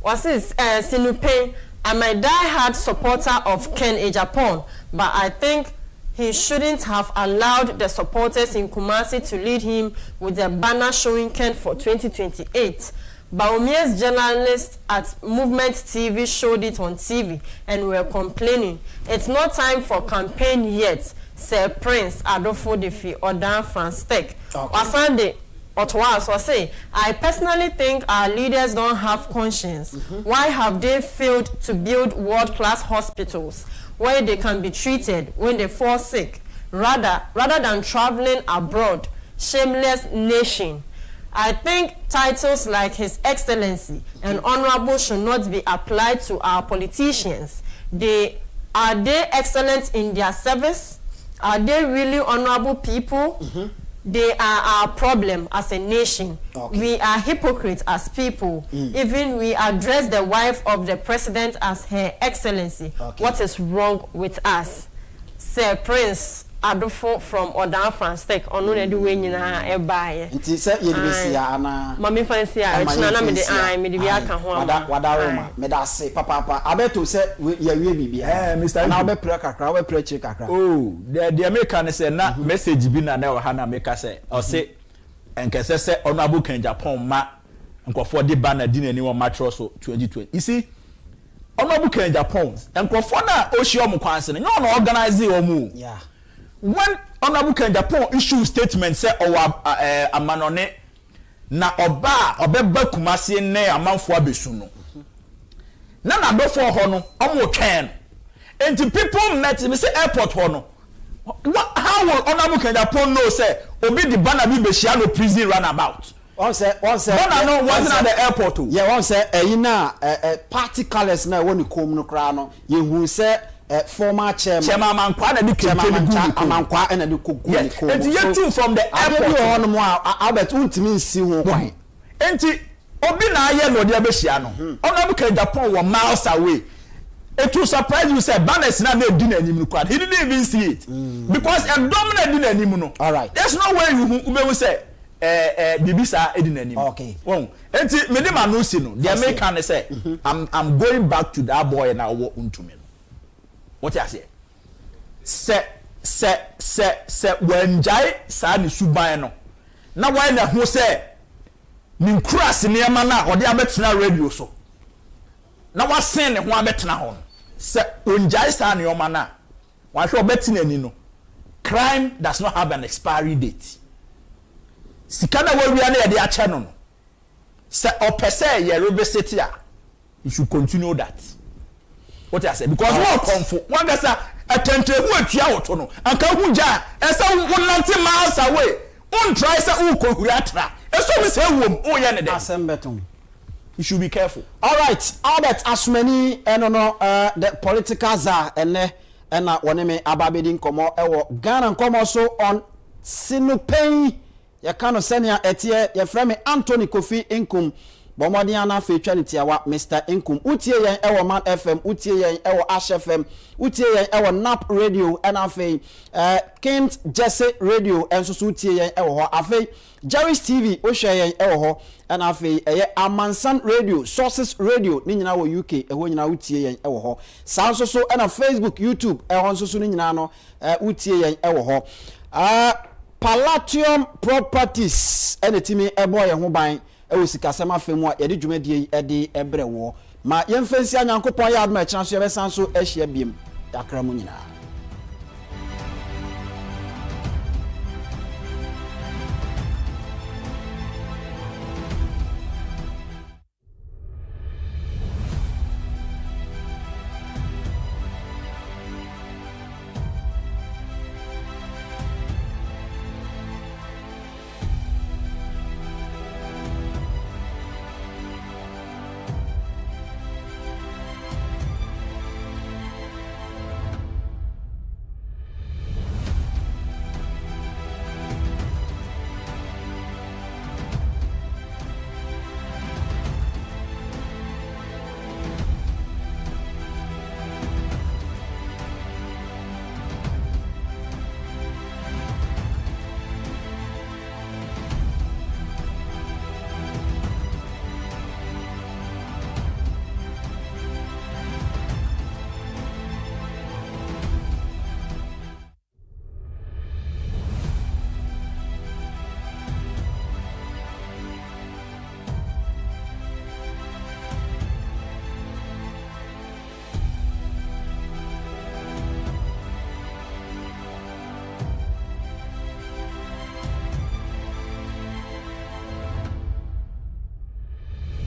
what's this? Sinupe, I'm a die-hard supporter of Ken Agyapong, but I think he shouldn't have allowed the supporters in Kumasi to lead him with a banner showing Ken for 2028. Baumia's journalists at Movement TV showed it on TV and were complaining. It's not time for campaign yet. Sir Prince Adolfo Defi or Dan France Tech. Wasande Ottawa so say, I personally think our leaders don't have conscience. Why have they failed to build world-class hospitals where they can be treated when they fall sick, rather than traveling abroad? Shameless nation. I think titles like His Excellency and Honorable should not be applied to our politicians. Are they excellent in their service? Are they really honorable people? They are our problem as a nation. We are hypocrites as people. Even we address the wife of the president as Her Excellency. What is wrong with us? Sir Prince Adolfo from Odan France Tech. Onu ne do we nyina e baaye. Nti se ye be sia ana. Mami fancy a china na me de bi aka ho ama. Wada Roma. Me da se papa. Abeto se ye wie bibia. Mr. Na we pre kakra, we pre chi kakra. Oh, the American say na message bi na na ha na make say. O say enkese se Honorable Ken Agyapong ma nkofo de ba na di nani wo match so 2020. You see, Honorable Ken Agyapong nkofo na o hie om kwanse no na organize omu. Yeah. When Honorable Ken Agyapong issue statement say amanone na obeba Kumasi ne amanfo abesu no na before ho no omo twen enti people met me say airport ho no how will Honorable Ken Agyapong know say obi di banner bi behia no prison runabout one say banner no wasn't at the airport too. Yeah, one say na party colors na woni kom no kra no ye hu say former chairman Amankwa na di kekele Amankwa na di kogu ni ko. Enti yetu from the airport on mo Albert untimi nsi ho kwan. Enti obi na aye no de abehia no. Honorable Ken Agyapong were miles away. It will surprise you say banners na na di nanim no kwad. He didn't even see it. Because a dominant di nanim no. All right. There's no way you be say bibisa edi nanim. Okay. Won. Enti me dem no see no. The American say I'm going back to that boy na wo untumi. What you say? Se when jai sa ni suban no. Na why na ho say min cross niema na ode abetena radio so. Na wasen ne ho abetena ho. Se onjai sa ni oma na. Wa hwe obetena ni no. Crime does not have an expiry date. Sika na wawia na ye de ache no no. Se opese ye reversity a, you should continue that. What I say because what comfort one gets attention who atua woto no anka huja esa 190 miles away on try say who ko huatra eso we say wom o ye ne dem asembeton. You should be careful. All right, Albert Asmani no the political czar ene na woni me ababedi nkomo ewo Ghana nkomo so on Sinupe ya kano senia etie ya frame Anthony Kofi Inkum bomodi ana fe twanity awa Mr Inkum utie yen ewo Man FM utie yen ewo Ash FM utie yen ewo Nap Radio ana fe Kent Jesse Radio enso so utie yen ewo ho afi Jerry's TV o hwe yen ewo ho ana afi eye Amansan Radio Sources Radio ni nyina wo UK eho nyina utie yen ewo ho sanso so ana Facebook YouTube eho nso so ni nyina no utie yen ewo ho Palatium Properties ene timi ebo ye ho ban ewo sikasema femu a yede dwumadie ede ebrewo ma yemfensi anyankopon ya adma e kira so ye besan so ehia biem yakra mu nyina